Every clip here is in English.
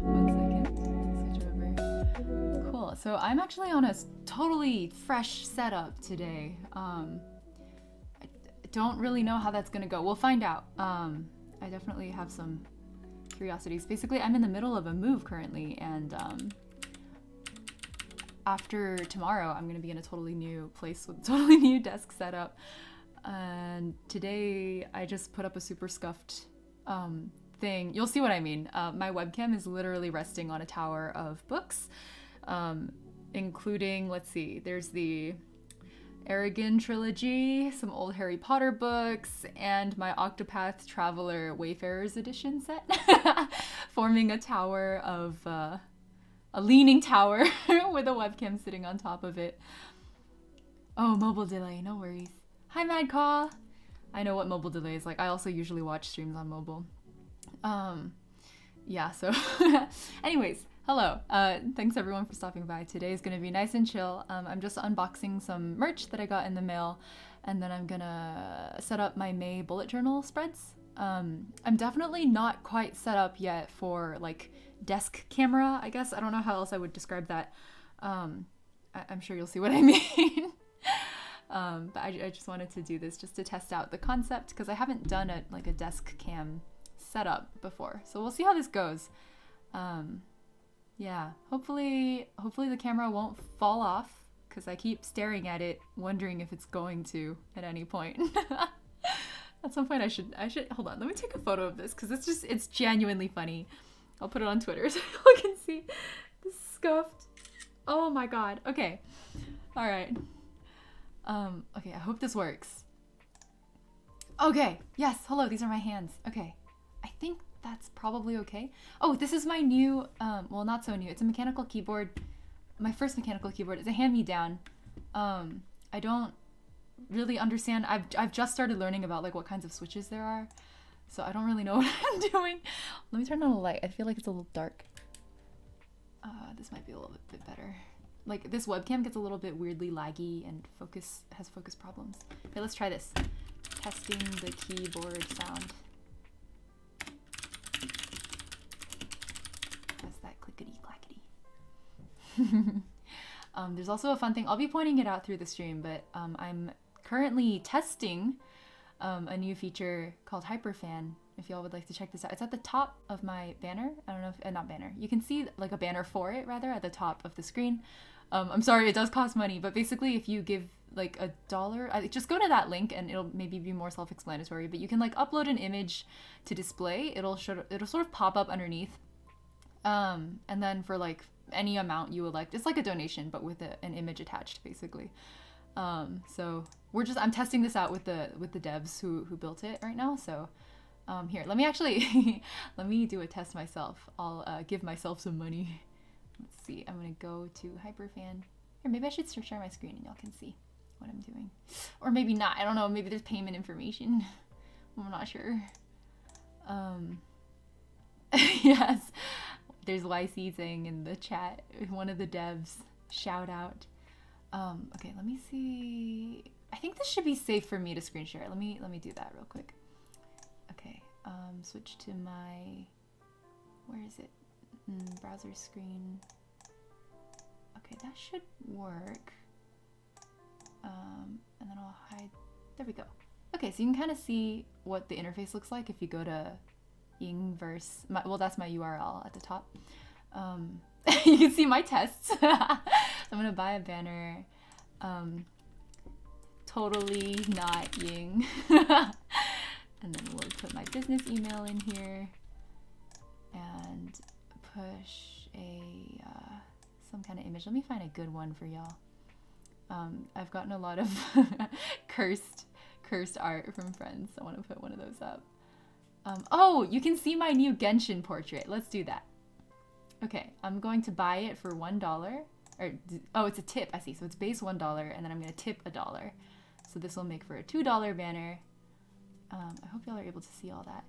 One second. Switch over. Cool. So I'm actually on a totally fresh setup today. I don't really know how that's gonna go. We'll find out. I definitely have some curiosities. Basically, I'm in the middle of a move currently, and after tomorrow, I'm gonna be in a totally new place with a totally new desk setup. And today, I just put up a super scuffed thing. You'll see what I mean. My webcam is literally resting on a tower of books, including, let's see, there's the Aragon trilogy, some old Harry Potter books, and my Octopath Traveler Wayfarer's Edition set, forming a tower of, a leaning tower with a webcam sitting on top of it. Oh, mobile delay, no worries. Hi, Mad Caw. I know what mobile delay is like. I also usually watch streams on mobile. Yeah, so anyways, hello. Thanks everyone for stopping by. Today is going to be nice and chill. I'm just unboxing some merch that I got in the mail, and then I'm gonna set up my May bullet journal spreads. I'm definitely not quite set up yet for like desk camera, I guess. I don't know how else I would describe that. I'm sure you'll see what I mean. But I just wanted to do this just to test out the concept, because I haven't done a desk cam setup before, so we'll see how this goes. Yeah, hopefully the camera won't fall off, because I keep staring at it wondering if it's going to at any point. At some point I should hold on, let me take a photo of this, because it's genuinely funny. I'll put it on Twitter so you can see this scuffed. Oh my god. Okay, all right. Okay, I hope this works. Okay, yes, hello, these are my hands. Okay, I think that's probably okay. Oh, this is my new, well, not so new. It's a mechanical keyboard. My first mechanical keyboard. It's a hand-me-down. I don't really understand. I've just started learning about like what kinds of switches there are, so I don't really know what I'm doing. Let me turn on the light. I feel like it's a little dark. This might be a little bit better. Like this webcam gets a little bit weirdly laggy and has focus problems. Okay, let's try this. Testing the keyboard sound. That's that clickety clackety. There's also a fun thing. I'll be pointing it out through the stream, but I'm currently testing a new feature called Hyperfan. If y'all would like to check this out, it's at the top of my banner. I don't know if not banner. You can see like a banner for it rather at the top of the screen. I'm sorry, it does cost money, but basically if you give like $1, just go to that link and it'll maybe be more self-explanatory. But you can like upload an image to display. It'll sort of pop up underneath, and then for like any amount you elect, it's like a donation but with an image attached basically. So I'm testing this out with the devs who built it right now. So here, let me actually let me do a test myself. I'll give myself some money. Let's see, I'm gonna go to Hyperfan. Here, maybe I should share my screen and y'all can see what I'm doing. Or maybe not, I don't know, maybe there's payment information. I'm not sure. Yes, there's YC saying in the chat, one of the devs, shout out. Okay, let me see. I think this should be safe for me to screen share. Let me do that real quick. Okay, switch to my, where is it? Browser screen. Okay, that should work. And then I'll hide, there we go. Okay, so you can kind of see what the interface looks like if you go to Yingverse. Well, that's my URL at the top. You can see my tests. I'm gonna buy a banner. Totally not Ying. And then we'll put my business email in here and push some kind of image. Let me find a good one for y'all. I've gotten a lot of cursed art from friends. I want to put one of those up. Oh, you can see my new Genshin portrait. Let's do that. Okay, I'm going to buy it for $1. Or, oh, it's a tip, I see. So it's base $1, and then I'm going to tip $1. So this will make for a $2 banner. I hope y'all are able to see all that.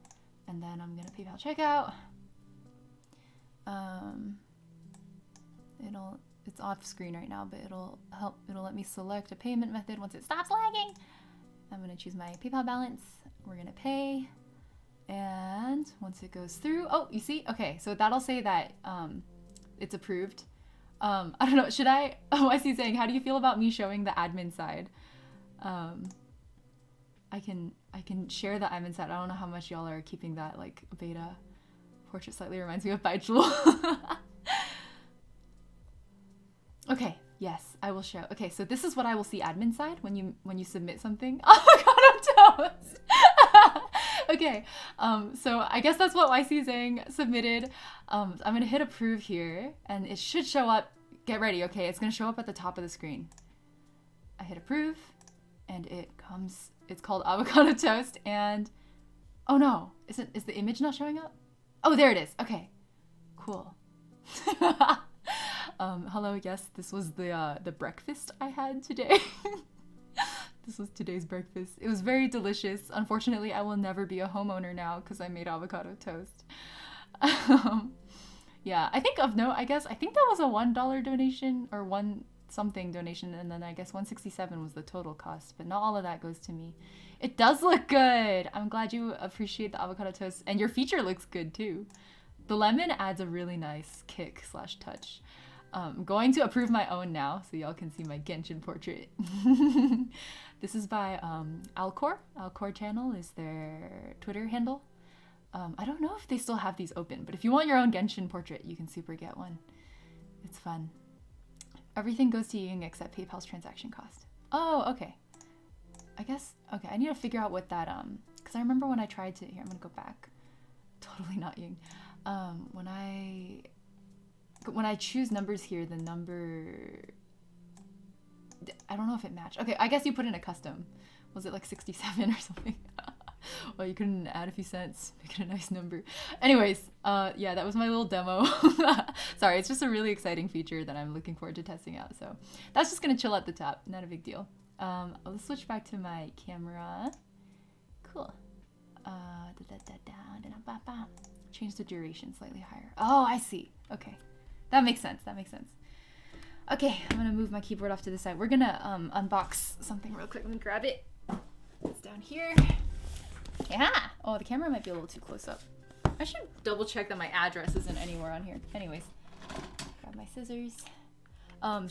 And then I'm going to PayPal checkout. It's off screen right now, but it'll let me select a payment method once it stops lagging. I'm going to choose my PayPal balance. We're going to pay. And once it goes through, oh, you see? Okay, so that'll say that it's approved. I don't know, should I? Oh, I see saying, how do you feel about me showing the admin side? I can share the admin side. I don't know how much y'all are keeping that like beta. Portrait slightly reminds me of Baichul. Okay, yes, I will show. Okay, so this is what I will see admin side when you submit something. Avocado toast. Okay, so I guess that's what YC Zhang submitted. I'm gonna hit approve here, and it should show up. Get ready, okay? It's gonna show up at the top of the screen. I hit approve, and it comes. It's called avocado toast, and oh no, is the image not showing up? Oh, there it is. Okay, cool. Hello. Yes, this was the breakfast I had today. This was today's breakfast. It was very delicious. Unfortunately, I will never be a homeowner now because I made avocado toast. Yeah, I think of note, I think that was a $1 donation or one something donation, and then I guess 167 was the total cost, but not all of that goes to me. It does look good. I'm glad you appreciate the avocado toast, and your feature looks good too. The lemon adds a really nice kick / touch. I'm going to approve my own now so y'all can see my Genshin portrait. This is by Alcor. Alcor channel is their Twitter handle. I don't know if they still have these open, but if you want your own Genshin portrait, you can super get one. It's fun. Everything goes to Ying except PayPal's transaction cost. Oh, okay. I guess, okay, I need to figure out what that, because I remember when I tried to, here, I'm gonna go back. Totally not Ying. When I choose numbers here, the number, I don't know if it matched. Okay, I guess you put in a custom. Was it like 67 or something? Well, you can add a few cents, make it a nice number. Anyways, yeah, that was my little demo. Sorry, it's just a really exciting feature that I'm looking forward to testing out. So that's just gonna chill at the top, not a big deal. I'll switch back to my camera. Cool. Change the duration slightly higher. Oh, I see. Okay, that makes sense. That makes sense. Okay, I'm gonna move my keyboard off to the side. We're gonna unbox something real quick. Let me grab it. It's down here. Yeah. Oh, the camera might be a little too close up. I should double check that my address isn't anywhere on here. Anyways, grab my scissors.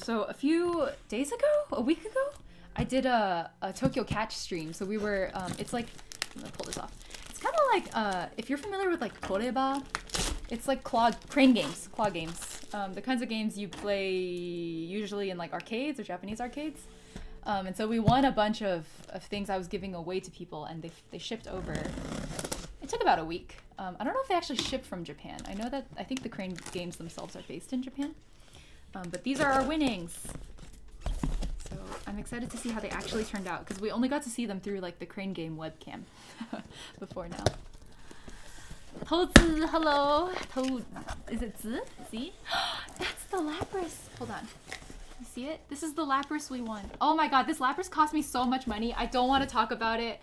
So a few days ago, a week ago, I did a Tokyo Catch stream. So we were, it's like, I'm gonna pull this off. It's kind of like, if you're familiar with like Koreba, it's like claw games. The kinds of games you play usually in like arcades or Japanese arcades. And so we won a bunch of things I was giving away to people, and they shipped over. It took about a week. I don't know if they actually shipped from Japan. I think the Crane games themselves are based in Japan. But these are our winnings. So I'm excited to see how they actually turned out, because we only got to see them through like the Crane game webcam before now. Toadz, hello. Toad. Is it Z? See? That's the Lapras. Hold on. You see it? This is the Lapras we won. Oh my god, this Lapras cost me so much money. I don't want to talk about it.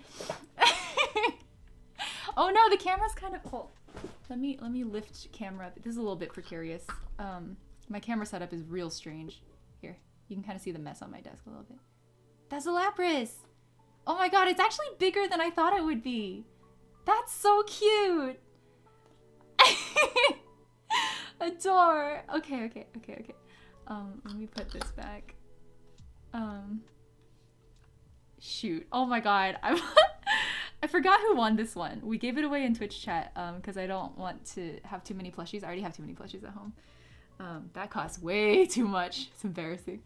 Oh no, the camera's kind of cold. Let me lift camera up. This is a little bit precarious. My camera setup is real strange. Here, you can kind of see the mess on my desk a little bit. That's a Lapras. Oh my god, it's actually bigger than I thought it would be. That's so cute. Adore. Okay. Let me put this back. Shoot. Oh my god. I forgot who won this one. We gave it away in Twitch chat because I don't want to have too many plushies. I already have too many plushies at home. That costs way too much. It's embarrassing.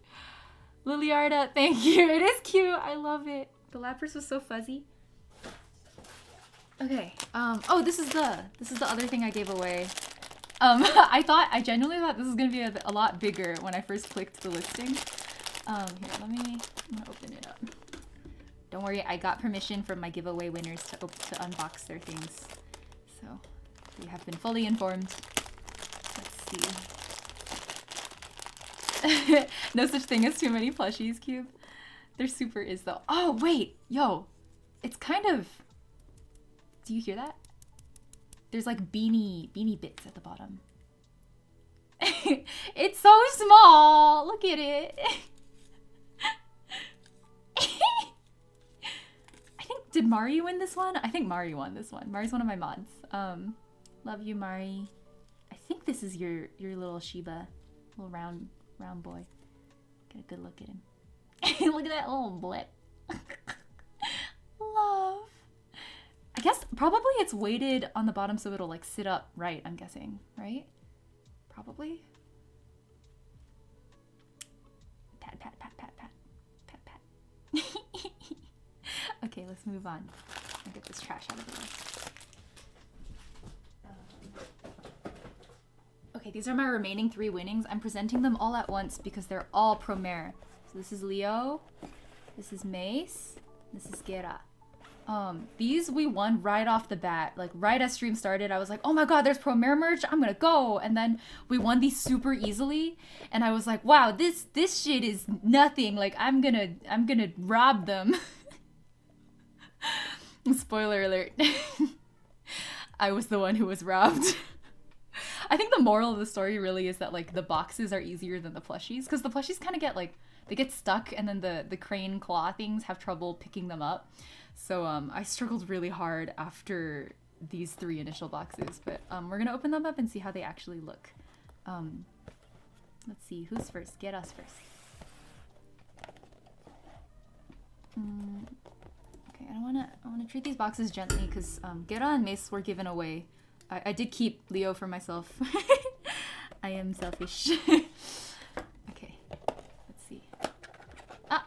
Liliarda, thank you. It is cute. I love it. The Lapras was so fuzzy. Okay. Oh, this is the other thing I gave away. I genuinely thought this was gonna be a lot bigger when I first clicked the listing. Here, I'm gonna open it up. Don't worry, I got permission from my giveaway winners to unbox their things. So, we have been fully informed. Let's see. No such thing as too many plushies, Cube. There super is though. Oh, wait, yo. It's kind of... Do you hear that? There's like beanie bits at the bottom. It's so small. Look at it. Did Mari win this one? I think Mari won this one. Mari's one of my mods. Love you, Mari. I think this is your little Shiba, little round boy. Get a good look at him. Look at that little blip. Love. I guess probably it's weighted on the bottom so it'll like sit up right, I'm guessing, right? Probably. Pat. Okay, let's move on. I'll get this trash out of the way. Okay, these are my remaining 3 winnings. I'm presenting them all at once because they're all Promare. So this is Leo, this is Mace, this is Gera. These we won right off the bat. Like right as stream started, I was like, oh my god, there's Promare merch, I'm gonna go. And then we won these super easily. And I was like, wow, this shit is nothing. Like I'm gonna rob them. Spoiler alert. I was the one who was robbed. I think the moral of the story really is that like the boxes are easier than the plushies, because the plushies kind of get like, they get stuck and then the crane claw things have trouble picking them up. So I struggled really hard after these 3 initial boxes, but we're gonna open them up and see how they actually look. Let's see, who's first? Get us first. Okay, I wanna treat these boxes gently because Gera and Mace were given away. I did keep Leo for myself. I am selfish. Okay, let's see. Ah,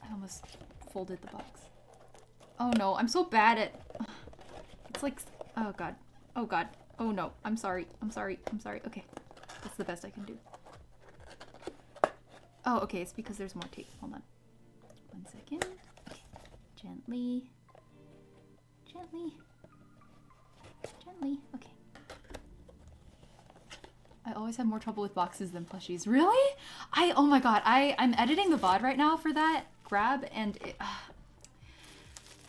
I almost folded the box. Oh no, I'm so bad at... It's like... Oh god. Oh god. Oh no, I'm sorry. Okay, that's the best I can do. Oh, okay, it's because there's more tape. Hold on. 1 second. Okay. Gently. Gently. Gently. Okay. I always have more trouble with boxes than plushies. Really? Oh my god, I'm editing the VOD right now for that grab, and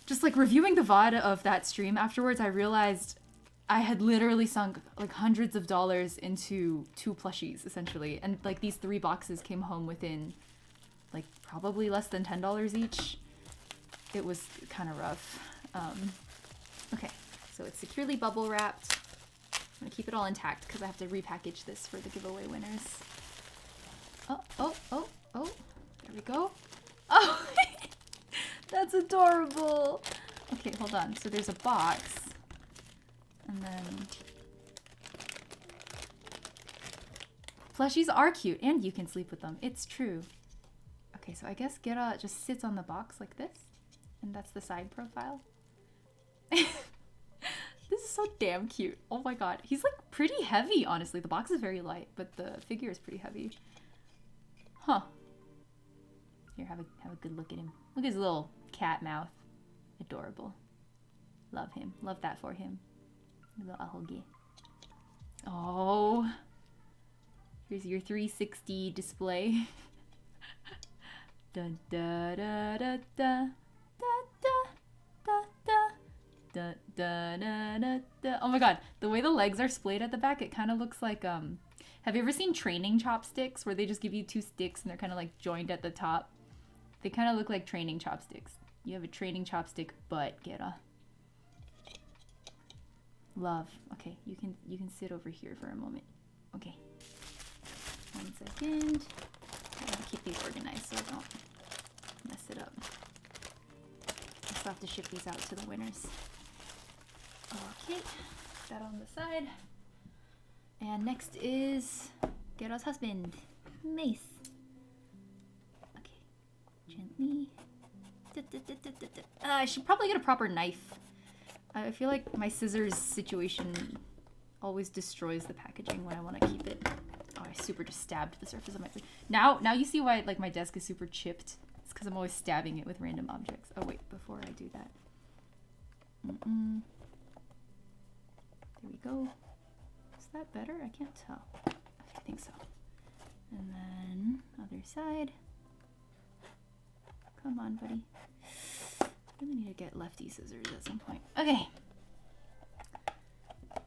just like reviewing the VOD of that stream afterwards, I realized I had literally sunk like hundreds of dollars into 2 plushies essentially, and like these 3 boxes came home within like probably less than $10 each. It was kind of rough. Okay, so it's securely bubble wrapped. I'm gonna keep it all intact because I have to repackage this for the giveaway winners. Oh, there we go. Oh, that's adorable. Okay, hold on. So there's a box, and then plushies are cute, and you can sleep with them. It's true. Okay, so I guess Gera just sits on the box like this, and that's the side profile. This is so damn cute. Oh my god. He's like pretty heavy, honestly. The box is very light, but the figure is pretty heavy. Huh. Here, have a good look at him. Look at his little cat mouth. Adorable. Love him. Love that for him. Little ahogi. Oh. Here's your 360 display. Da da da da da da da da. Da, da, da, da, da. Oh my god, the way the legs are splayed at the back, it kind of looks like, have you ever seen training chopsticks where they just give you 2 sticks and they're kind of like joined at the top? They kind of look like training chopsticks. You have a training chopstick butt, Gera. Love. Okay, you can sit over here for a moment. Okay. 1 second. I gotta keep these organized so I don't mess it up. I still have to ship these out to the winners. Okay, that on the side. And next is Gera's husband, Mace. Okay, gently. I should probably get a proper knife. I feel like my scissors situation always destroys the packaging when I want to keep it. Oh, I super just stabbed the surface of my... Now you see why like my desk is super chipped. It's because I'm always stabbing it with random objects. Oh wait, before I do that. There we go. Is that better? I can't tell. Okay, I think so. And then other side. Come on, buddy. I really need to get lefty scissors at some point. Okay.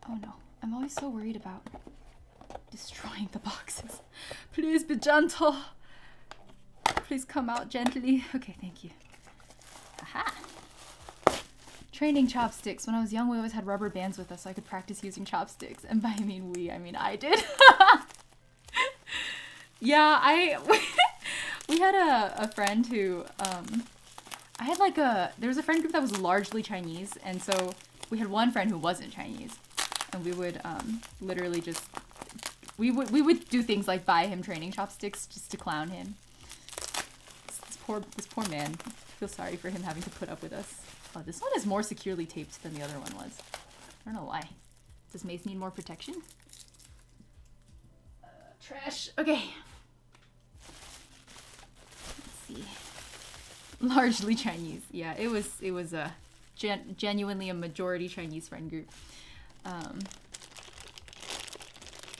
Oh no. I'm always so worried about destroying the boxes. Please be gentle. Please come out gently. Okay, thank you. Aha! Training chopsticks. When I was young, we always had rubber bands with us so I could practice using chopsticks. And by I mean I did. Yeah, we had a friend who, I had like there was a friend group that was largely Chinese, and so we had one friend who wasn't Chinese, and we would literally just, we would do things like buy him training chopsticks just to clown him. This poor man. I feel sorry for him having to put up with us. Oh, this one is more securely taped than the other one was. I don't know why. Does Mace need more protection? Trash. Okay. Let's see. Largely Chinese. Yeah, it was a genuinely a majority Chinese friend group.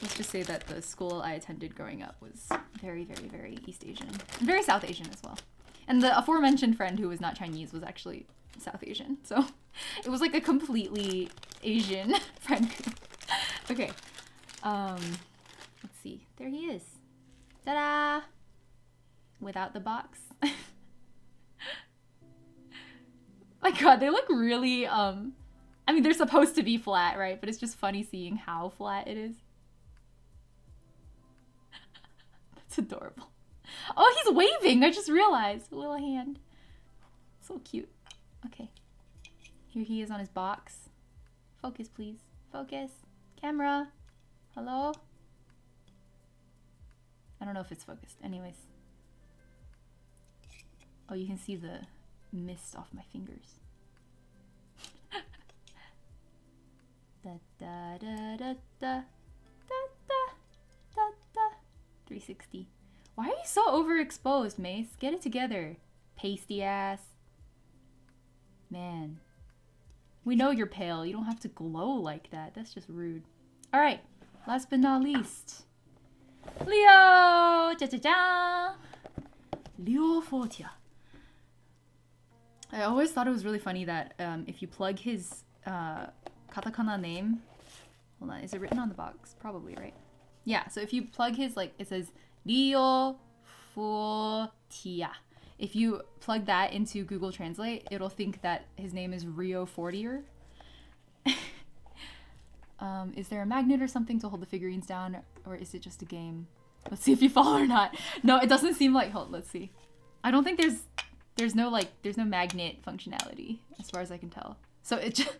Let's just say that the school I attended growing up was very, very, very East Asian. And very South Asian as well. And the aforementioned friend who was not Chinese was actually South Asian. So it was like a completely Asian friend group. Okay. Let's see. There he is. Ta-da! Without the box. My god, they look really, I mean, they're supposed to be flat, right? But it's just funny seeing how flat it is. That's adorable. Oh, he's waving! I just realized. A little hand. So cute. Okay. Here he is on his box. Focus, please. Focus. Camera. Hello? I don't know if it's focused. Anyways. Oh, you can see the mist off my fingers. Da da da da da da da da. 360. Why are you so overexposed, Mace? Get it together. Pasty ass. Man. We know you're pale. You don't have to glow like that. That's just rude. All right. Last but not least. Leo! Cha-cha-cha! Leo Fortia. I always thought it was really funny that if you plug his katakana name... Hold on, is it written on the box? Probably, right? Yeah, so if you plug his, like, it says Leo Fortia. If you plug that into Google Translate, it'll think that his name is Rio Fortier. Is there a magnet or something to hold the figurines down, or is it just a game? Let's see if you fall or not. No, it doesn't seem like... Hold, let's see. I don't think there's no magnet functionality as far as I can tell. So it just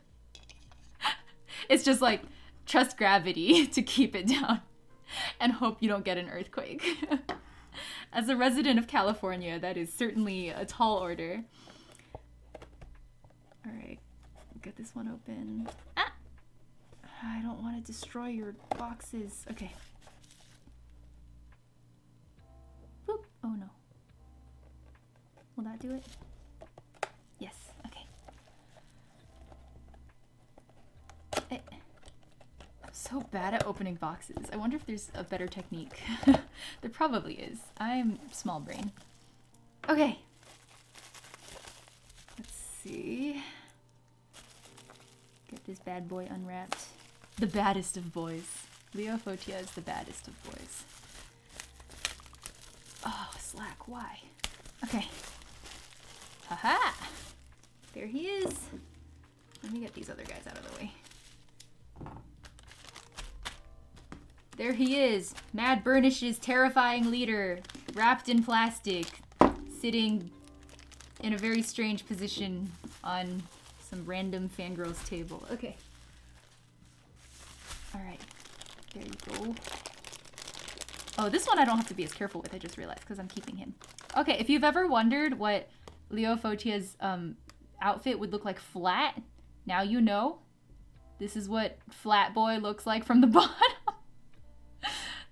it's just like trust gravity to keep it down and hope you don't get an earthquake. As a resident of California, that is certainly a tall order. All right, get this one open. Ah! I don't want to destroy your boxes. Okay. Boop. Oh no. Will that do it? Yes. Okay. I'm so bad at opening boxes. I wonder if there's a better technique. There probably is. I'm small brain. Okay. Let's see. Get this bad boy unwrapped. The baddest of boys. Leo Fortia is the baddest of boys. Oh, slack. Why? Okay. Haha! There he is. Let me get these other guys out of the way. There he is. Mad Burnish's terrifying leader, wrapped in plastic, sitting in a very strange position on some random fangirl's table. Okay. Alright. There you go. Oh, this one I don't have to be as careful with, I just realized, because I'm keeping him. Okay, if you've ever wondered what Leo Fortia's outfit would look like flat, now you know. This is what flat boy looks like from the bottom.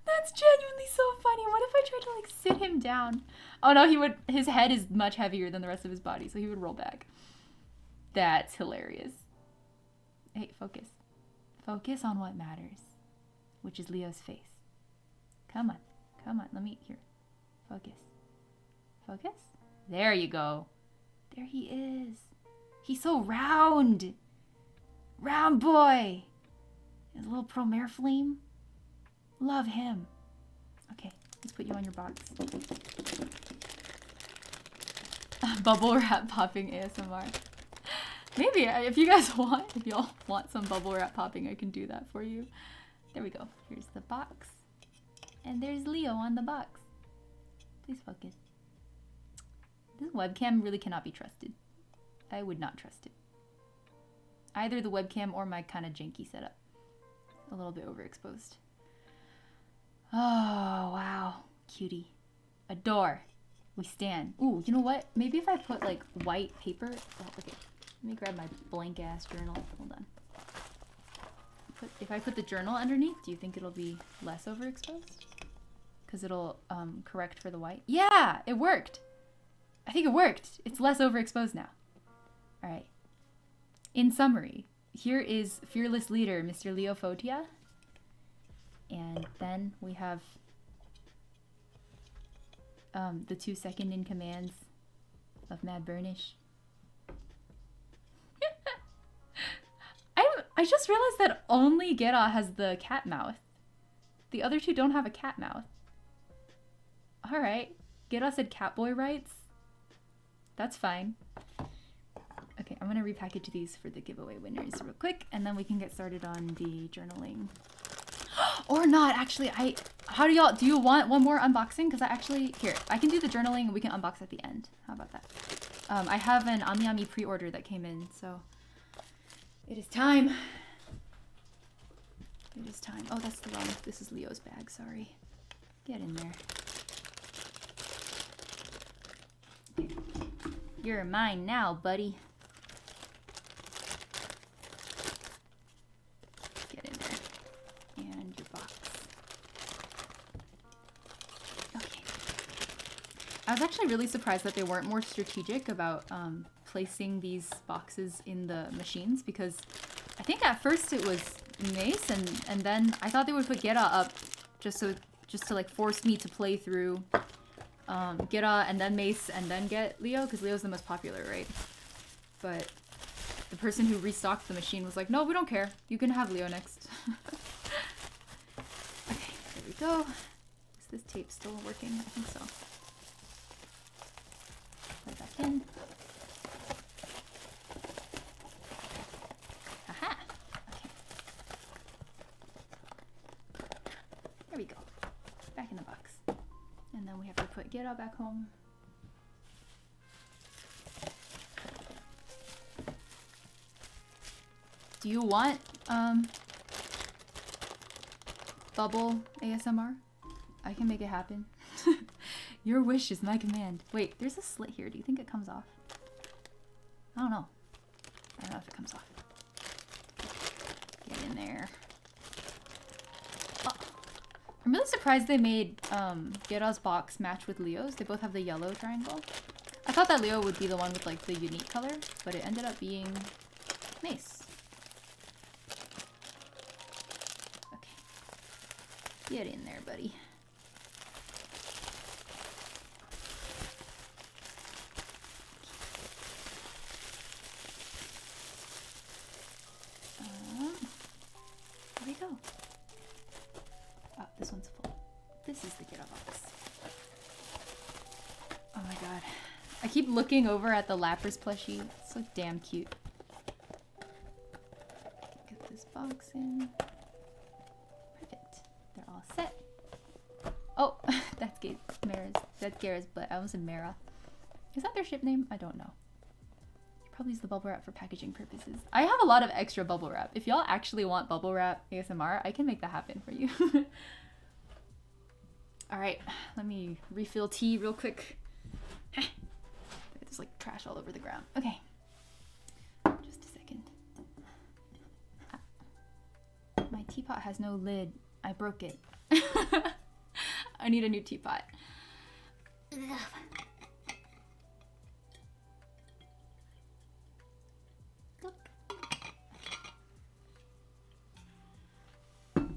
That's genuinely so funny. What if I tried to like sit him down? Oh no, his head is much heavier than the rest of his body, so he would roll back. That's hilarious. Hey, focus. Focus on what matters, which is Leo's face. Come on. Come on. Let me... Here. Focus. Focus? There you go. There he is. He's so round. Round boy. His little promare flame. Love him. Okay. Let's put you on your box. Bubble wrap popping ASMR. Maybe, if you guys want, if y'all want some bubble wrap popping, I can do that for you. There we go. Here's the box. And there's Leo on the box. Please focus. This webcam really cannot be trusted. I would not trust it. Either the webcam or my kind of janky setup. A little bit overexposed. Oh, wow. Cutie. Adore. We stand. Ooh, you know what? Maybe if I put like white paper. Oh, okay. Let me grab my blank ass journal. Hold on. If I put the journal underneath, do you think it'll be less overexposed? Because it'll correct for the white. Yeah, it worked. I think it worked. It's less overexposed now. All right. In summary, here is fearless leader, Mr. Leo Fortia. And then we have the 2 second in commands of Mad Burnish. I just realized that only Gera has the cat mouth. The other two don't have a cat mouth. Alright. Gera said catboy rights. That's fine. Okay, I'm gonna repackage these for the giveaway winners real quick, and then we can get started on the journaling. Or not, actually. Do you want one more unboxing? Because here, I can do the journaling and we can unbox at the end. How about that? I have an Ami Ami pre-order that came in, so it is time. It is time. Oh, that's the wrong. This is Leo's bag, sorry. Get in there. Okay. You're mine now, buddy. Get in there. And your box. Okay. I was actually really surprised that they weren't more strategic about placing these boxes in the machines, because I think at first it was Mace, and then I thought they would put Gera up just to like force me to play through Gera and then Mace and then get Leo, because Leo's the most popular, right? But the person who restocked the machine was like, no, we don't care. You can have Leo next. Okay, there we go. Is this tape still working? I think so. Put it back in. Aha! Okay. There we go. Back in the box. And then we have to put Gera back home. Do you want bubble ASMR? I can make it happen. Your wish is my command. Wait, there's a slit here. Do you think it comes off? I don't know. I don't know if it comes off. Get in there. Oh. I'm really surprised they made Gera's box match with Leo's. They both have the yellow triangle. I thought that Leo would be the one with like the unique color, but it ended up being Mace. Okay. Get in there, buddy. There we go. Oh, this one's full. This is the Gera box. Oh my god. I keep looking over at the Lapras plushie. It's so damn cute. Get this box in. Perfect. They're all set. Oh, that's Gera's butt. I almost said Mara. Is that their ship name? I don't know. Probably use the bubble wrap for packaging purposes. I have a lot of extra bubble wrap. If y'all actually want bubble wrap ASMR, I can make that happen for you. Alright, let me refill tea real quick. There's like trash all over the ground. Okay. Just a second. My teapot has no lid. I broke it. I need a new teapot.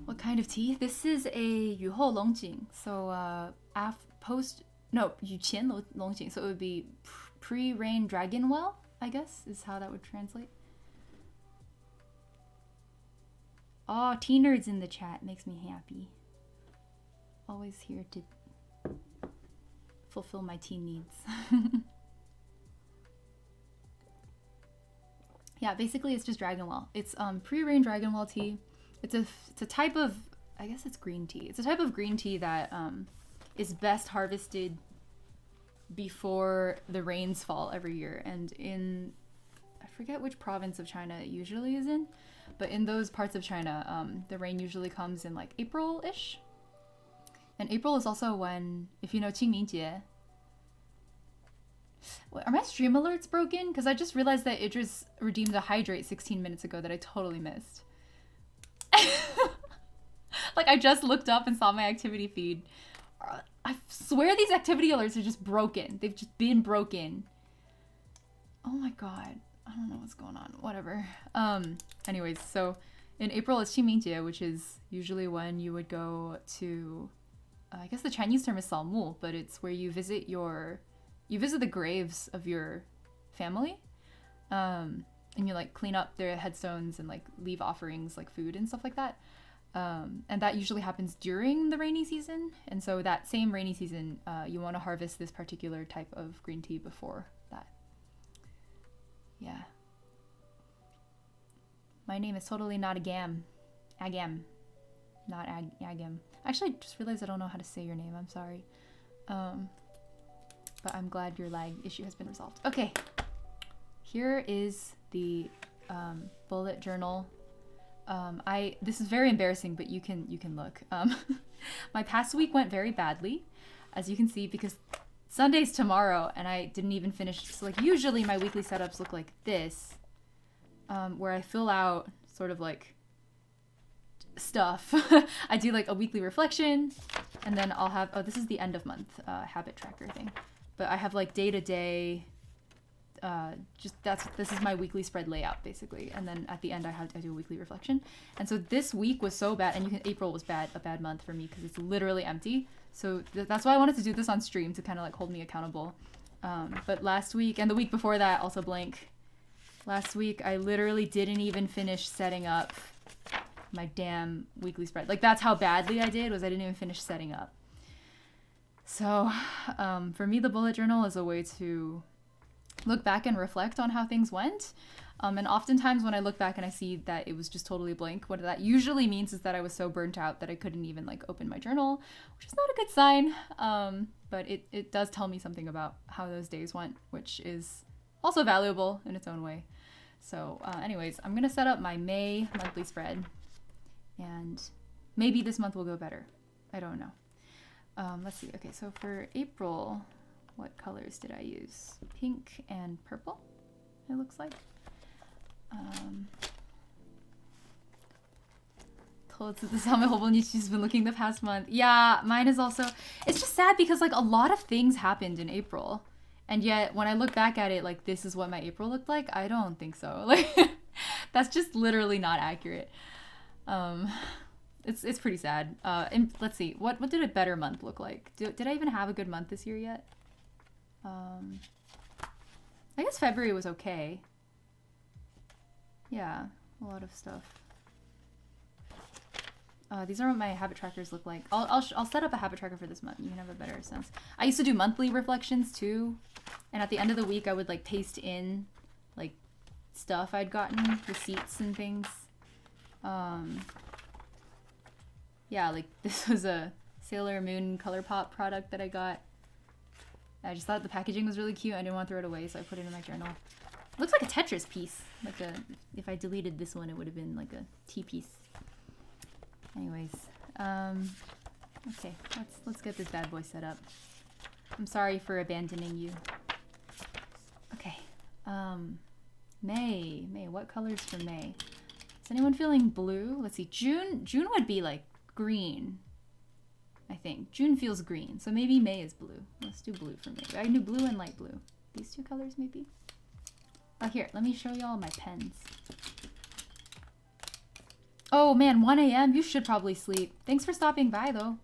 What kind of tea? This is a 雨后龙井. So yuqian longjing. So it would be pre-rain dragon well, I guess, is how that would translate. Oh, tea nerds in the chat makes me happy. Always here to fulfill my tea needs. Yeah, basically it's just dragon well. It's pre-rain dragon well tea. It's a type of, I guess it's green tea. It's a type of green tea that is best harvested before the rains fall every year. And in, I forget which province of China it usually is in, but in those parts of China, the rain usually comes in like April-ish. And April is also when, if you know Qingmingjie. Wait, are my stream alerts broken? Because I just realized that Idris redeemed a hydrate 16 minutes ago that I totally missed. Like, I just looked up and saw my activity feed. I swear these activity alerts are just broken. They've just been broken. Oh my god. I don't know what's going on. Whatever. Anyways, so in April it's Qingmingjie, which is usually when you would go to, I guess the Chinese term is Salmu, but it's where you visit the graves of your family. And you like clean up their headstones and like leave offerings like food and stuff like that. And that usually happens during the rainy season. And so that same rainy season, you want to harvest this particular type of green tea before that. Yeah. My name is totally not Agam. Agam. Not Agam. Actually, I just realized I don't know how to say your name. I'm sorry. But I'm glad your lag issue has been resolved. Okay. Here is the bullet journal. This is very embarrassing, but you can look. My past week went very badly, as you can see, because Sunday's tomorrow and I didn't even finish. So like usually my weekly setups look like this, where I fill out sort of like stuff. I do like a weekly reflection, and then I'll have, oh, this is the end of month habit tracker thing, but I have like day-to-day this is my weekly spread layout basically, and then at the end I do a weekly reflection. And so this week was so bad, and April was a bad month for me because it's literally empty. So that's why I wanted to do this on stream to kind of like hold me accountable. But last week and the week before that also blank. Last week I literally didn't even finish setting up my damn weekly spread. Like that's how badly I did, was I didn't even finish setting up. So for me, the bullet journal is a way to look back and reflect on how things went. And oftentimes when I look back and I see that it was just totally blank, what that usually means is that I was so burnt out that I couldn't even like open my journal, which is not a good sign. But it does tell me something about how those days went, which is also valuable in its own way. So anyways, I'm going to set up my May monthly spread, and maybe this month will go better. I don't know. Let's see. Okay, so for April, what colors did I use? Pink and purple, it looks like. This is how my whole nichi's been looking the past month. Yeah, mine is also, it's just sad because like a lot of things happened in April. And yet when I look back at it, like this is what my April looked like. I don't think so. Like that's just literally not accurate. It's pretty sad. And let's see, what did a better month look like? Did I even have a good month this year yet? I guess February was okay. Yeah, a lot of stuff. These are what my habit trackers look like. I'll set up a habit tracker for this month. You can have a better sense. I used to do monthly reflections too, and at the end of the week I would like paste in like stuff I'd gotten, receipts and things. Yeah, like this was a Sailor Moon ColourPop product that I got. I just thought the packaging was really cute. I didn't want to throw it away, so I put it in my journal. It looks like a Tetris piece. Like if I deleted this one, it would have been like a T piece. Anyways, okay, let's get this bad boy set up. I'm sorry for abandoning you. Okay, May, what colors for May? Is anyone feeling blue? Let's see, June would be like green, I think. June feels green, so maybe May is blue. Let's do blue for May. I can do blue and light blue. These two colors maybe? Oh, here, let me show y'all my pens. Oh man, 1 a.m. You should probably sleep. Thanks for stopping by though.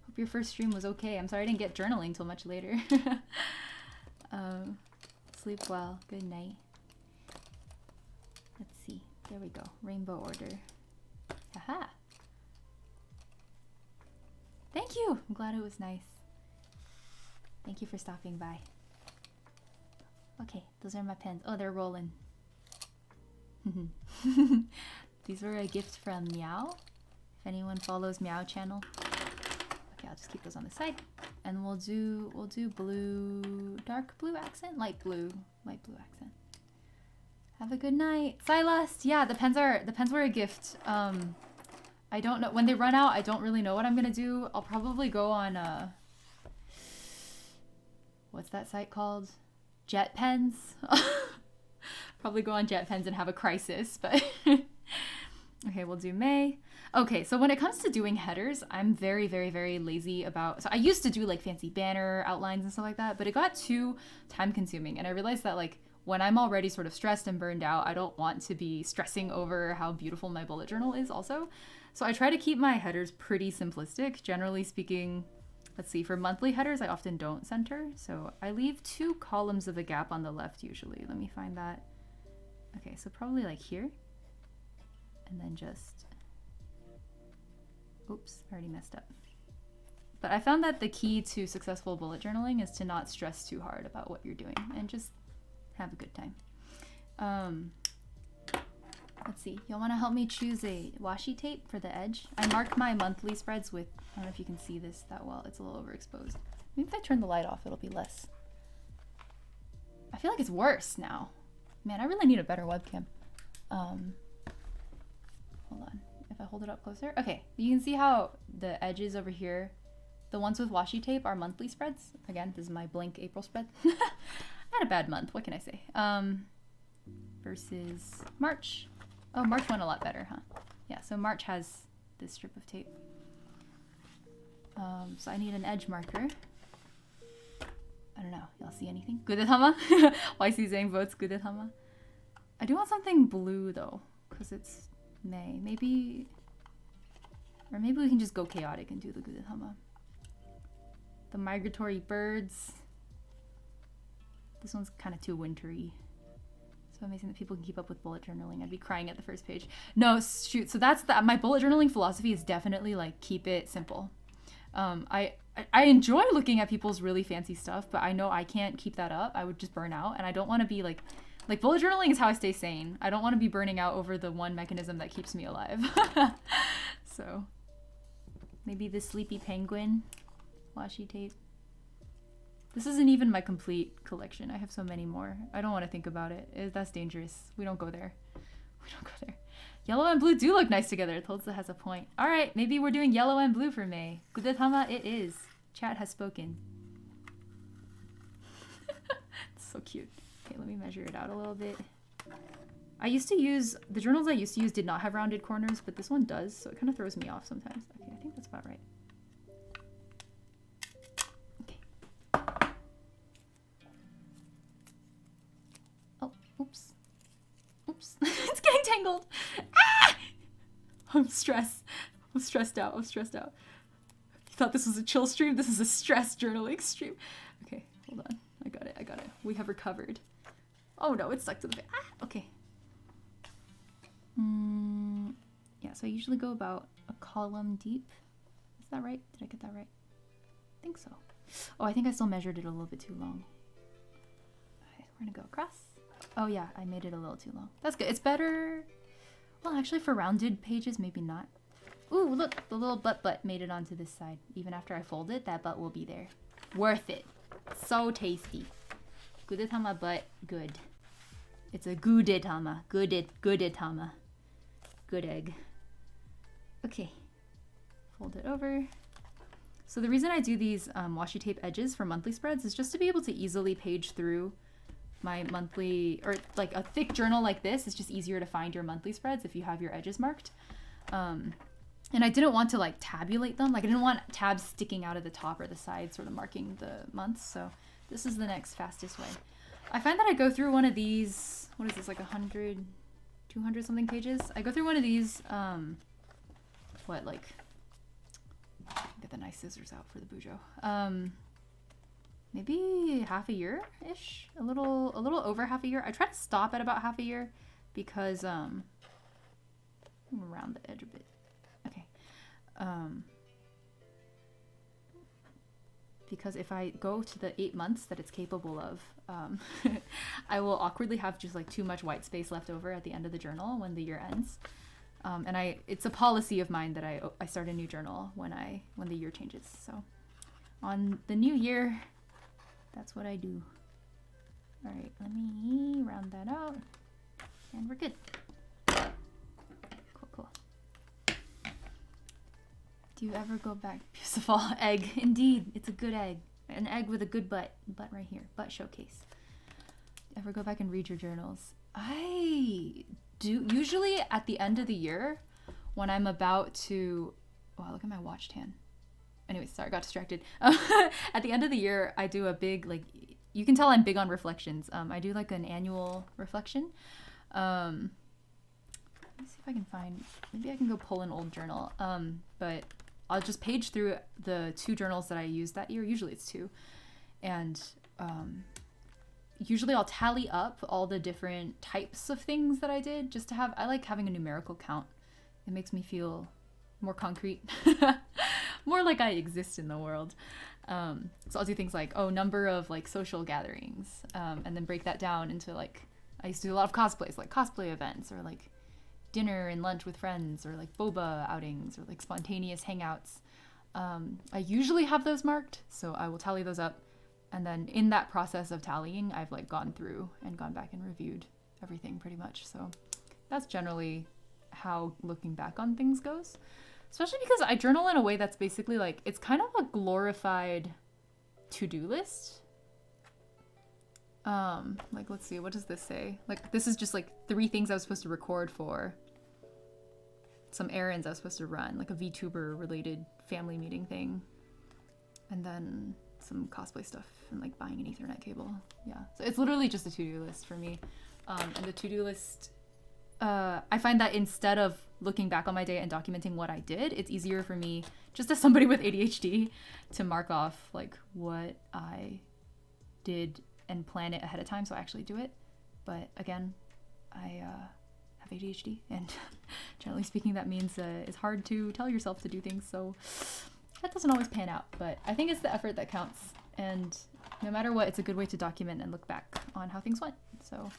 Hope your first stream was okay. I'm sorry I didn't get journaling till much later. Sleep well. Good night. Let's see. There we go. Rainbow order. Haha. Thank you. I'm glad it was nice. Thank you for stopping by. Okay, those are my pens. Oh, they're rolling. These were a gift from Meow. If anyone follows Meow channel. Okay, I'll just keep those on the side. And we'll do blue, dark blue accent, light blue accent. Have a good night. Silas! Yeah, the pens were a gift. I don't know, when they run out, I don't really know what I'm gonna do. I'll probably go on what's that site called? Jet Pens. Probably go on Jet Pens and have a crisis, but okay, we'll do May. Okay, so when it comes to doing headers, I'm very, very, very lazy about, so I used to do like fancy banner outlines and stuff like that, but it got too time consuming, and I realized that like when I'm already sort of stressed and burned out, I don't want to be stressing over how beautiful my bullet journal is also. So I try to keep my headers pretty simplistic. Generally speaking, let's see, for monthly headers, I often don't center. So I leave 2 columns of a gap on the left usually. Let me find that. Okay, so probably like here. And then just, oops, I already messed up. But I found that the key to successful bullet journaling is to not stress too hard about what you're doing and just have a good time. Let's see, y'all want to help me choose a washi tape for the edge? I mark my monthly spreads with, I don't know if you can see this that well, it's a little overexposed. Maybe if I turn the light off, it'll be less. I feel like it's worse now. Man, I really need a better webcam. Hold on, if I hold it up closer. Okay, you can see how the edges over here, the ones with washi tape are monthly spreads. Again, this is my blank April spread. I had a bad month, what can I say? Versus March. Oh, March went a lot better, huh? Yeah, so March has this strip of tape. So I need an edge marker. I don't know. Y'all see anything? Gudetama? YC saying votes Gudetama. I do want something blue though, because it's May. Maybe, or maybe we can just go chaotic and do the Gudetama. The migratory birds. This one's kind of too wintry. So amazing that people can keep up with bullet journaling. I'd be crying at the first page. No, shoot. So that's my bullet journaling philosophy is definitely like keep it simple. I enjoy looking at people's really fancy stuff, but I know I can't keep that up. I would just burn out, and I don't want to be like bullet journaling is how I stay sane. I don't want to be burning out over the one mechanism that keeps me alive. So maybe the sleepy penguin washi tape. This isn't even my complete collection. I have so many more. I don't want to think about it. That's dangerous. We don't go there. We don't go there. Yellow and blue do look nice together. Tulsa has a point. All right, maybe we're doing yellow and blue for May. Gudetama it is. Chat has spoken. It's so cute. Okay, let me measure it out a little bit. I used to use, the journals I used to use did not have rounded corners, but this one does, so it kind of throws me off sometimes. Okay, I think that's about right. Oops. Oops. It's getting tangled. Ah! I'm stressed. I'm stressed out. I'm stressed out. You thought this was a chill stream? This is a stress journaling stream. Okay, hold on. I got it. I got it. We have recovered. Oh no, it's stuck to the... Ah! Okay. Yeah, so I usually go about a column deep. Is that right? Did I get that right? I think so. Oh, I think I still measured it a little bit too long. Okay, we're gonna go across. Oh yeah, I made it a little too long. That's good. It's better. Well, actually for rounded pages, maybe not. Ooh, look, the little butt made it onto this side. Even after I fold it, that butt will be there. Worth it. So tasty. Gudetama butt, good. It's a gudetama. Gudetama. Good egg. Okay. Fold it over. So the reason I do these washi tape edges for monthly spreads is just to be able to easily page through my monthly, or like a thick journal like this. It's just easier to find your monthly spreads if you have your edges marked. And I didn't want to like tabulate them. Like I didn't want tabs sticking out of the top or the sides sort of marking the months. So this is the next fastest way. I find that I go through one of these, what is this, like 100, 200 something pages? I go through one of these, get the nice scissors out for the bujo. Maybe half a year-ish, a little over half a year. I try to stop at about half a year because I'm gonna round the edge a bit. Okay. Because if I go to the 8 months that it's capable of, I will awkwardly have just like too much white space left over at the end of the journal when the year ends. And it's a policy of mine that I start a new journal when the year changes. So on the new year, that's what I do. All right, let me round that out and we're good. Cool. Do you ever go back? Beautiful egg. Indeed, it's a good egg. An egg with a good butt. Butt right here. Butt showcase. Ever go back and read your journals? I do. Usually at the end of the year when I'm about to... Wow, look at my watch tan. Anyways, sorry, I got distracted. At the end of the year, I do a big, like, you can tell I'm big on reflections. I do like an annual reflection. Let me see if I can find, maybe I can go pull an old journal. But I'll just page through the 2 journals that I used that year. Usually it's 2. And usually I'll tally up all the different types of things that I did just to have, I like having a numerical count. It makes me feel more concrete. More like I exist in the world. So I'll do things like, number of like social gatherings, and then break that down into like, I used to do a lot of cosplays, like cosplay events or like dinner and lunch with friends or like boba outings or like spontaneous hangouts. I usually have those marked, so I will tally those up. And then in that process of tallying, I've like gone through and gone back and reviewed everything pretty much. So that's generally how looking back on things goes. Especially because I journal in a way that's basically like, it's kind of a glorified to-do list. Like, let's see, what does this say? Like, this is just like 3 things I was supposed to record for. Some errands I was supposed to run, like a VTuber related family meeting thing. And then some cosplay stuff and like buying an Ethernet cable. Yeah, so it's literally just a to-do list for me. And the to-do list, I find that instead of looking back on my day and documenting what I did, it's easier for me, just as somebody with ADHD, to mark off like what I did and plan it ahead of time so I actually do it. But again, I have ADHD, and generally speaking, that means it's hard to tell yourself to do things, so that doesn't always pan out. But I think it's the effort that counts, and no matter what, it's a good way to document and look back on how things went. So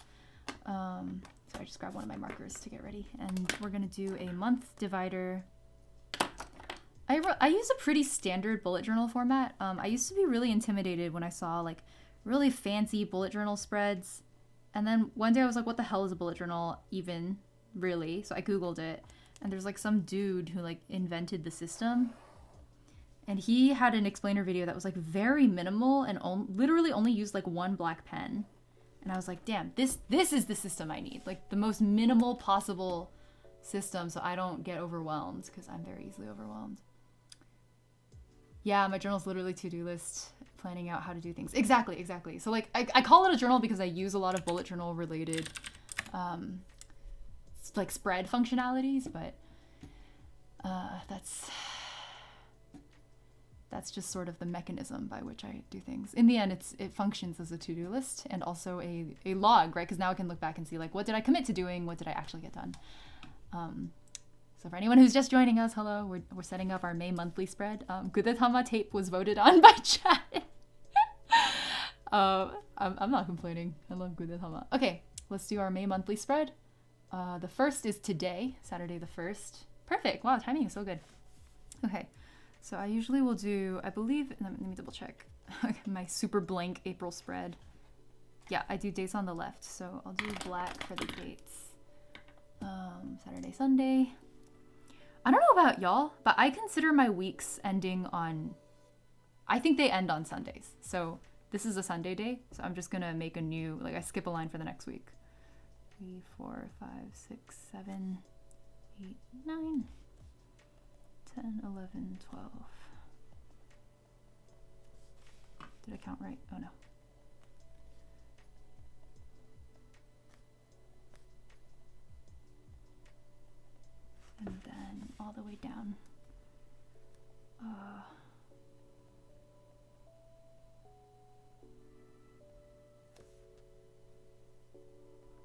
so I just grabbed one of my markers to get ready, and we're gonna do a month divider. I use a pretty standard bullet journal format. I used to be really intimidated when I saw like really fancy bullet journal spreads, and then one day I was like, what the hell is a bullet journal even, really? So I googled it, and there's like some dude who like invented the system, and he had an explainer video that was like very minimal and literally only used like one black pen. And I was like, damn, this is the system I need. Like the most minimal possible system so I don't get overwhelmed, because I'm very easily overwhelmed. Yeah, my journal's literally to-do list, planning out how to do things. Exactly. So like I call it a journal because I use a lot of bullet journal related like spread functionalities, but that's just sort of the mechanism by which I do things. In the end, it functions as a to-do list and also a log, right? Because now I can look back and see like, what did I commit to doing? What did I actually get done? So for anyone who's just joining us, hello, we're setting up our May monthly spread. Gudetama tape was voted on by chat. I'm not complaining. I love Gudetama. Okay, let's do our May monthly spread. The first is today, Saturday the 1st. Perfect. Wow, timing is so good. Okay. So I usually will do, I believe, let me double check, my super blank April spread. Yeah, I do dates on the left, so I'll do black for the dates. Saturday, Sunday. I don't know about y'all, but I consider my weeks ending on, I think they end on Sundays. So this is a Sunday day, so I'm just gonna make a new, like I skip a line for the next week. 3, 4, 5, 6, 7, 8, 9. 10, 11, 12. Did I count right? Oh no. And then all the way down.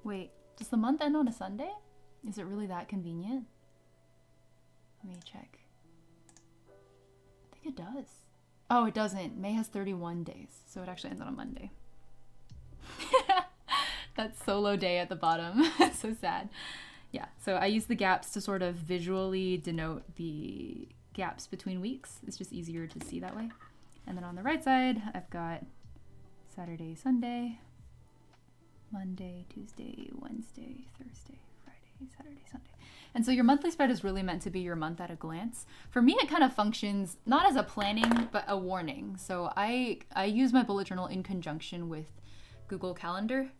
Wait, does the month end on a Sunday? Is it really that convenient? Let me check. I think it does. Oh, it doesn't. May has 31 days, so it actually ends on a Monday. That solo day at the bottom. So sad. Yeah, so I use the gaps to sort of visually denote the gaps between weeks. It's just easier to see that way. And then on the right side, I've got Saturday, Sunday, Monday, Tuesday, Wednesday, Thursday, Friday, Saturday, Sunday. And so your monthly spread is really meant to be your month at a glance. For me, it kind of functions not as a planning, but a warning. So I use my bullet journal in conjunction with Google Calendar.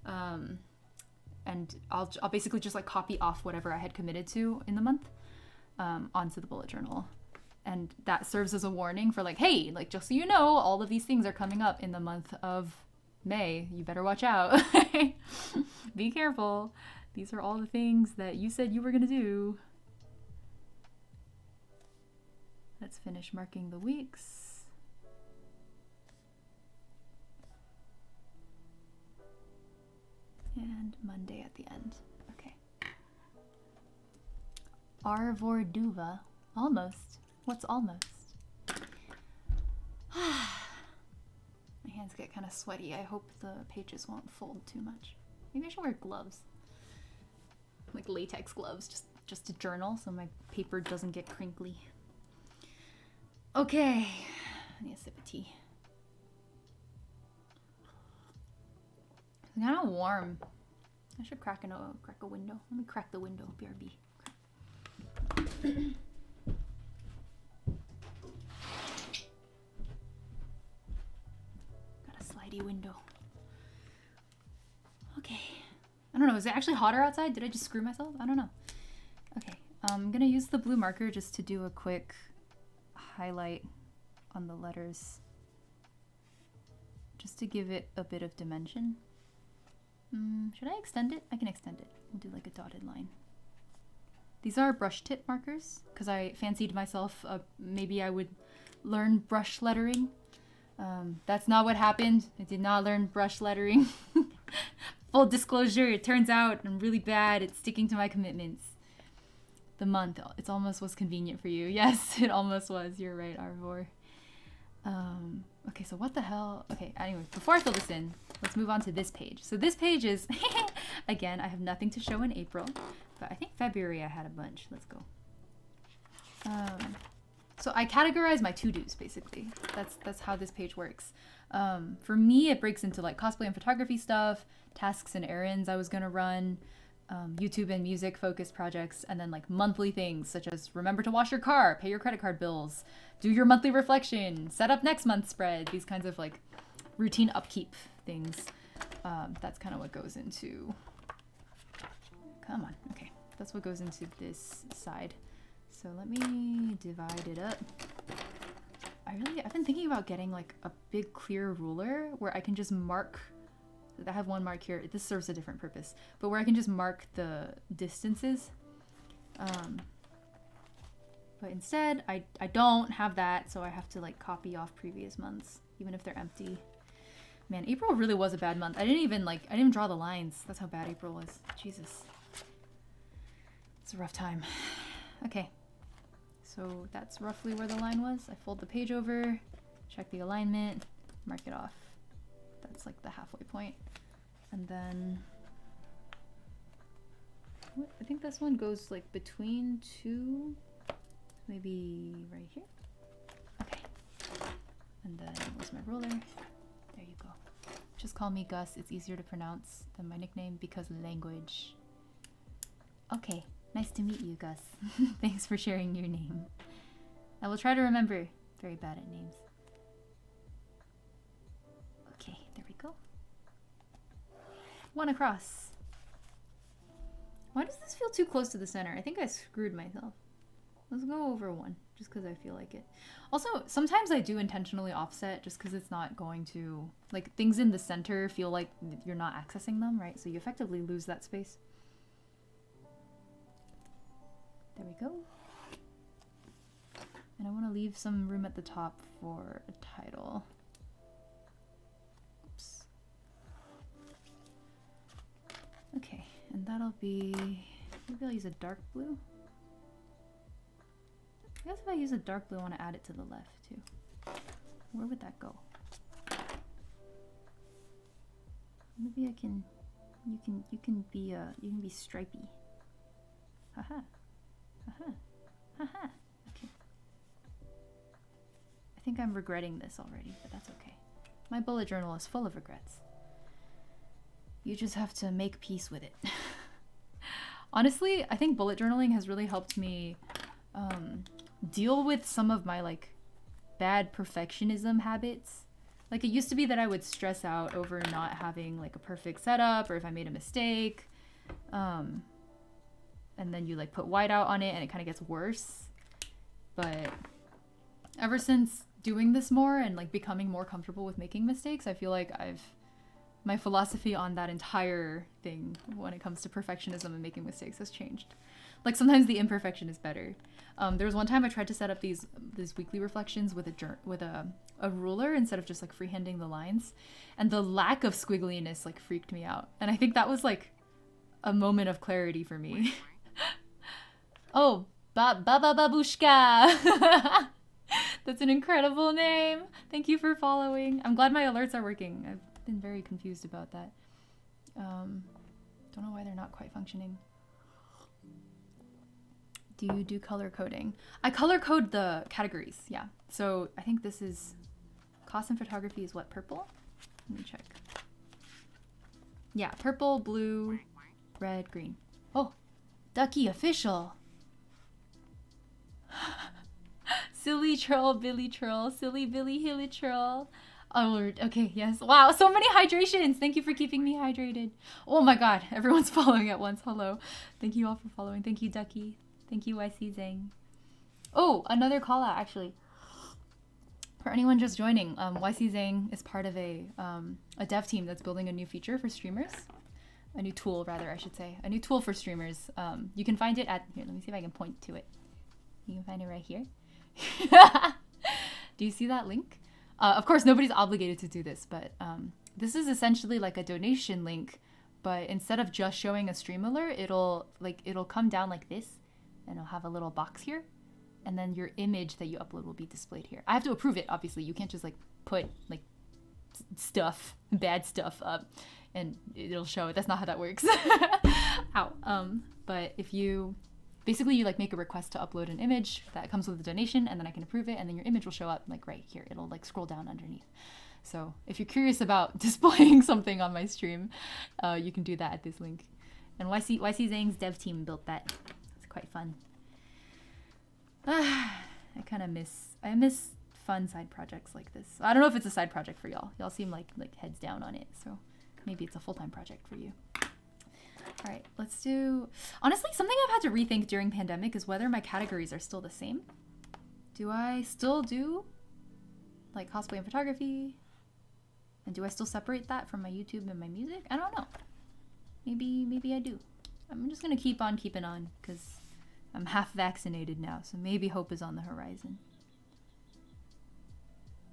And I'll basically just like copy off whatever I had committed to in the month onto the bullet journal. And that serves as a warning for like, hey, like just so you know, all of these things are coming up in the month of May. You better watch out. Be careful. These are all the things that you said you were going to do. Let's finish marking the weeks. And Monday at the end. Okay. Arvorduva. Almost. What's almost? My hands get kind of sweaty. I hope the pages won't fold too much. Maybe I should wear gloves. Like latex gloves, just to journal so my paper doesn't get crinkly. Okay, I need a sip of tea. It's kind of warm. I should crack a window. Let me crack the window, BRB. Got a slidey window. Okay. I don't know, is it actually hotter outside? Did I just screw myself? I don't know. Okay, I'm gonna use the blue marker just to do a quick highlight on the letters just to give it a bit of dimension. Should I extend it? I can extend it. We'll do like a dotted line. These are brush tip markers because I fancied myself, maybe I would learn brush lettering. That's not what happened. I did not learn brush lettering. Full disclosure, it turns out I'm really bad at sticking to my commitments. The month, it almost was convenient for you. Yes, it almost was. You're right, Arvor. Okay, so what the hell? Okay, anyway, before I fill this in, let's move on to this page. So this page is, again, I have nothing to show in April, but I think February I had a bunch. Let's go. So I categorize my to-dos, basically. That's how this page works. For me, it breaks into like cosplay and photography stuff, tasks and errands I was gonna run, YouTube and music focused projects, and then like monthly things such as remember to wash your car, pay your credit card bills, do your monthly reflection, set up next month's spread, these kinds of like routine upkeep things. That's kind of what goes into, come on, okay, that's what goes into this side. So let me divide it up. I've been thinking about getting like a big clear ruler where I can just mark, I have one mark here, this serves a different purpose, but where I can just mark the distances. But instead, I don't have that, so I have to like copy off previous months, even if they're empty. Man, April really was a bad month. I didn't even draw the lines. That's how bad April was. Jesus. It's a rough time. Okay. So that's roughly where the line was. I fold the page over, check the alignment, mark it off. That's like the halfway point. And then I think this one goes like between two, maybe right here. Okay. And then where's my ruler? There you go. Just call me Gus. It's easier to pronounce than my nickname because language. Okay. Nice to meet you, Gus. Thanks for sharing your name. I will try to remember. Very bad at names. Okay, there we go. One across. Why does this feel too close to the center? I think I screwed myself. Let's go over one, just because I feel like it. Also, sometimes I do intentionally offset just because it's not going to... Like, things in the center feel like you're not accessing them, right? So you effectively lose that space. There we go. And I want to leave some room at the top for a title. Oops. Okay, and that'll be... Maybe I'll use a dark blue. I guess if I use a dark blue, I want to add it to the left too. Where would that go? Maybe I can... You can be stripy. Haha. Haha. Haha. Okay. I think I'm regretting this already, but that's okay. My bullet journal is full of regrets. You just have to make peace with it. Honestly, I think bullet journaling has really helped me deal with some of my like bad perfectionism habits. Like it used to be that I would stress out over not having like a perfect setup or if I made a mistake. And then you like put whiteout on it and it kind of gets worse. But ever since doing this more and like becoming more comfortable with making mistakes, I feel like my philosophy on that entire thing when it comes to perfectionism and making mistakes has changed. Like sometimes the imperfection is better. There was one time I tried to set up these weekly reflections with a ruler instead of just like freehanding the lines, and the lack of squiggliness like freaked me out. And I think that was like a moment of clarity for me. Oh, Baba Babushka! That's an incredible name. Thank you for following. I'm glad my alerts are working. I've been very confused about that. Don't know why they're not quite functioning. Do you do color coding? I color code the categories, yeah. So I think this is cost and photography is what, purple? Let me check. Yeah, purple, blue, red, green. Oh, Ducky official. Silly troll, Billy troll, silly Billy hilly troll. Oh Lord, okay, yes. Wow, so many hydrations. Thank you for keeping me hydrated. Oh my God, everyone's following at once. Hello. Thank you all for following. Thank you, Ducky. Thank you, YC Zhang. Oh, another call out actually. For anyone just joining, YC Zhang is part of a dev team that's building a new feature for streamers. A new tool, rather, I should say. A new tool for streamers. You can find it at... Here, let me see if I can point to it. You can find it right here. Do you see that link? Of course, nobody's obligated to do this, but this is essentially like a donation link, but instead of just showing a stream alert, it'll come down like this, and it'll have a little box here, and then your image that you upload will be displayed here. I have to approve it, obviously. You can't just like put like stuff, bad stuff up, and it'll show it. That's not how that works. Ow. But if you... Basically, you like make a request to upload an image that comes with a donation, and then I can approve it, and then your image will show up like right here. It'll like scroll down underneath. So if you're curious about displaying something on my stream, you can do that at this link. And YC Zhang's dev team built that. It's quite fun. I miss fun side projects like this. I don't know if it's a side project for y'all. Y'all seem like heads down on it, so maybe it's a full-time project for you. All right, let's do... Honestly, something I've had to rethink during pandemic is whether my categories are still the same. Do I still do like cosplay and photography? And do I still separate that from my YouTube and my music? I don't know. Maybe I do. I'm just gonna keep on keeping on because I'm half vaccinated now, so maybe hope is on the horizon.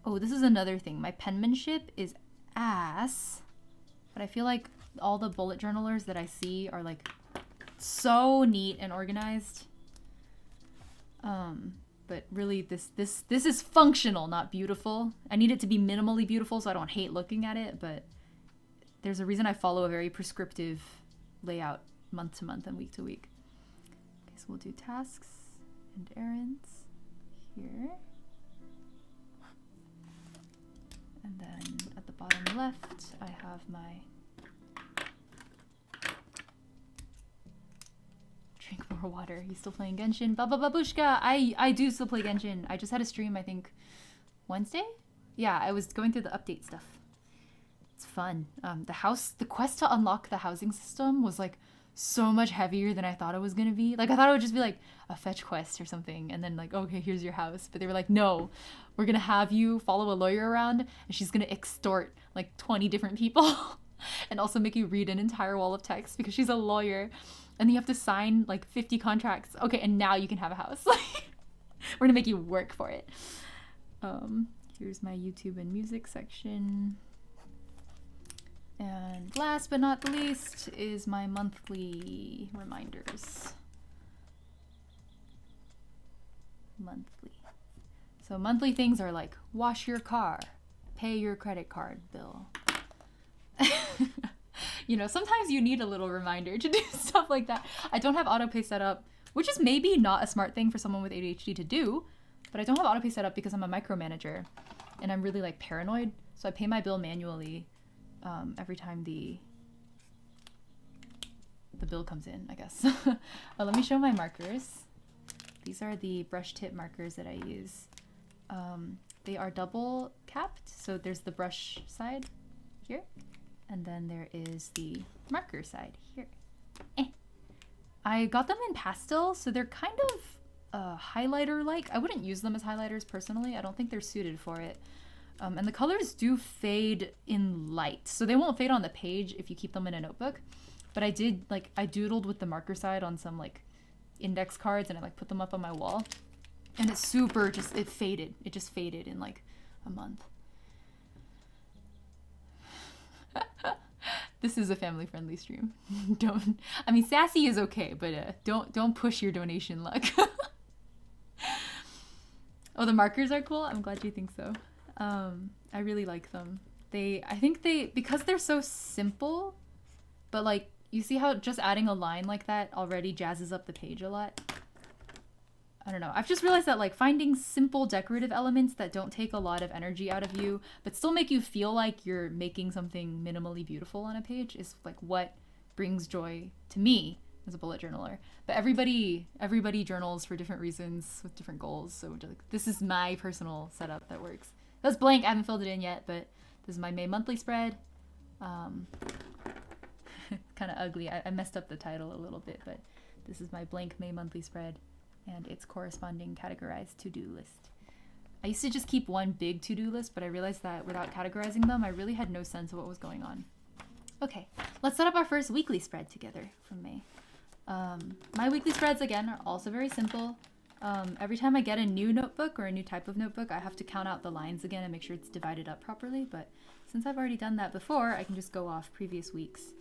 Oh, this is another thing. My penmanship is ass, but I feel like all the bullet journalers that I see are like so neat and organized. But really this is functional, not beautiful. I need it to be minimally beautiful so I don't hate looking at it, but there's a reason I follow a very prescriptive layout month to month and week to week. Okay, so we'll do tasks and errands here. And then at the bottom left, I have my drink more water. He's still playing Genshin. Baba Babushka! I do still play Genshin. I just had a stream, I think, Wednesday? Yeah, I was going through the update stuff. It's fun. The quest to unlock the housing system was like so much heavier than I thought it was gonna be. Like I thought it would just be like a fetch quest or something, and then like, okay, here's your house. But they were like, no, we're gonna have you follow a lawyer around, and she's gonna extort like 20 different people, and also make you read an entire wall of text because she's a lawyer. And you have to sign like 50 contracts. Okay, and now you can have a house. We're gonna make you work for it. Here's my YouTube and music section. And last but not the least is my monthly reminders. Monthly. So monthly things are like wash your car, pay your credit card bill. You know, sometimes you need a little reminder to do stuff like that. I don't have autopay set up, which is maybe not a smart thing for someone with ADHD to do, but I don't have autopay set up because I'm a micromanager and I'm really like paranoid. So I pay my bill manually every time the bill comes in, I guess. Let me show my markers. These are the brush tip markers that I use. They are double capped, so there's the brush side here. And then there is the marker side here. I got them in pastel, so they're kind of highlighter-like. I wouldn't use them as highlighters personally. I don't think they're suited for it. And the colors do fade in light, so they won't fade on the page if you keep them in a notebook. But I doodled with the marker side on some like index cards, and I like put them up on my wall. And it's super it faded. It just faded in like a month. This is a family-friendly stream. I mean, sassy is okay, but don't push your donation luck. Oh, the markers are cool? I'm glad you think so. I really like them. I think because they're so simple, but like, you see how just adding a line like that already jazzes up the page a lot? I don't know. I've just realized that like finding simple decorative elements that don't take a lot of energy out of you, but still make you feel like you're making something minimally beautiful on a page is like what brings joy to me as a bullet journaler. But everybody journals for different reasons with different goals. So this is my personal setup that works. That's blank. I haven't filled it in yet, but this is my May monthly spread. Kind of ugly. I messed up the title a little bit, but this is my blank May monthly spread and its corresponding categorized to-do list. I used to just keep one big to-do list, but I realized that without categorizing them, I really had no sense of what was going on. Okay, let's set up our first weekly spread together from May. My weekly spreads, again, are also very simple. Every time I get a new notebook or a new type of notebook, I have to count out the lines again and make sure it's divided up properly. But since I've already done that before, I can just go off previous weeks.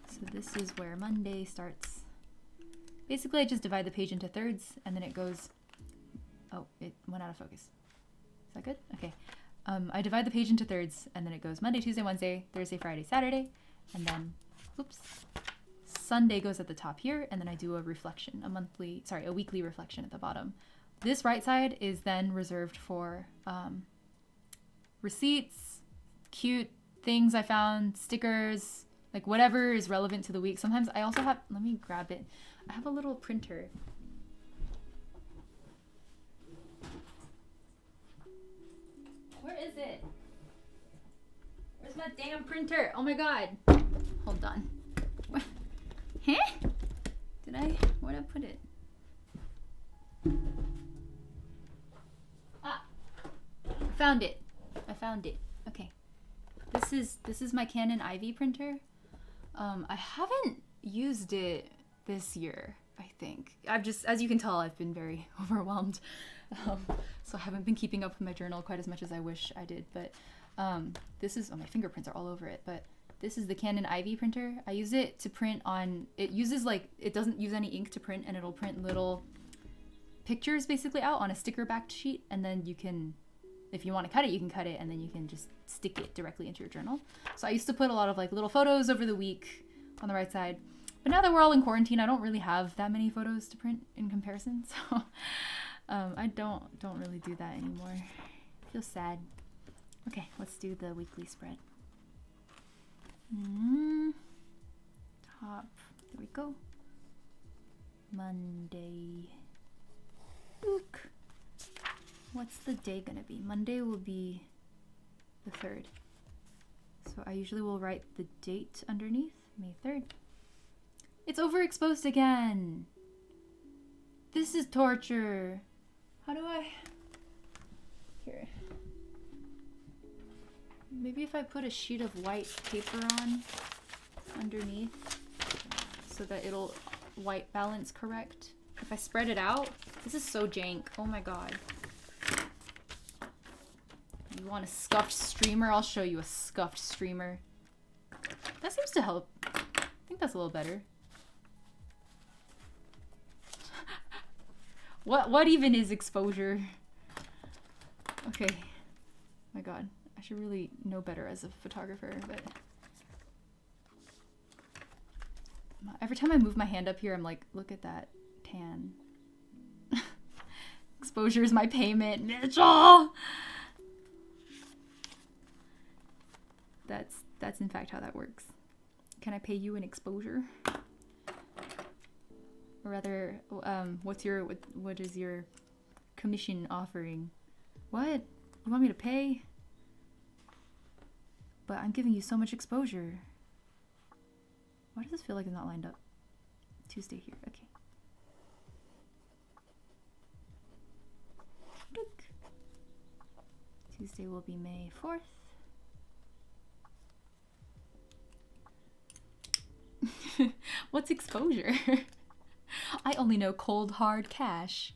So this is where Monday starts. Basically, I just divide the page into thirds, and then it goes... Oh, it went out of focus. Is that good? Okay. I divide the page into thirds, and then it goes Monday, Tuesday, Wednesday, Thursday, Friday, Saturday, and then, oops, Sunday goes at the top here, and then I do a reflection, a weekly reflection at the bottom. This right side is then reserved for receipts, cute things I found, stickers, like whatever is relevant to the week. Sometimes I also have, let me grab it. I have a little printer. Where is it? Where's my damn printer? Oh my god. Hold on. What? Huh? Where'd I put it? Ah. I found it. Okay. This is my Canon Ivy printer. I haven't used it this year, I think. As you can tell, I've been very overwhelmed. So I haven't been keeping up with my journal quite as much as I wish I did, but this is, my fingerprints are all over it, but this is the Canon Ivy printer. I use it to print on, it doesn't use any ink to print, and it'll print little pictures basically out on a sticker backed sheet, and then you can, if you want to cut it, you can cut it, and then you can just stick it directly into your journal. So I used to put a lot of like little photos over the week on the right side, but now that we're all in quarantine, I don't really have that many photos to print in comparison, so I don't really do that anymore. I feel sad. Okay, let's do the weekly spread. Top, there we go. Monday. Look. What's the day gonna be? Monday will be the 3rd. So I usually will write the date underneath, May 3rd. It's overexposed again. This is torture. How do I... Here. Maybe if I put a sheet of white paper on underneath so that it'll white balance correct. If I spread it out, this is so jank. Oh my god. You want a scuffed streamer? I'll show you a scuffed streamer. That seems to help. I think that's a little better. What even is exposure? Okay. My god. I should really know better as a photographer, but every time I move my hand up here, I'm like, look at that tan. Exposure is my payment, Mitchell! That's in fact how that works. Can I pay you in exposure? Or rather, what is your commission offering? What? You want me to pay? But I'm giving you so much exposure. Why does this feel like it's not lined up? Tuesday here, okay. Look. Tuesday will be May 4th. What's exposure? I only know cold hard cash.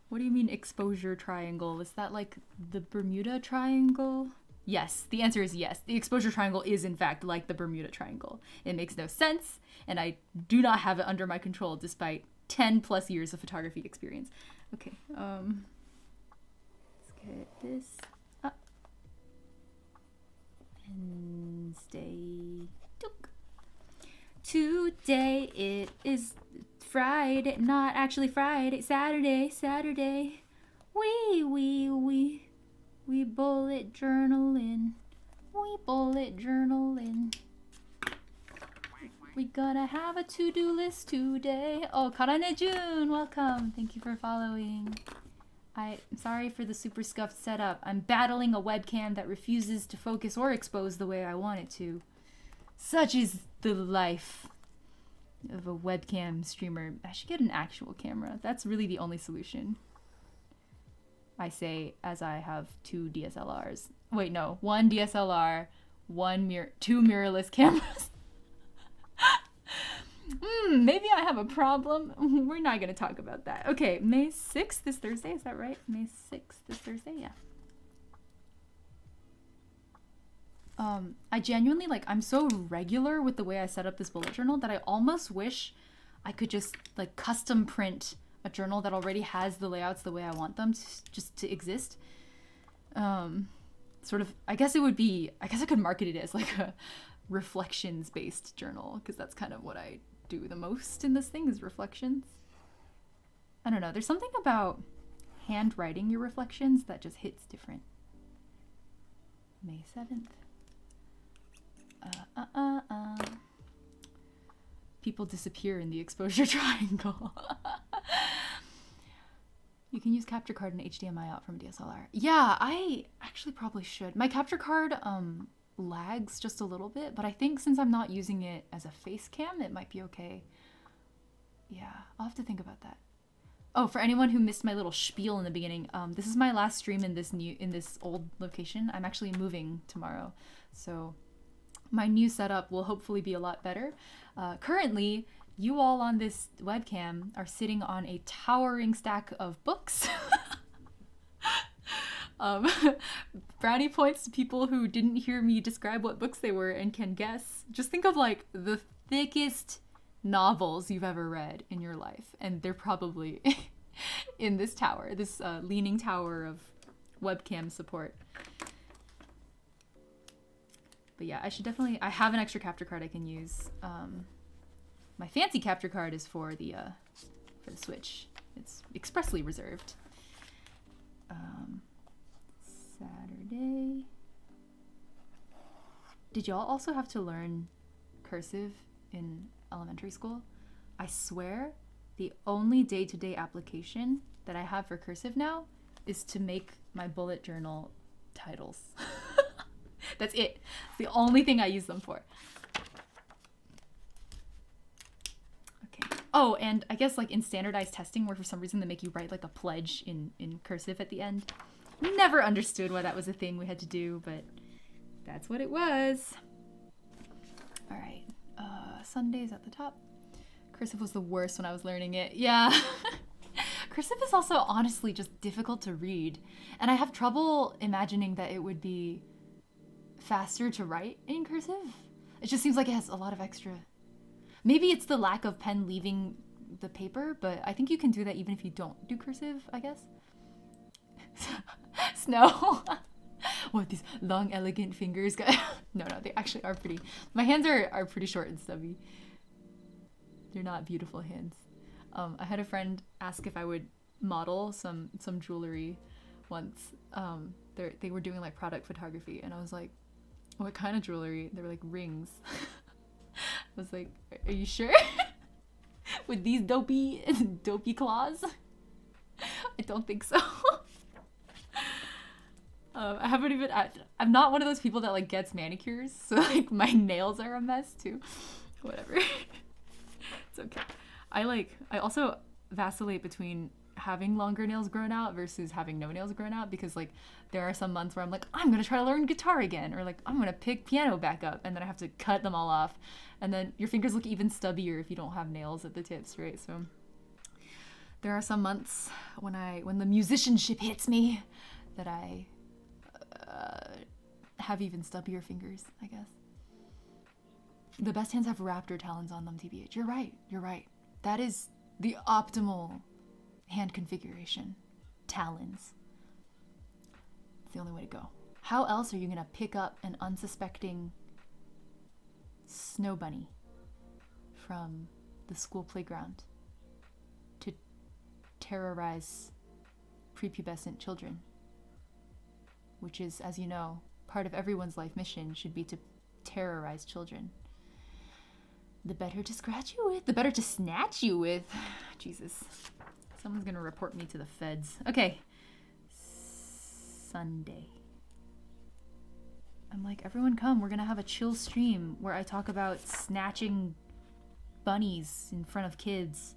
What do you mean exposure triangle? Is that like the Bermuda Triangle? Yes, the answer is yes. The exposure triangle is in fact like the Bermuda Triangle. It makes no sense, and I do not have it under my control despite 10 plus years of photography experience. Okay, let's get this up. Wednesday. Today it is Friday, not actually Friday, Saturday. We bullet journaling. We gotta have a to-do list today. Oh, Karane Jun, welcome. Thank you for following. I'm sorry for the super scuffed setup. I'm battling a webcam that refuses to focus or expose the way I want it to. Such is the life. of a webcam streamer. I should get an actual camera. That's really the only solution. I say as I have 2 DSLRs. Wait, no, 1 DSLR, two mirrorless cameras. Maybe I have a problem. We're not going to talk about that. Okay, May 6th this Thursday, is that right? May 6th this Thursday, yeah. I genuinely, like, I'm so regular with the way I set up this bullet journal that I almost wish I could just, like, custom print a journal that already has the layouts the way I want them just to exist. Sort of, I guess I could market it as, like, a reflections-based journal, because that's kind of what I do the most in this thing is reflections. I don't know, there's something about handwriting your reflections that just hits different. May 7th. People disappear in the exposure triangle. You can use capture card and HDMI out from DSLR. Yeah, I actually probably should. My capture card lags just a little bit, but I think since I'm not using it as a face cam, it might be okay. Yeah, I'll have to think about that. Oh, for anyone who missed my little spiel in the beginning, this is my last stream in this old location. I'm actually moving tomorrow, so my new setup will hopefully be a lot better. Currently, you all on this webcam are sitting on a towering stack of books. Brownie points to people who didn't hear me describe what books they were and can guess. Just think of like the thickest novels you've ever read in your life, and they're probably in this tower, this leaning tower of webcam support. But yeah, I have an extra capture card I can use. My fancy capture card is for the Switch. It's expressly reserved. Saturday. Did y'all also have to learn cursive in elementary school? I swear the only day-to-day application that I have for cursive now is to make my bullet journal titles. That's it. It's the only thing I use them for. Okay. Oh, and I guess like in standardized testing where for some reason they make you write like a pledge in cursive at the end. Never understood why that was a thing we had to do, but that's what it was. All right. Sundays at the top. Cursive was the worst when I was learning it. Yeah. Cursive is also honestly just difficult to read. And I have trouble imagining that it would be faster to write in cursive. It just seems like it has a lot of extra. Maybe it's the lack of pen leaving the paper, but I think you can do that even if you don't do cursive, I guess. Snow. What, these long, elegant fingers? No, they actually are pretty. My hands are pretty short and stubby. They're not beautiful hands. I had a friend ask if I would model some jewelry once. They were doing like product photography, and I was like, what kind of jewelry? They were like rings. I was like, are you sure? With these dopey claws? I don't think so. I'm not one of those people that like gets manicures, so like my nails are a mess too. Whatever. It's okay. I also vacillate between having longer nails grown out versus having no nails grown out, because like there are some months where I'm like, I'm gonna try to learn guitar again, or like I'm gonna pick piano back up, and then I have to cut them all off, and then your fingers look even stubbier if you don't have nails at the tips, right? So there are some months when the musicianship hits me that I have even stubbier fingers, I guess. The best hands have raptor talons on them, TBH. You're right. That is the optimal hand configuration. Talons. It's the only way to go. How else are you gonna pick up an unsuspecting snow bunny from the school playground to terrorize prepubescent children? Which is, as you know, part of everyone's life mission should be to terrorize children. The better to scratch you with, the better to snatch you with. Jesus. Someone's gonna report me to the feds. Okay. Sunday. I'm like, everyone come, we're gonna have a chill stream where I talk about snatching bunnies in front of kids.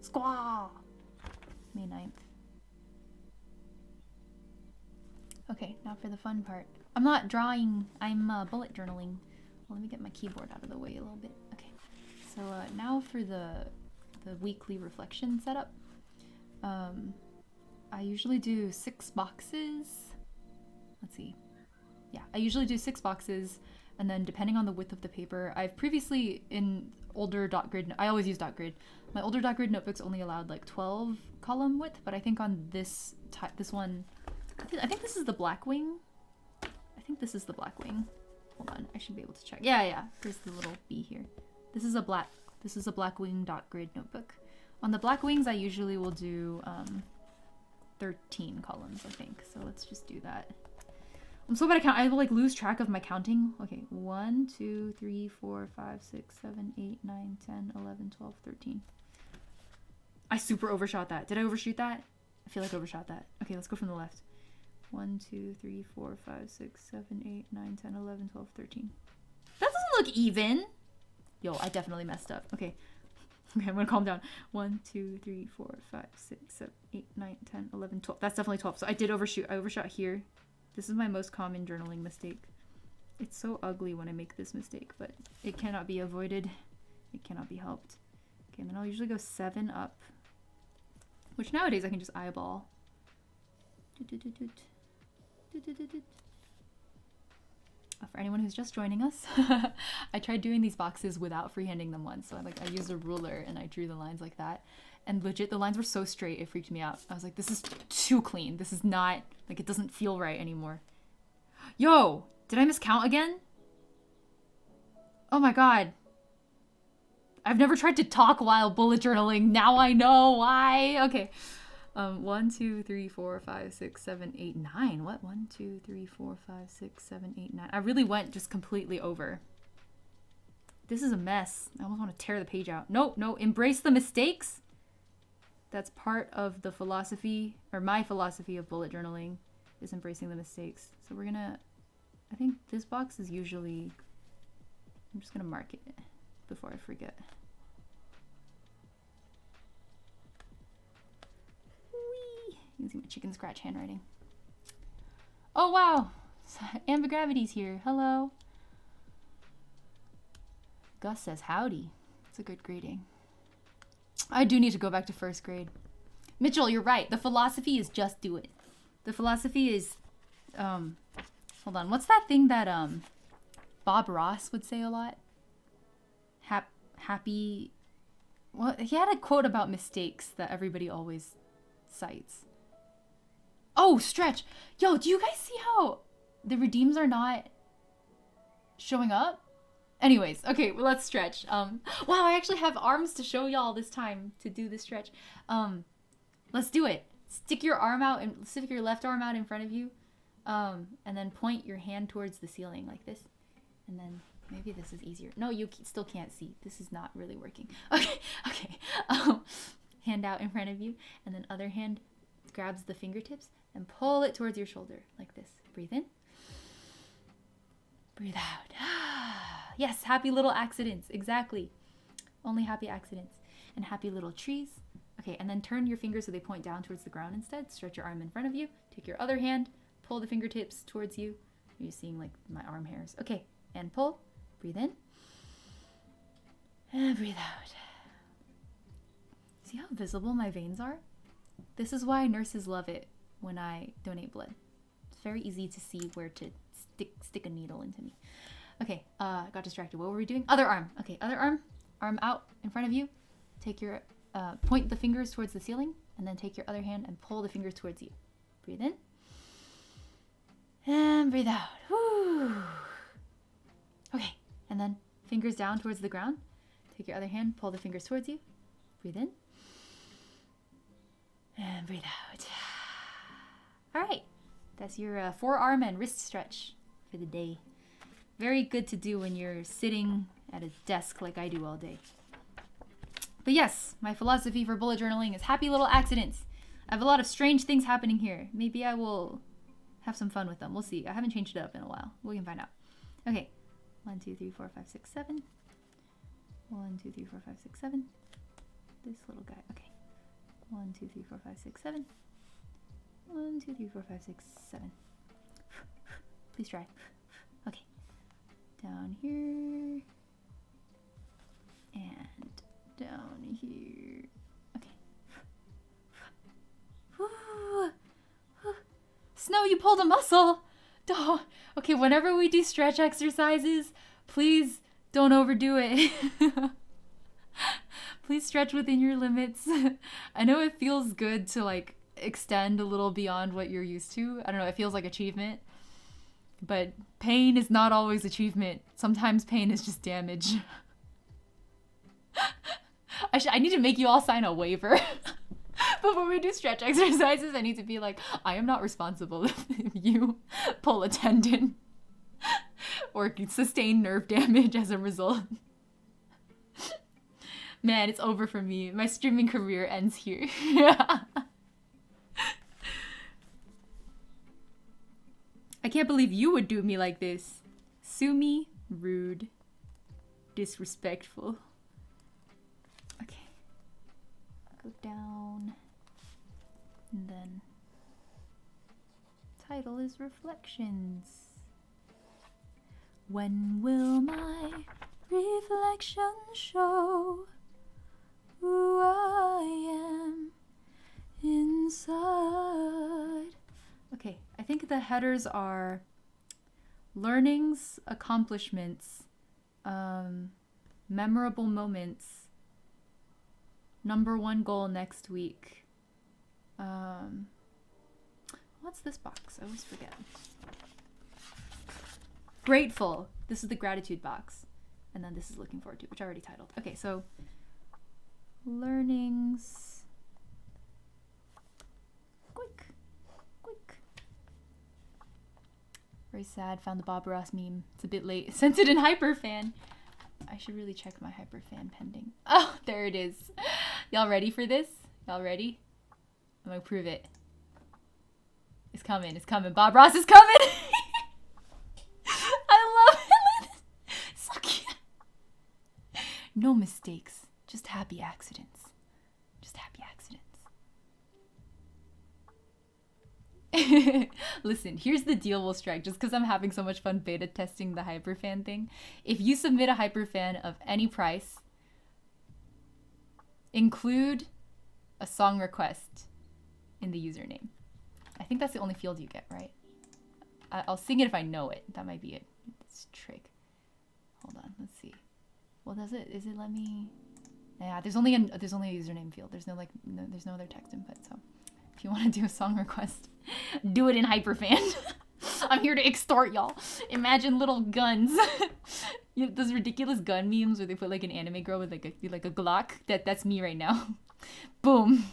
Squaw! May 9th. Okay, now for the fun part. I'm not drawing, I'm bullet journaling. Well, let me get my keyboard out of the way a little bit. Okay, so now for the weekly reflection setup. I usually do 6 boxes. Let's see. Yeah, I usually do 6 boxes, and then depending on the width of the paper, I've previously in older dot grid, I always use dot grid. My older dot grid notebooks only allowed like 12 column width, but I think on this one, I think this is the Blackwing. I think this is the Blackwing. Hold on, I should be able to check. Yeah, there's the little B here. This is a Blackwing dot grid notebook. On the Blackwings, I usually will do 13 columns, I think. So let's just do that. I'm so bad at count. I will like lose track of my counting. Okay, 1, 2, 3, 4, 5, 6, 7, 8, 9, 10, 11, 12, 13. I super overshot that. Did I overshoot that? I feel like I overshot that. Okay, let's go from the left. 1, 2, 3, 4, 5, 6, 7, 8, 9, 10, 11, 12, 13. That doesn't look even. Yo, I definitely messed up. Okay. Okay, I'm gonna calm down. 1, 2, 3, 4, 5, 6, 7, 8, 9, 10, 11, 12. That's definitely 12. So I did overshoot. I overshot here. This is my most common journaling mistake. It's so ugly when I make this mistake, but it cannot be avoided. It cannot be helped. Okay, and then I'll usually go 7 up, which nowadays I can just eyeball. For anyone who's just joining us, I tried doing these boxes without freehanding them once. So I used a ruler and I drew the lines like that. And legit, the lines were so straight, it freaked me out. I was like, this is too clean. This is not, like, it doesn't feel right anymore. Yo, did I miscount again? Oh my god. I've never tried to talk while bullet journaling. Now I know why. Okay. 1, 2, 3, 4, 5, 6, 7, 8, 9. What? 1, 2, 3, 4, 5, 6, 7, 8, 9. I really went just completely over. This is a mess. I almost want to tear the page out. No, embrace the mistakes. That's part of the philosophy, or my philosophy of bullet journaling, is embracing the mistakes. So we're gonna, I think this box is usually, I'm just gonna mark it before I forget. Whee! You can see my chicken scratch handwriting. Oh wow! Ambigravity's here. Hello. Gus says howdy. It's a good greeting. I do need to go back to 1st grade. Mitchell, you're right. The philosophy is just do it. The philosophy is, hold on. What's that thing that Bob Ross would say a lot? Happy. Well, he had a quote about mistakes that everybody always cites. Oh, stretch. Yo, do you guys see how the redeems are not showing up? Anyways, okay, well, let's stretch. Wow, I actually have arms to show y'all this time to do the stretch. Let's do it. Stick your arm out and stick your left arm out in front of you, and then point your hand towards the ceiling like this. And then maybe this is easier. No, you still can't see. This is not really working. Okay. Hand out in front of you, and then other hand grabs the fingertips and pull it towards your shoulder like this. Breathe in. Breathe out. Yes, happy little accidents. Exactly. Only happy accidents. And happy little trees. Okay, and then turn your fingers so they point down towards the ground instead. Stretch your arm in front of you. Take your other hand. Pull the fingertips towards you. You're seeing like my arm hairs. Okay, and pull. Breathe in. And breathe out. See how visible my veins are? This is why nurses love it when I donate blood. It's very easy to see where to stick a needle into me. Okay, got distracted. What were we doing? Other arm. Okay, other arm. Arm out in front of you. Take your, point the fingers towards the ceiling, and then take your other hand and pull the fingers towards you. Breathe in. And breathe out. Whew. Okay, and then fingers down towards the ground. Take your other hand, pull the fingers towards you. Breathe in. And breathe out. All right, that's your forearm and wrist stretch for the day. Very good to do when you're sitting at a desk like I do all day. But yes, my philosophy for bullet journaling is happy little accidents. I have a lot of strange things happening here. Maybe I will have some fun with them. We'll see. I haven't changed it up in a while. We can find out. Okay. 1, 2, 3, 4, 5, 6, 7. 1, 2, 3, 4, 5, 6, 7. This little guy. Okay. 1, 2, 3, 4, 5, 6, 7. 1, 2, 3, 4, 5, 6, 7. Please try. Okay. Down here. And down here. Okay. Snow, you pulled a muscle. Oh, okay, whenever we do stretch exercises, please don't overdo it. Please stretch within your limits. I know it feels good to like extend a little beyond what you're used to. I don't know, it feels like achievement. But pain is not always achievement. Sometimes pain is just damage. I need to make you all sign a waiver. Before we do stretch exercises, I need to be like, I am not responsible if you pull a tendon or sustain nerve damage as a result. Man, it's over for me. My streaming career ends here. I can't believe you would do me like this. Sue me, rude, disrespectful. Okay. Go down. And then title is Reflections. When will my reflection show who I am inside? Okay, I think the headers are learnings, accomplishments, memorable moments, #1 goal next week. What's this box? I always forget. Grateful. This is the gratitude box. And then this is looking forward to, which I already titled. Okay, so learnings. Quick. Very sad. Found the Bob Ross meme. It's a bit late. Sent it in Hyperfan. I should really check my Hyperfan pending. Oh, there it is. Y'all ready for this? Y'all ready? I'm gonna prove it. It's coming. It's coming. Bob Ross is coming. I love it. So cute. No mistakes. Just happy accidents. Just happy accidents. Listen, here's the deal we'll strike. Just because I'm having so much fun beta testing the Hyperfan thing. If you submit a Hyperfan of any price, include a song request in the username. I think that's the only field you get, right? I'll sing it if I know it. That might be it. It's a trick. Hold on, let's see. Well, does it? Is it let me? Yeah, there's only a username field. There's no there's no other text input. So, if you want to do a song request, do it in Hyperfan. I'm here to extort y'all. Imagine little guns. Those ridiculous gun memes where they put like an anime girl with like a Glock. That's me right now. Boom.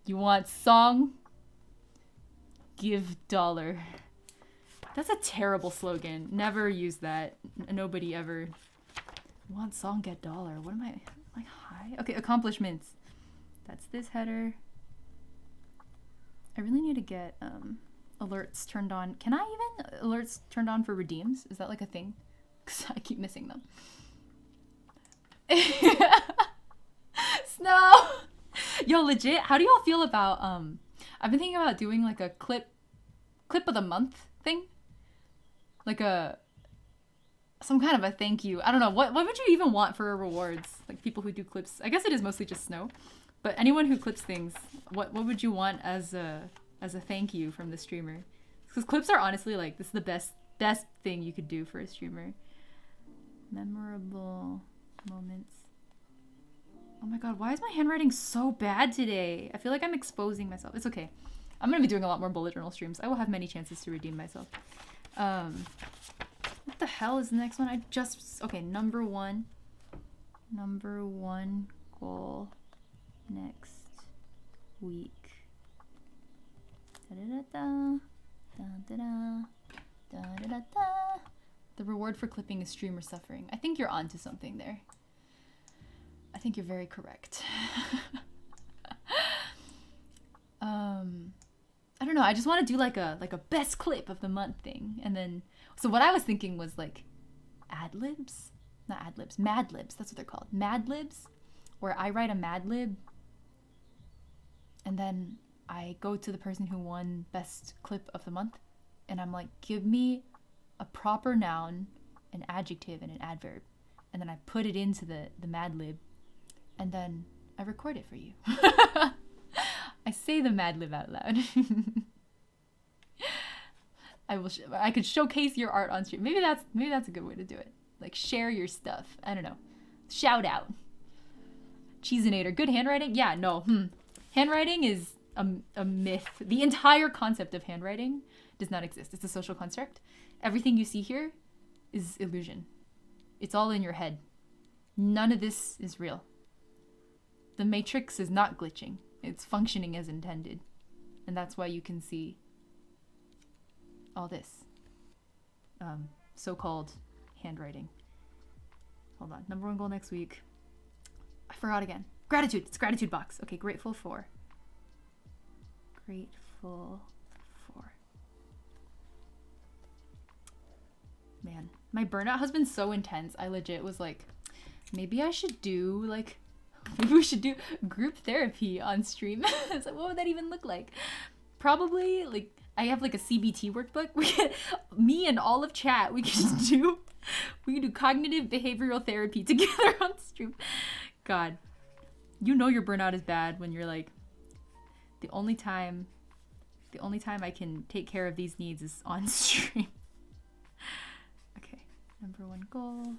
You want song? Give $. That's a terrible slogan. Never use that. Nobody ever. You want song? Get $. What am I high? Okay, accomplishments. That's this header. I really need to get alerts turned on. Can I even alerts turned on for redeems? Is that like a thing? Because I keep missing them. Snow! Yo, legit, how do y'all feel about I've been thinking about doing like a clip of the month thing? Like some kind of a thank you. I don't know. What would you even want for rewards? Like people who do clips. I guess it is mostly just Snow. But anyone who clips things, what would you want as a thank you from the streamer? Because clips are honestly like this is the best thing you could do for a streamer. Memorable moments. Oh my god, why is my handwriting so bad today? I feel like I'm exposing myself. It's okay. I'm gonna be doing a lot more bullet journal streams. I will have many chances to redeem myself. What the hell is the next one? Okay, #1 goal next week. Da-da-da-da. Da-da-da. Da-da-da-da. The reward for clipping is streamer suffering. I think you're onto something there. I think you're very correct. I don't know. I just want to do like a best clip of the month thing, and then so what I was thinking was like ad libs, not ad libs, Mad Libs. That's what they're called. Mad Libs, where I write a Mad Lib and then I go to the person who won best clip of the month and I'm like, give me a proper noun, an adjective, and an adverb. And then I put it into the Mad Lib and then I record it for you. I say the Mad Lib out loud. I could showcase your art on stream. Maybe that's a good way to do it. Like, share your stuff. I don't know. Shout out. Cheesinator. Good handwriting? Yeah, no. Handwriting is a myth. The entire concept of handwriting does not exist. It's a social construct. Everything you see here is illusion. It's all in your head. None of this is real. The matrix is not glitching. It's functioning as intended. And that's why you can see all this so-called handwriting. Hold on. Number 1 goal next week. I forgot again. Gratitude. It's gratitude box. Okay, grateful for. Grateful for. Man, my burnout has been so intense. I legit was like, maybe we should do group therapy on stream. It's like, what would that even look like? Probably like I have like a CBT workbook. Me and all of chat, we can do cognitive behavioral therapy together on stream. God, you know your burnout is bad when you're like, the only time I can take care of these needs is on stream. Okay, number 1 goal.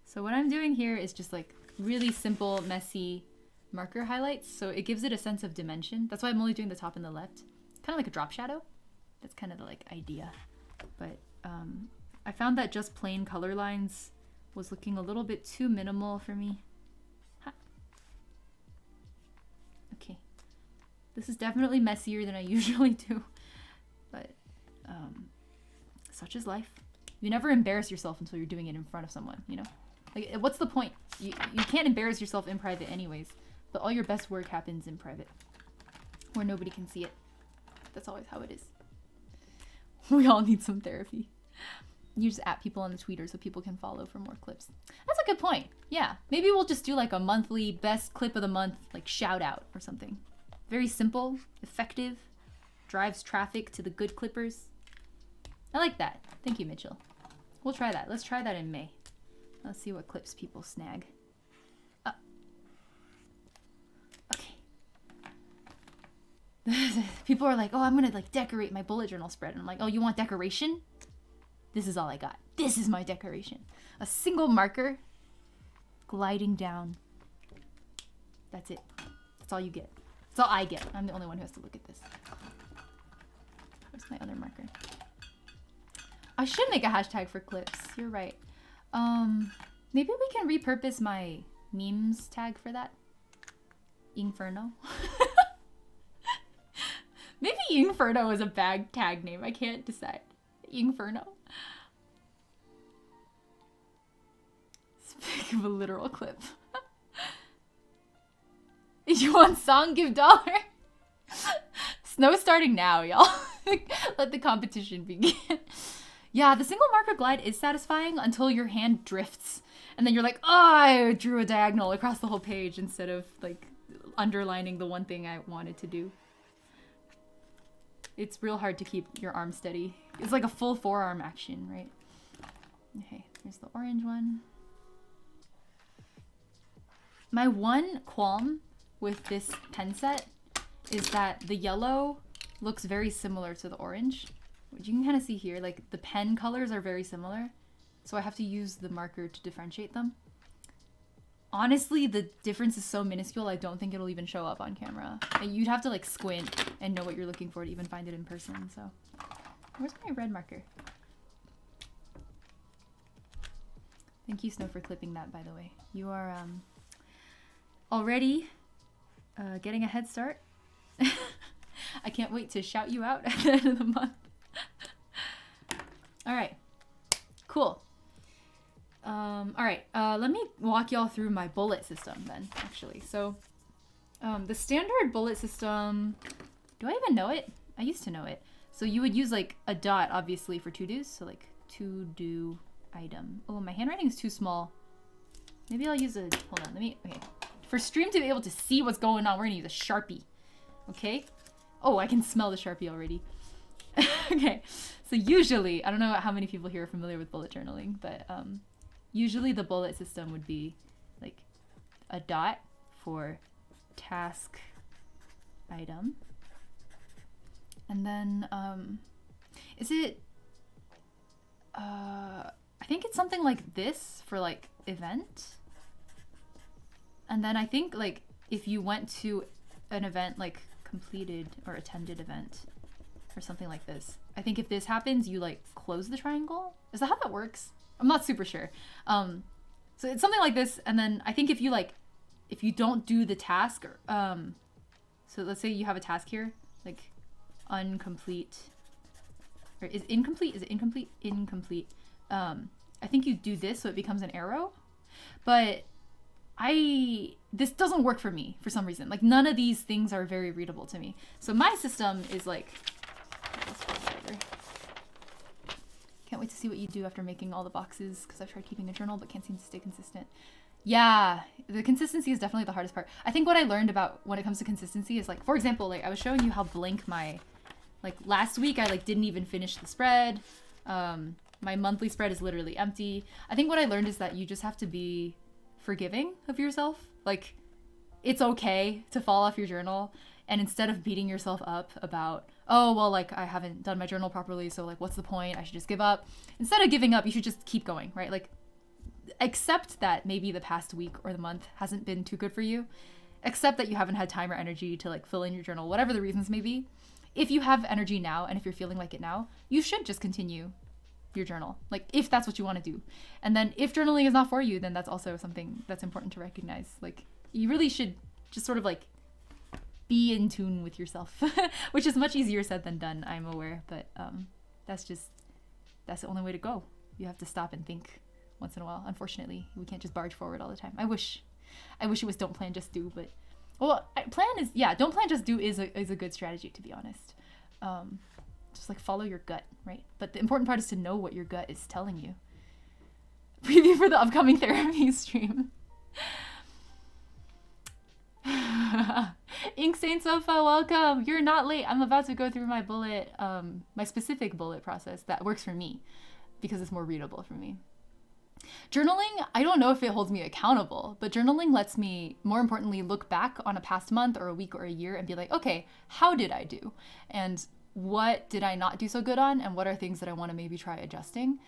So what I'm doing here is just like really simple, messy marker highlights. So it gives it a sense of dimension. That's why I'm only doing the top and the left. Kind of like a drop shadow. That's kind of the like idea. But I found that just plain color lines was looking a little bit too minimal for me. Ha. Okay. This is definitely messier than I usually do. But such is life. You never embarrass yourself until you're doing it in front of someone, you know? Like, what's the point? You can't embarrass yourself in private anyways. But all your best work happens in private, where nobody can see it. That's always how it is. We all need some therapy. You just at people on the Twitter so people can follow for more clips. That's a good point. Yeah, maybe we'll just do like a monthly best clip of the month, like shout out or something. Very simple, effective, drives traffic to the good clippers. I like that. Thank you, Mitchell. We'll try that. Let's try that in May. Let's see what clips people snag. People are like, oh, I'm gonna like decorate my bullet journal spread. And I'm like, oh, you want decoration? This is all I got. This is my decoration. A single marker gliding down. That's it. That's all you get. That's all I get. I'm the only one who has to look at this. Where's my other marker? I should make a hashtag for clips. You're right. Maybe we can repurpose my memes tag for that. Inferno. Maybe Inferno is a bad tag name. I can't decide. Inferno. Speak of a literal clip. You want song? Give $1. Snow starting now, y'all. Let the competition begin. Yeah, the single marker glide is satisfying until your hand drifts. And then you're like, oh, I drew a diagonal across the whole page instead of like underlining the one thing I wanted to do. It's real hard to keep your arm steady. It's like a full forearm action, right? Okay, here's the orange one. My one qualm with this pen set is that the yellow looks very similar to the orange. Which you can kind of see here, like the pen colors are very similar. So I have to use the marker to differentiate them. Honestly, the difference is so minuscule, I don't think it'll even show up on camera. You'd have to like squint and know what you're looking for to even find it in person, so. Where's my red marker? Thank you, Snow, for clipping that, by the way. You are already getting a head start. I can't wait to shout you out at the end of the month. All right, cool. All right, let me walk y'all through my bullet system then, actually. So the standard bullet system, do I even know it? I used to know it. So you would use like a dot, obviously, for to-dos. So like to do item. Oh, my handwriting is too small. Maybe I'll use a, hold on, okay. For stream to be able to see what's going on, we're gonna use a Sharpie. Okay? Oh, I can smell the Sharpie already. Okay, so usually, I don't know how many people here are familiar with bullet journaling, but usually the bullet system would be like a dot for task item. And then, is it, I think it's something like this for like event. And then I think like if you went to an event like completed or attended event or something like this, I think if this happens, you like close the triangle. Is that how that works? I'm not super sure. So it's something like this. And then I think if you like, if you don't do the task, so let's say you have a task here, like incomplete, or is incomplete? Is it incomplete? Incomplete. I think you do this so it becomes an arrow, but this doesn't work for me for some reason. Like none of these things are very readable to me. So my system is like, can't wait to see what you do after making all the boxes because I've tried keeping a journal but can't seem to stay consistent. Yeah, the consistency is definitely the hardest part. I think what I learned about when it comes to consistency is like, for example, like I was showing you how blank my, like last week I like didn't even finish the spread. My monthly spread is literally empty. I think what I learned is that you just have to be forgiving of yourself. Like it's okay to fall off your journal, and instead of beating yourself up about, oh well, like I haven't done my journal properly, so like what's the point, I should just give up. Instead of giving up, you should just keep going, right? Like accept that maybe the past week or the month hasn't been too good for you. Accept that you haven't had time or energy to like fill in your journal, whatever the reasons may be. If you have energy now and if you're feeling like it now, you should just continue your journal, like if that's what you want to do. And then if journaling is not for you, then that's also something that's important to recognize. Like you really should just sort of like be in tune with yourself, which is much easier said than done, I'm aware, but that's the only way to go. You have to stop and think once in a while. Unfortunately, we can't just barge forward all the time. I wish it was don't plan, just do, but don't plan, just do is a good strategy, to be honest. Just like follow your gut, right? But the important part is to know what your gut is telling you. Preview for the upcoming therapy stream. Ink Saint Sofa, welcome. You're not late. I'm about to go through my bullet, my specific bullet process that works for me because it's more readable for me. Journaling, I don't know if it holds me accountable, but journaling lets me, more importantly, look back on a past month or a week or a year and be like, okay, how did I do? And what did I not do so good on? And what are things that I want to maybe try adjusting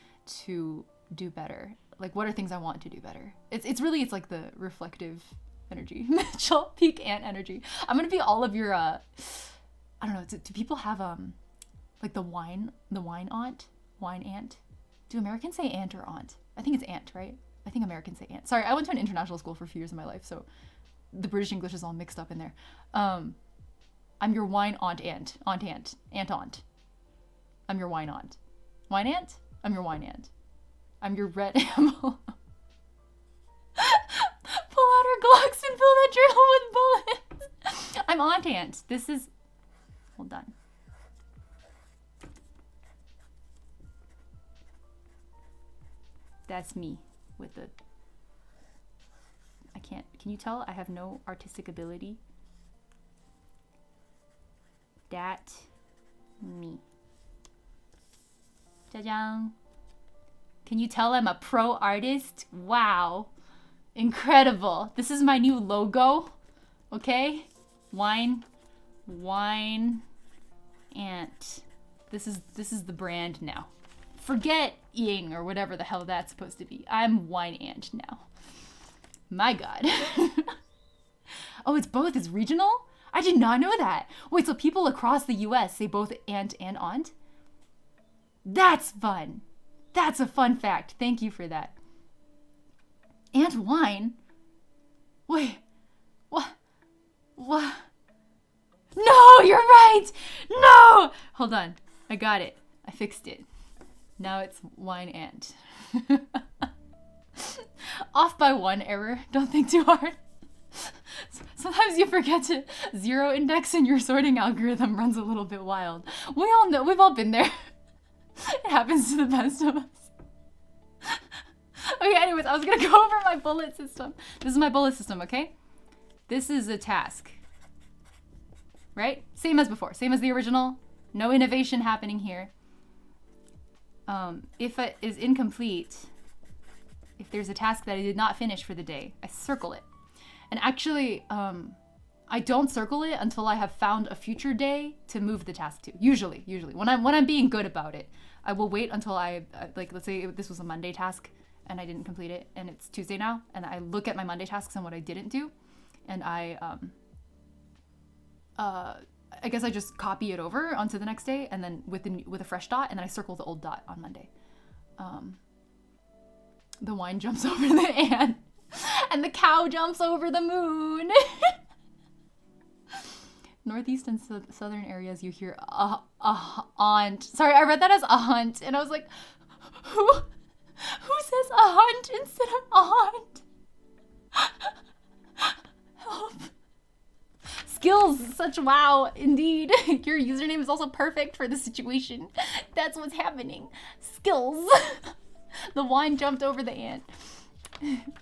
to do better? Like, what are things I want to do better? It's like the reflective energy. Mitchell, peak ant energy. I'm going to be all of your, I don't know, do people have, like the wine aunt? Wine ant? Do Americans say aunt or aunt? I think it's aunt, right? I think Americans say aunt. Sorry, I went to an international school for a few years of my life, so the British English is all mixed up in there. I'm your wine aunt. I'm your wine aunt. Wine aunt? I'm your wine aunt. I'm your red ammo. Pull out her Glocks and fill that journal with bullets. I'm Aunt Ant. This is... Hold on. That's me with the... I can't... Can you tell I have no artistic ability? That... me. Jajang. Can you tell I'm a pro artist? Wow. Incredible. This is my new logo. Okay? Wine Ant. This is the brand now. Forget Ying or whatever the hell that's supposed to be. I'm Wine Ant now. My God. Oh, it's both. It's regional? I did not know that. Wait, so people across the US say both aunt and aunt? That's fun. That's a fun fact. Thank you for that. Ant wine? Wait. What? No, you're right. No. Hold on. I got it. I fixed it. Now it's wine ant. Off by one error. Don't think too hard. Sometimes you forget to zero index and your sorting algorithm runs a little bit wild. We all know. We've all been there. It happens to the best of us. Anyways, I was gonna go over my bullet system. This is my bullet system, okay? This is a task. Right? Same as before, same as the original. No innovation happening here. If it is incomplete, if there's a task that I did not finish for the day, I circle it. And actually, I don't circle it until I have found a future day to move the task to. Usually, when I'm being good about it, I will wait until like, let's say this was a Monday task and I didn't complete it, and it's Tuesday now, and I look at my Monday tasks and what I didn't do, and I guess I just copy it over onto the next day, and then with a fresh dot, and then I circle the old dot on Monday. The wine jumps over the ant, and the cow jumps over the moon. Northeast and southern areas, you hear a hunt. Sorry, I read that as a hunt, and I was like, who says a hunt instead of a hunt? Help. Skills, such wow, indeed. Your username is also perfect for the situation. That's what's happening. Skills. The wine jumped over the ant.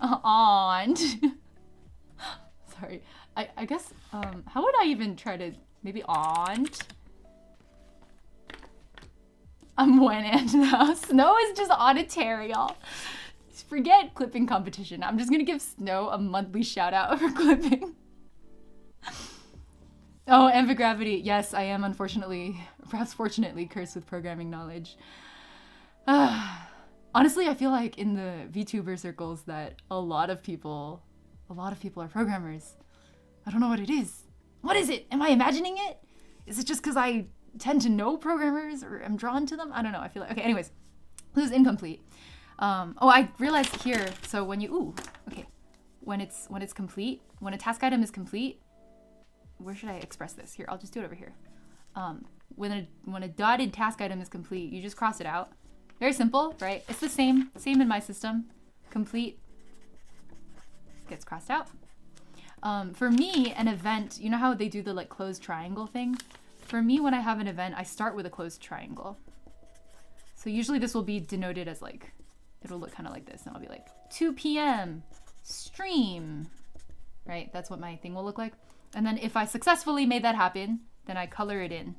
Aunt. Sorry. I guess, how would I even try to, maybe aunt? I'm one ant now. Snow is just auditory, y'all. Forget clipping competition. I'm just gonna give Snow a monthly shout out for clipping. Oh, amphigravity. Yes, I am unfortunately, perhaps fortunately, cursed with programming knowledge. Honestly, I feel like in the VTuber circles that a lot of people are programmers. I don't know what it is. What is it? Am I imagining it? Is it just because I tend to know programmers or am drawn to them? I don't know. I feel like, okay, anyways, this is incomplete. Oh, I realized here, so when when it's complete, when a task item is complete, where should I express this? Here, I'll just do it over here. When a dotted task item is complete, you just cross it out. Very simple, right? It's the same in my system. Complete gets crossed out. For me, an event, you know how they do the like closed triangle thing? For me, when I have an event, I start with a closed triangle. So usually this will be denoted as like, it'll look kind of like this, and I'll be like 2 p.m. stream, right? That's what my thing will look like. And then if I successfully made that happen, then I color it in.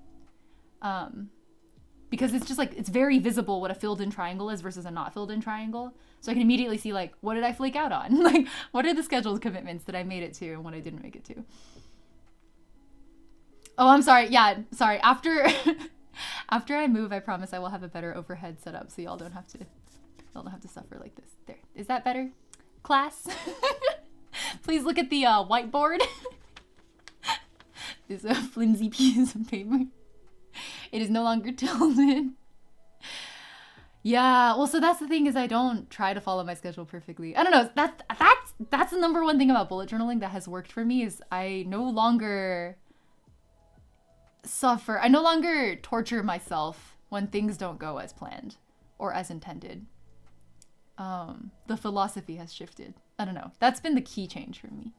Because it's just like, it's very visible what a filled in triangle is versus a not filled in triangle. So I can immediately see like, what did I flake out on? Like, what are the scheduled commitments that I made it to and what I didn't make it to? Oh, I'm sorry. Yeah, sorry. After I move, I promise I will have a better overhead setup so y'all don't have to suffer like this. There. Is that better? Class? Please look at the whiteboard. This is a flimsy piece of paper. It is no longer tilted. Yeah, well, so that's the thing, is I don't try to follow my schedule perfectly. I don't know, that's the number one thing about bullet journaling that has worked for me, is I no longer suffer. I no longer torture myself when things don't go as planned or as intended. The philosophy has shifted. I don't know. That's been the key change for me.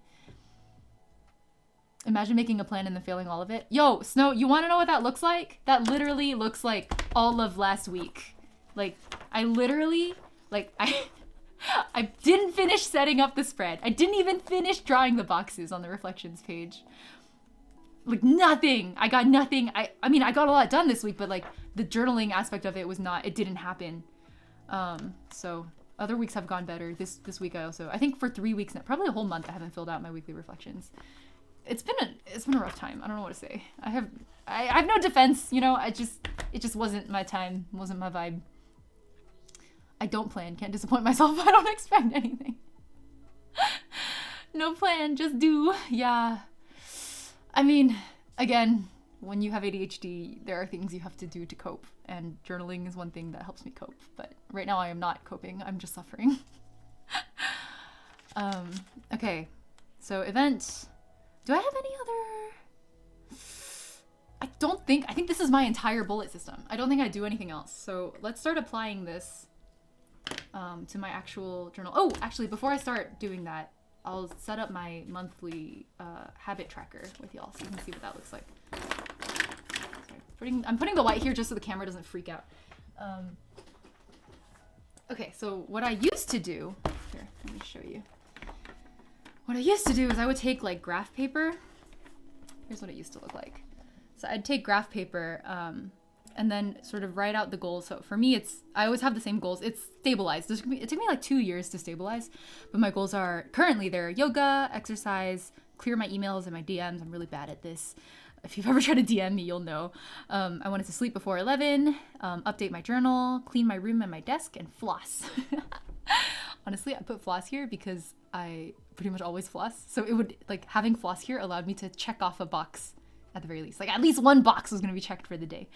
Imagine making a plan and then failing all of it. Yo, Snow, you want to know what that looks like? That literally looks like all of last week. Like, I literally, like, I didn't finish setting up the spread. I didn't even finish drawing the boxes on the reflections page. Like, nothing. I got nothing. I mean, I got a lot done this week, but like the journaling aspect of it was not, it didn't happen. So other weeks have gone better. This week I think for 3 weeks now, probably a whole month, I haven't filled out my weekly reflections. It's been a rough time. I don't know what to say. I have no defense, you know. It just wasn't my time, wasn't my vibe. I don't plan, can't disappoint myself. I don't expect anything. No plan, just do. Yeah. I mean, again, when you have ADHD, there are things you have to do to cope, and journaling is one thing that helps me cope. But right now I am not coping, I'm just suffering. Okay, so event. Do I have any other? I think this is my entire bullet system. I don't think I do anything else. So let's start applying this to my actual journal. Oh, actually, before I start doing that, I'll set up my monthly habit tracker with y'all so you can see what that looks like. Sorry, I'm putting the white here just so the camera doesn't freak out. Okay, so what I used to do Here, let me show you. What I used to do is I would take like graph paper. Here's what it used to look like. So I'd take graph paper and then sort of write out the goals. So for me, I always have the same goals. It's stabilized. It took me like 2 years to stabilize, but my goals are currently they're yoga, exercise, clear my emails and my DMs. I'm really bad at this. If you've ever tried to DM me, you'll know. I wanted to sleep before 11, update my journal, clean my room and my desk, and floss. Honestly, I put floss here because I pretty much always floss. So it would, like, having floss here allowed me to check off a box at the very least. Like, at least one box was going to be checked for the day.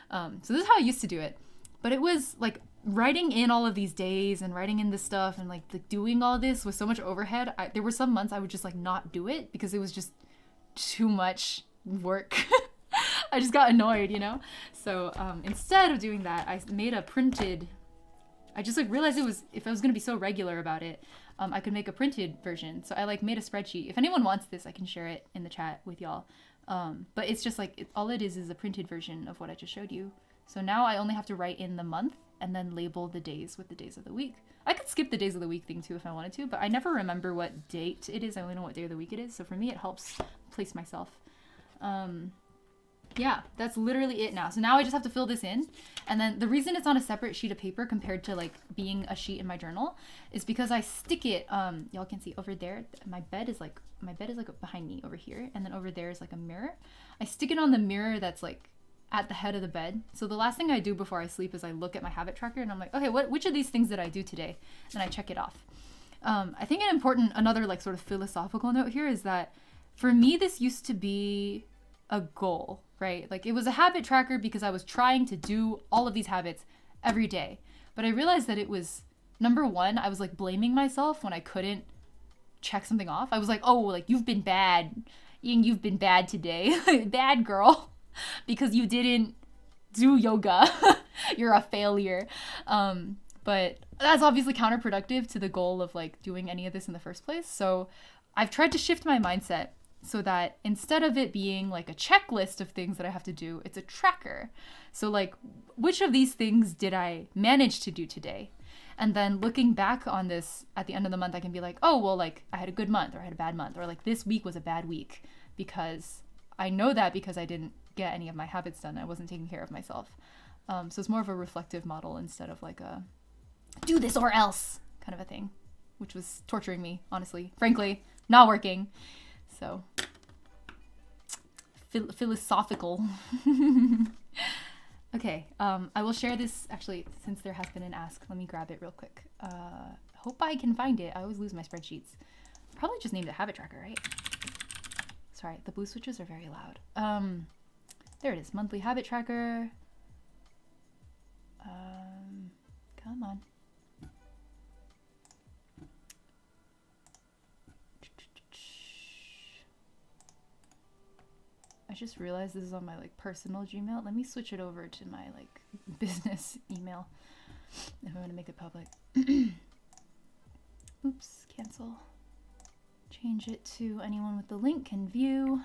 So this is how I used to do it. But it was, like, writing in all of these days and writing in this stuff and, like doing all this was so much overhead. There were some months I would just, like, not do it because it was just too much work. I just got annoyed, you know? So instead of doing that, I made a printed... I just like realized if I was going to be so regular about it, I could make a printed version. So I like made a spreadsheet. If anyone wants this, I can share it in the chat with y'all. But it's just like, all it is a printed version of what I just showed you. So now I only have to write in the month and then label the days with the days of the week. I could skip the days of the week thing too if I wanted to, but I never remember what date it is. I only know what day of the week it is. So for me, it helps place myself. Yeah, that's literally it now. So now I just have to fill this in. And then the reason it's on a separate sheet of paper compared to like being a sheet in my journal is because I stick it, y'all can see over there, my bed is like behind me over here. And then over there is like a mirror. I stick it on the mirror that's like at the head of the bed. So the last thing I do before I sleep is I look at my habit tracker and I'm like, okay, which of these things did I do today? And I check it off. I think another like sort of philosophical note here is that for me, this used to be a goal, right? Like it was a habit tracker because I was trying to do all of these habits every day. But I realized that it was, number one, I was like blaming myself when I couldn't check something off. I was like, oh, like you've been bad. You've been bad today. Bad girl. Because you didn't do yoga. You're a failure. But that's obviously counterproductive to the goal of like doing any of this in the first place. So I've tried to shift my mindset so that instead of it being like a checklist of things that I have to do, it's a tracker. So like, which of these things did I manage to do today? And then looking back on this at the end of the month, I can be like, oh, well, like I had a good month or I had a bad month, or like this week was a bad week because I know that because I didn't get any of my habits done. I wasn't taking care of myself. So it's more of a reflective model instead of like a do this or else kind of a thing, which was torturing me, honestly, frankly, not working. So philosophical. Okay, I will share this actually since there has been an ask. Let me grab it real quick. Hope I can find it. I always lose my spreadsheets. Probably just named it habit tracker, right? Sorry, the blue switches are very loud. There it is, monthly habit tracker. Come on. I just realized this is on my like personal Gmail. Let me switch it over to my like business email if I'm gonna make it public. Oops, cancel. Change it to anyone with the link can view.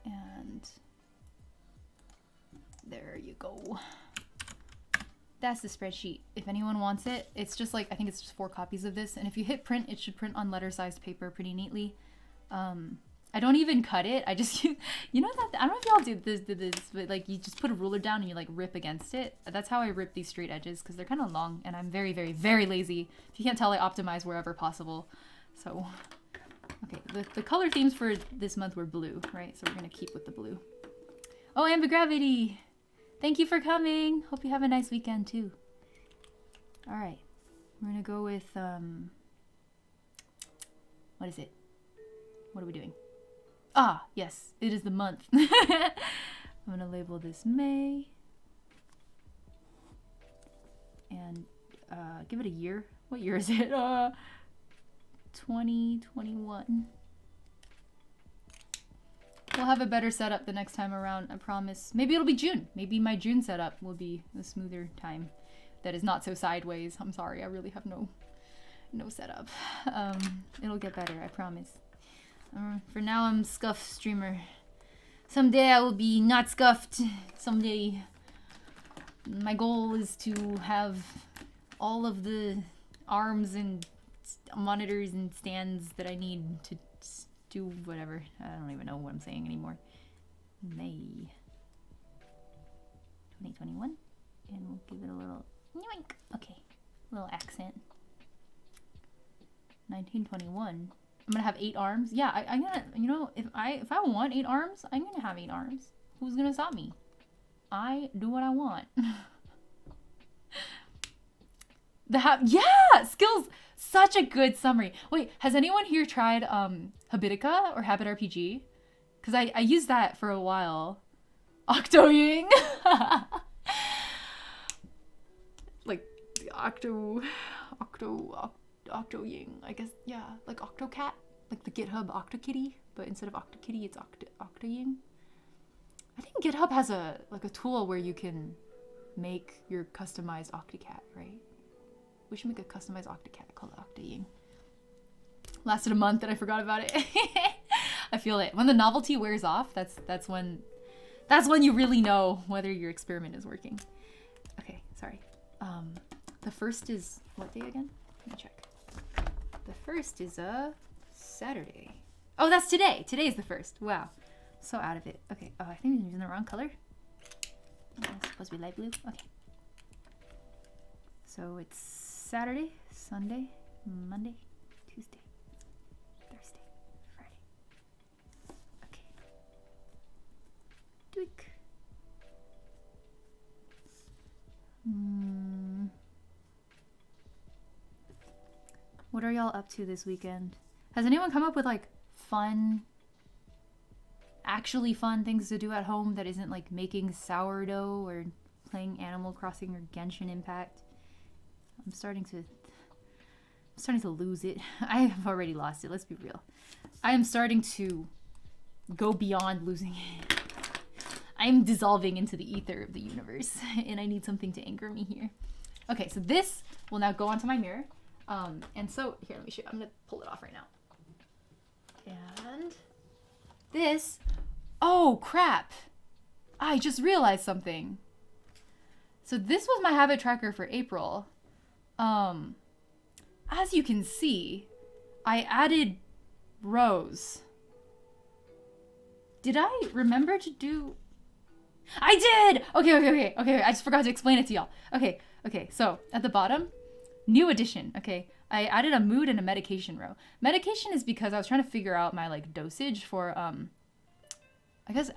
And there you go. That's the spreadsheet. If anyone wants it, it's just like, I think it's just 4 copies of this. And if you hit print, it should print on letter-sized paper pretty neatly. I don't even cut it. I just, you know that, I don't know if y'all do this, but like you just put a ruler down and you like rip against it. That's how I rip these straight edges because they're kind of long and I'm very, very, very lazy. If you can't tell, I optimize wherever possible. So, okay, the color themes for this month were blue, right? So we're gonna keep with the blue. Oh, Ambigravity! Thank you for coming! Hope you have a nice weekend too. All right, we're gonna go with, what is it? What are we doing? Ah, yes, it is the month. I'm gonna label this May. And give it a year. What year is it? 2021. We'll have a better setup the next time around, I promise. Maybe it'll be June. Maybe my June setup will be a smoother time that is not so sideways. I'm sorry, I really have no setup. It'll get better, I promise. For now, I'm scuff streamer. Someday I will be not scuffed. Someday my goal is to have all of the arms and monitors and stands that I need to do whatever. I don't even know what I'm saying anymore. May 2021, and we'll give it a little yoink. Okay, little accent. 1921. I'm gonna have 8 arms. Yeah, I'm gonna, you know, if I want 8 arms, I'm gonna have 8 arms. Who's gonna stop me? I do what I want. Yeah, skills. Such a good summary. Wait, has anyone here tried Habitica or Habit RPG? Because I used that for a while. Octoying. Like Octoying, I guess. Yeah, like Octocat, like the GitHub OctoKitty, but instead of OctoKitty, it's Octoying. I think GitHub has a tool where you can make your customized Octocat, right? We should make a customized Octocat called Octoying. Lasted a month and I forgot about it. I feel it. When the novelty wears off, that's when you really know whether your experiment is working. Okay, sorry. The first is what day again? Let me check. The first is a Saturday. Oh, that's today. Today is the first. Wow. So out of it. Okay. Oh, I think I'm using the wrong color. It's supposed to be light blue. Okay. So it's Saturday, Sunday, Monday, Tuesday, Thursday, Friday. Okay. Tweak. What are y'all up to this weekend? Has anyone come up with like fun, actually fun things to do at home that isn't like making sourdough or playing Animal Crossing or Genshin Impact? I'm starting to lose it. I have already lost it, let's be real. I am starting to go beyond losing it. I'm dissolving into the ether of the universe, and I need something to anchor me here. Okay, so this will now go onto my mirror. And so, here, let me show you. I'm gonna pull it off right now. And this, oh crap. I just realized something. So this was my habit tracker for April. As you can see, I added rows. Did I remember to do? I did! Okay. I just forgot to explain it to y'all. Okay. So at the bottom, new addition. Okay. I added a mood and a medication row. Medication is because I was trying to figure out my like dosage for, I guess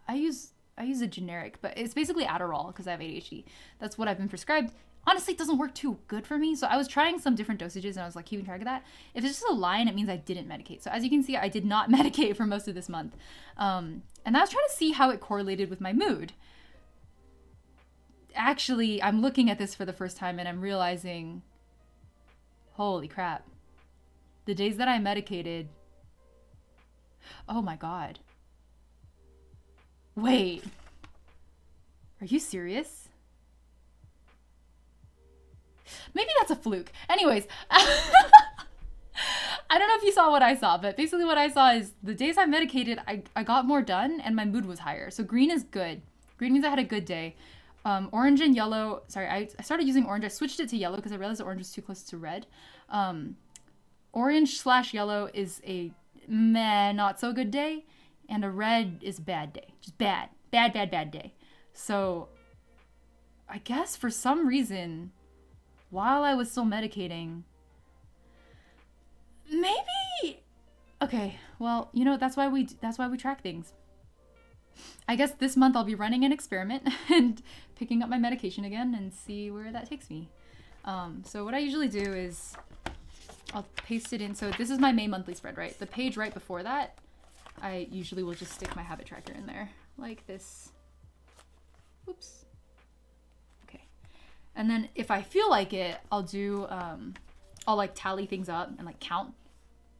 I use a generic, but it's basically Adderall because I have ADHD. That's what I've been prescribed. Honestly, it doesn't work too good for me. So I was trying some different dosages and I was like keeping track of that. If it's just a line, it means I didn't medicate. So as you can see, I did not medicate for most of this month. And I was trying to see how it correlated with my mood. Actually, I'm looking at this for the first time and I'm realizing, holy crap. The days that I medicated, oh my God. Wait, are you serious? Maybe that's a fluke. Anyways, I don't know if you saw what I saw, but basically what I saw is the days I medicated, I got more done and my mood was higher. So green is good. Green means I had a good day. Orange and yellow, sorry, I started using orange. I switched it to yellow because I realized orange was too close to red. Orange/yellow is a meh, not so good day. And a red is a bad day. Just bad day. So I guess for some reason, while I was still medicating, maybe, okay, well, you know, that's why we track things. I guess this month I'll be running an experiment and picking up my medication again and see where that takes me. So what I usually do is I'll paste it in. So this is my May monthly spread, right? The page right before that, I usually will just stick my habit tracker in there like this. Oops. Okay. And then if I feel like it, I'll do, I'll like tally things up and like count.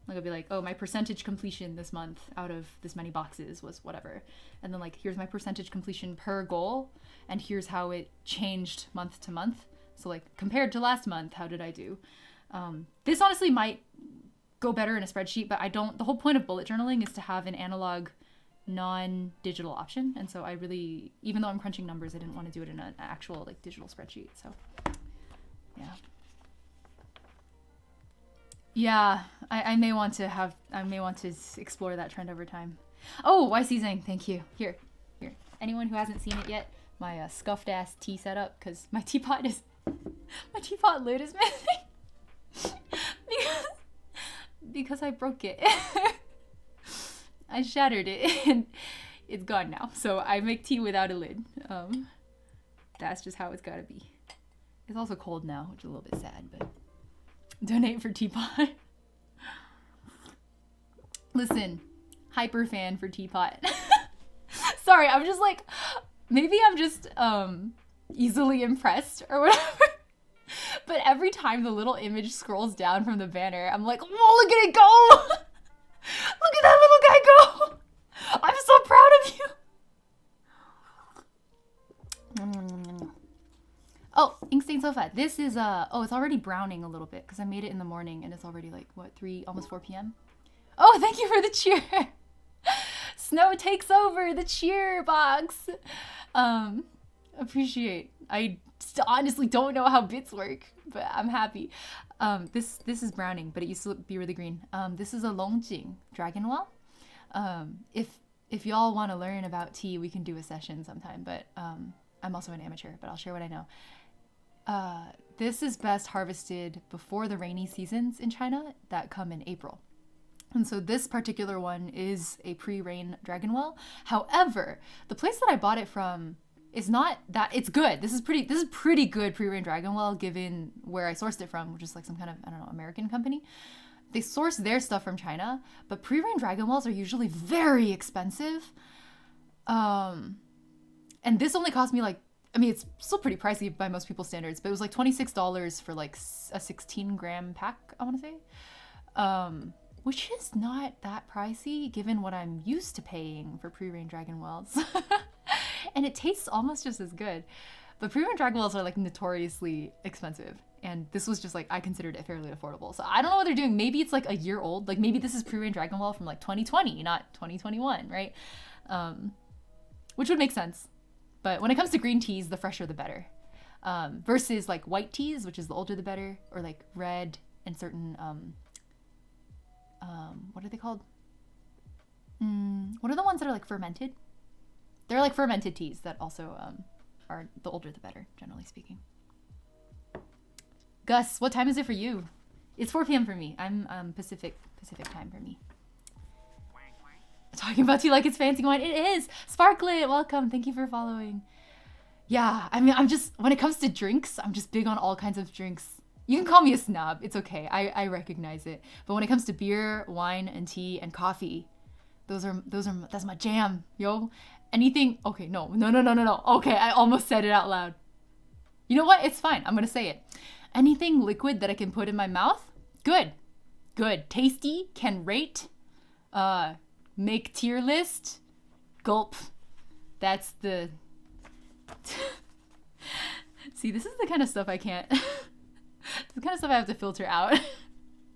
Like I'll be like, oh, my percentage completion this month out of this many boxes was whatever. And then like, here's my percentage completion per goal. And here's how it changed month to month. So like compared to last month, how did I do? This honestly might go better in a spreadsheet, but the whole point of bullet journaling is to have an analog non-digital option. And so I really, even though I'm crunching numbers, I didn't want to do it in an actual like digital spreadsheet. So yeah. Yeah, I may want to explore that trend over time. Oh, YC Zhang, thank you. Here. Anyone who hasn't seen it yet, my scuffed ass tea setup, because my teapot lid is missing. because I broke it. I shattered it and it's gone now. So I make tea without a lid. That's just how it's gotta be. It's also cold now, which is a little bit sad, but donate for teapot. Listen, hyper fan for teapot. Sorry, I'm just like, maybe I'm just easily impressed or whatever. But every time the little image scrolls down from the banner, I'm like, whoa, look at it go! Look at that little guy go! I'm so proud of you! Oh, Inkstain Sofa. This is, oh, it's already browning a little bit because I made it in the morning and it's already like, what, almost 4 p.m.? Oh, thank you for the cheer! Snow takes over the cheer box. Appreciate. I honestly don't know how bits work, but I'm happy. This is browning, but it used to be really green. This is a Longjing Dragon Well. If y'all want to learn about tea, we can do a session sometime, but I'm also an amateur, but I'll share what I know. This is best harvested before the rainy seasons in China that come in April. And so this particular one is a pre-rain dragon well. However, the place that I bought it from is not that, it's good. This is pretty good pre-rain dragon well given where I sourced it from, which is like some kind of, I don't know, American company. They source their stuff from China, but pre-rain dragon wells are usually very expensive. And this only cost me like, I mean, it's still pretty pricey by most people's standards, but it was like $26 for like a 16-gram pack, I want to say. Which is not that pricey given what I'm used to paying for pre-rain dragon wells. And it tastes almost just as good. But pre-rain dragon wells are like notoriously expensive. And this was just like, I considered it fairly affordable. So I don't know what they're doing. Maybe it's like a year old. Like maybe this is pre-rain dragon well from like 2020, not 2021, right? Which would make sense. But when it comes to green teas, the fresher the better. Versus like white teas, which is the older the better, or like red and certain, what are they called? What are the ones that are like fermented? They're like fermented teas that also are the older the better, generally speaking. Gus, what time is it for you? It's 4 p.m. for me. I'm Pacific time for me. Talking about tea like it's fancy wine. It is. Sparklet, welcome. Thank you for following. Yeah, I mean, when it comes to drinks, I'm just big on all kinds of drinks. You can call me a snob. It's okay. I recognize it. But when it comes to beer, wine, and tea, and coffee, that's my jam, yo. Anything, okay, no. Okay, I almost said it out loud. You know what? It's fine. I'm gonna say it. Anything liquid that I can put in my mouth, good. Tasty, can rate, make tier list, gulp. That's the... See, this is the kind of stuff I can't... the kind of stuff I have to filter out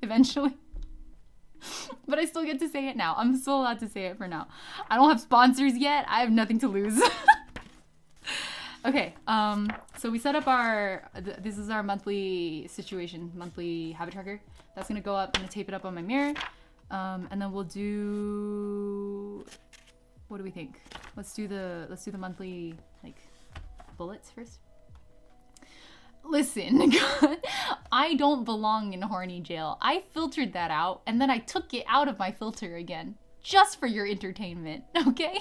eventually. But I still get to say it now. I'm still allowed to say it for now. I don't have sponsors yet. I have nothing to lose. Okay, so we set up this is our monthly habit tracker. That's gonna go up. I'm gonna tape it up on my mirror. And then we'll do, what do we think? Let's do the monthly, like, bullets first. Listen, I don't belong in horny jail. I filtered that out, and then I took it out of my filter again, just for your entertainment, okay?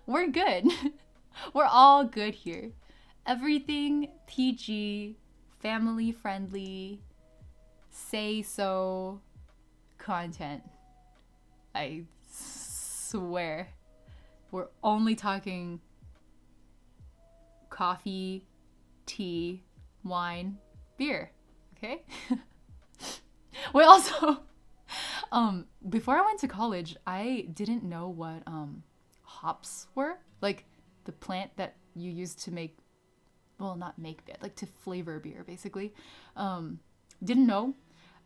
We're good. We're all good here. Everything PG, family friendly, say so content. I swear. We're only talking coffee, tea, wine, beer, okay? We also, before I went to college, I didn't know what hops were. Like the plant that you use to make, well, not make beer, like to flavor beer, basically. Didn't know.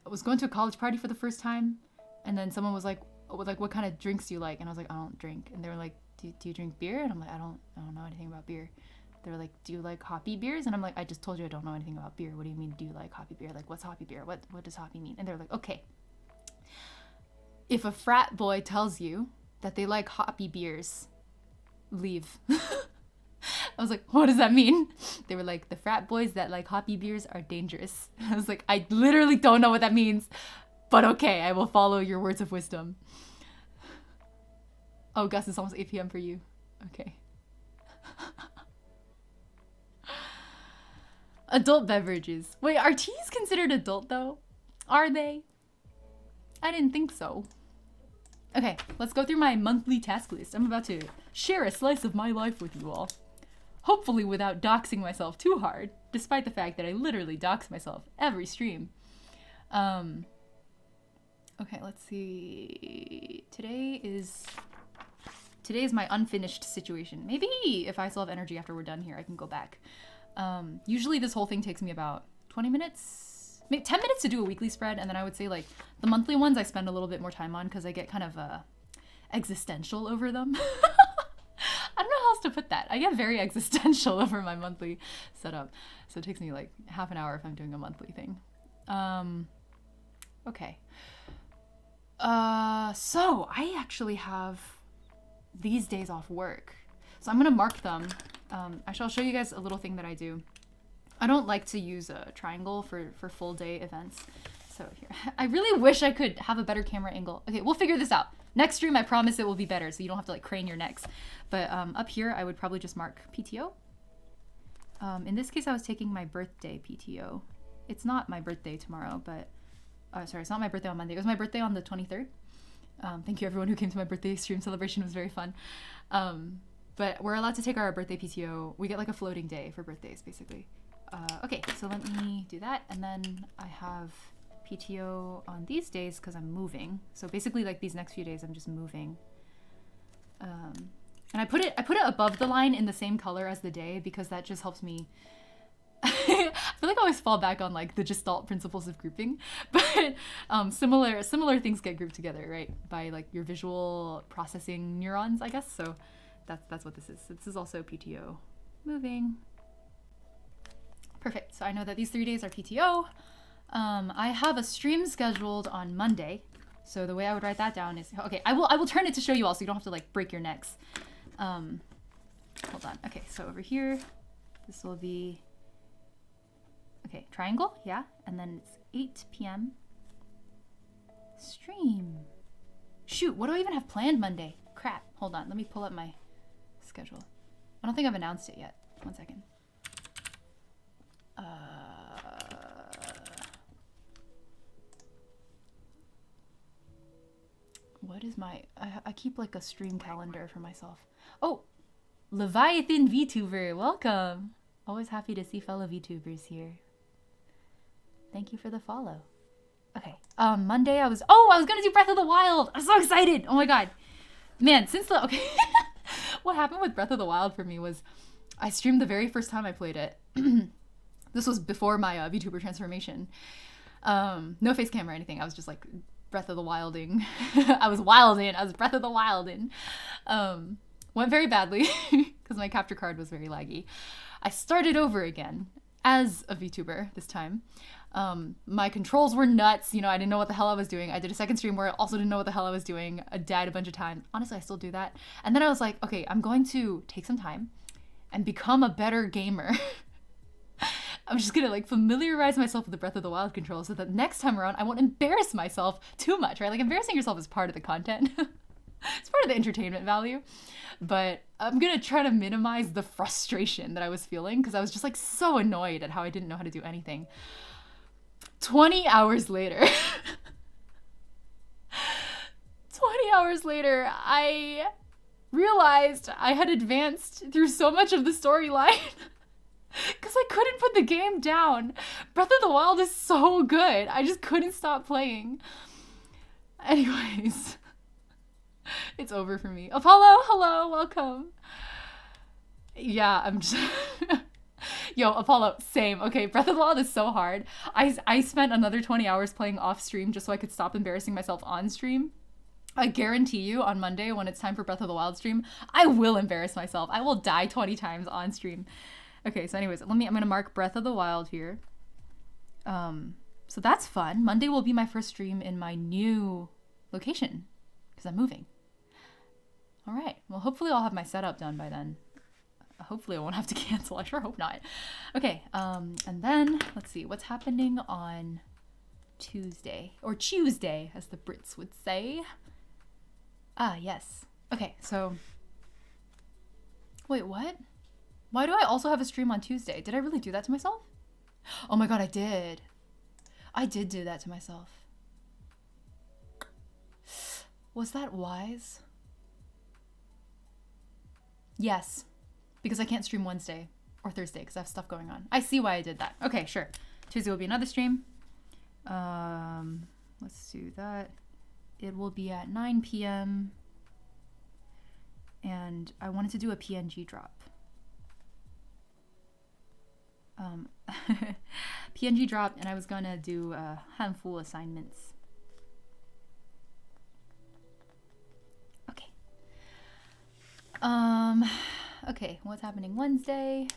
I was going to a college party for the first time, and then someone was like, what kind of drinks do you like? And I was like, I don't drink. And they were like, do you drink beer? And I'm like, I don't know anything about beer. They're like, do you like hoppy beers? And I'm like, I just told you I don't know anything about beer. What do you mean, do you like hoppy beer? Like, what's hoppy beer? What does hoppy mean? And they're like, okay, if a frat boy tells you that they like hoppy beers, leave. I was like, what does that mean? They were like, the frat boys that like hoppy beers are dangerous. I was like, I literally don't know what that means, but okay, I will follow your words of wisdom. Oh, Gus, it's almost 8 p.m. for you. Okay. Adult beverages. Wait, are teas considered adult though? Are they? I didn't think so. Okay, let's go through my monthly task list. I'm about to share a slice of my life with you all. Hopefully without doxing myself too hard, despite the fact that I literally dox myself every stream. Okay, let's see. Today is my unfinished situation. Maybe if I still have energy after we're done here, I can go back. Usually this whole thing takes me about 20 minutes, maybe 10 minutes to do a weekly spread. And then I would say like the monthly ones I spend a little bit more time on because I get kind of existential over them. I don't know how else to put that. I get very existential over my monthly setup. So it takes me like half an hour if I'm doing a monthly thing. Okay. So I actually have these days off work. So I'm going to mark them. I'll show you guys a little thing that I do. I don't like to use a triangle for full day events. So here, I really wish I could have a better camera angle. Okay, we'll figure this out. Next stream, I promise it will be better, so you don't have to like crane your necks. But up here, I would probably just mark PTO. In this case, I was taking my birthday PTO. It's not my birthday tomorrow, but sorry, it's not my birthday on Monday. It was my birthday on the 23rd. Thank you everyone who came to my birthday stream celebration. It was very fun. But we're allowed to take our birthday PTO. We get like a floating day for birthdays, basically. Okay, so let me do that. And then I have PTO on these days because I'm moving. So basically like these next few days, I'm just moving. And I put it above the line in the same color as the day because that just helps me. I feel like I always fall back on like the Gestalt principles of grouping, but similar things get grouped together, right? By like your visual processing neurons, I guess. So that's what this is. This is also PTO moving. Perfect. So I know that these 3 days are PTO. I have a stream scheduled on Monday. So the way I would write that down is, okay, I will turn it to show you all so you don't have to like break your necks. Hold on. Okay, so over here, this will be, okay, triangle, yeah. And then it's 8 p.m. stream. Shoot, what do I even have planned Monday? Crap, hold on, let me pull up my schedule. I don't think I've announced it yet. 1 second. What is my, I keep like a stream calendar for myself. Oh, Leviathan VTuber, welcome. Always happy to see fellow VTubers here. Thank you for the follow. Okay, Monday I was gonna do Breath of the Wild. I'm so excited. Oh my God. Man, okay. What happened with Breath of the Wild for me was I streamed the very first time I played it. This was before my VTuber transformation. No face cam or anything. I was just like Breath of the Wilding. I was wilding. I was Breath of the Wilding. Went very badly because my capture card was very laggy. I started over again as a VTuber this time. My controls were nuts. You know, I didn't know what the hell I was doing. I did a second stream where I also didn't know what the hell I was doing. I died a bunch of times. Honestly, I still do that. And then I was like, okay, I'm going to take some time and become a better gamer. I'm just gonna like familiarize myself with the Breath of the Wild controls so that next time around I won't embarrass myself too much, right? Like embarrassing yourself is part of the content. It's part of the entertainment value. But I'm gonna try to minimize the frustration that I was feeling because I was just like so annoyed at how I didn't know how to do anything. 20 hours later, 20 hours later, I realized I had advanced through so much of the storyline. Because I couldn't put the game down. Breath of the Wild is so good. I just couldn't stop playing. Anyways. It's over for me. Apollo, hello, welcome. Yeah, I'm just... Yo, Apollo, same. Okay, Breath of the Wild is so hard. I spent another 20 hours playing off stream just so I could stop embarrassing myself on stream. I guarantee you on Monday when it's time for Breath of the Wild stream, I will embarrass myself. I will die 20 times on stream. Okay, so anyways, I'm gonna mark Breath of the Wild here. So that's fun. Monday will be my first stream in my new location because I'm moving. All right. Well, hopefully I'll have my setup done by then. Hopefully I won't have to cancel. I sure hope not. Okay. And then let's see what's happening on Tuesday, or Tuesday, as the Brits would say. Ah, yes. Okay. So wait, what? Why do I also have a stream on Tuesday? Did I really do that to myself? Oh my God, I did. I did do that to myself. Was that wise? Yes, because I can't stream Wednesday or Thursday because I have stuff going on. I see why I did that. Okay, sure. Tuesday will be another stream. Let's do that. It will be at 9 p.m. And I wanted to do a PNG drop. PNG drop, and I was gonna do a handful assignments. Okay. Okay, what's happening Wednesday?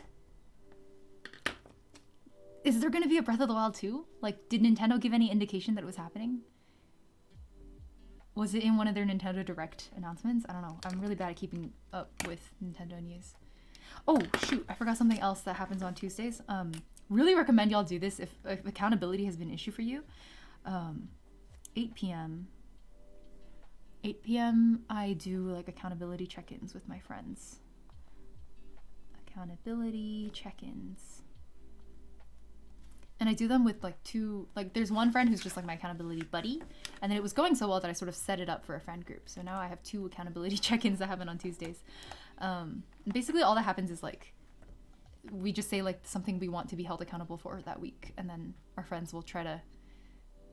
Is there gonna be a Breath of the Wild 2? Like, did Nintendo give any indication that it was happening? Was it in one of their Nintendo Direct announcements? I don't know. I'm really bad at keeping up with Nintendo news. Oh, shoot. I forgot something else that happens on Tuesdays. Really recommend y'all do this if accountability has been an issue for you. 8 p.m. 8 p.m. I do like accountability check-ins with my friends. Accountability check-ins. And I do them with like there's one friend who's just like my accountability buddy. And then it was going so well that I sort of set it up for a friend group. So now I have 2 accountability check-ins that happen on Tuesdays. And basically all that happens is like, we just say like something we want to be held accountable for that week. And then our friends will try to,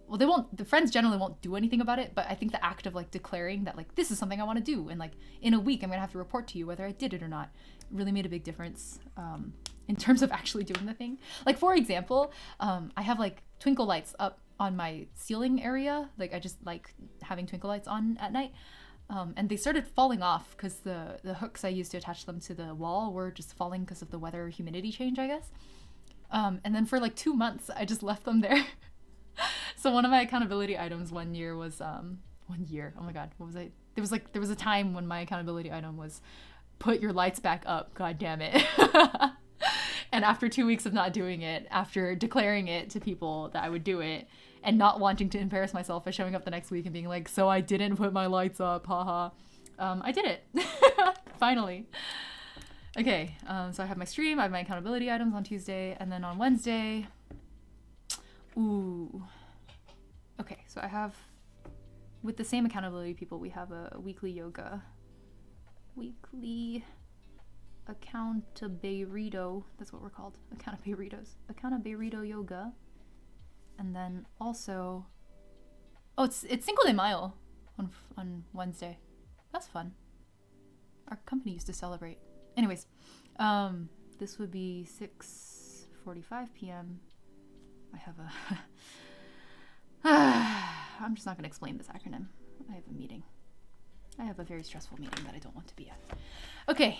well, the friends generally won't do anything about it, but I think the act of like declaring that like, this is something I want to do. And like in a week, I'm going to have to report to you whether I did it or not, really made a big difference in terms of actually doing the thing. Like, for example, I have like twinkle lights up on my ceiling area. Like I just like having twinkle lights on at night. And they started falling off because the hooks I used to attach them to the wall were just falling because of the weather humidity change, I guess. And then for like 2 months, I just left them there. So one of my accountability items one year was, oh my God, what was I? There was a time when my accountability item was put your lights back up, God damn it. And after 2 weeks of not doing it, after declaring it to people that I would do it, and not wanting to embarrass myself by showing up the next week and being like, so I didn't put my lights up, haha. I did it. Finally. Okay, so I have my stream, I have my accountability items on Tuesday, and then on Wednesday, okay, so I have, with the same accountability people, we have a weekly accountabeirito, that's what we're called, accountabeirito yoga. And then also, it's Cinco de Mayo on Wednesday. That's fun. Our company used to celebrate. Anyways, this would be 6:45 p.m. I have a I'm just not going to explain this acronym. I have a meeting. I have a very stressful meeting that I don't want to be at. Okay,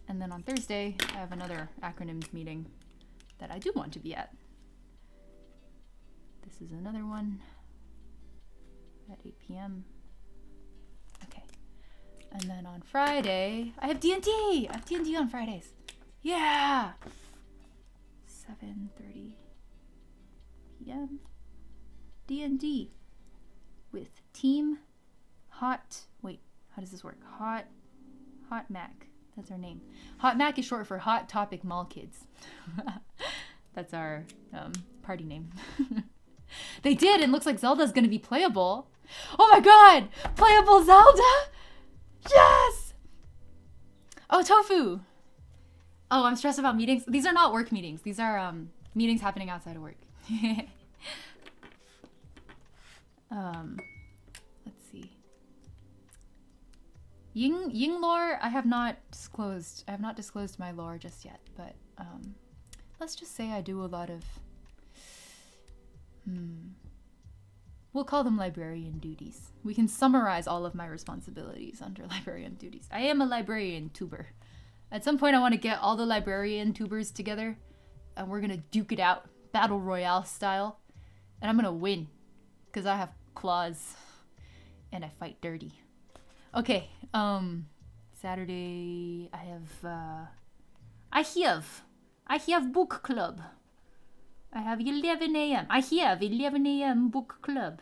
and then on Thursday, I have another acronyms meeting that I do want to be at. This is another one at 8 p.m. Okay. And then on Friday, I have D&D. I have D&D on Fridays. Yeah! 7:30 p.m. D&D with Team Hot... Wait, how does this work? Hot Mac. That's our name. Hot Mac is short for Hot Topic Mall Kids. That's our party name. They did, and looks like Zelda's gonna be playable. Oh my God! Playable Zelda? Yes! Oh, Tofu! Oh, I'm stressed about meetings. These are not work meetings. These are meetings happening outside of work. Let's see. Ying lore, I have not disclosed. I have not disclosed my lore just yet, but let's just say I do a lot of We'll call them librarian duties. We can summarize all of my responsibilities under librarian duties. I am a librarian tuber. At some point, I want to get all the librarian tubers together, and we're going to duke it out, battle royale style, and I'm going to win, because I have claws, and I fight dirty. Okay, Saturday, I have book club. I have 11 a.m. I have 11 a.m. book club.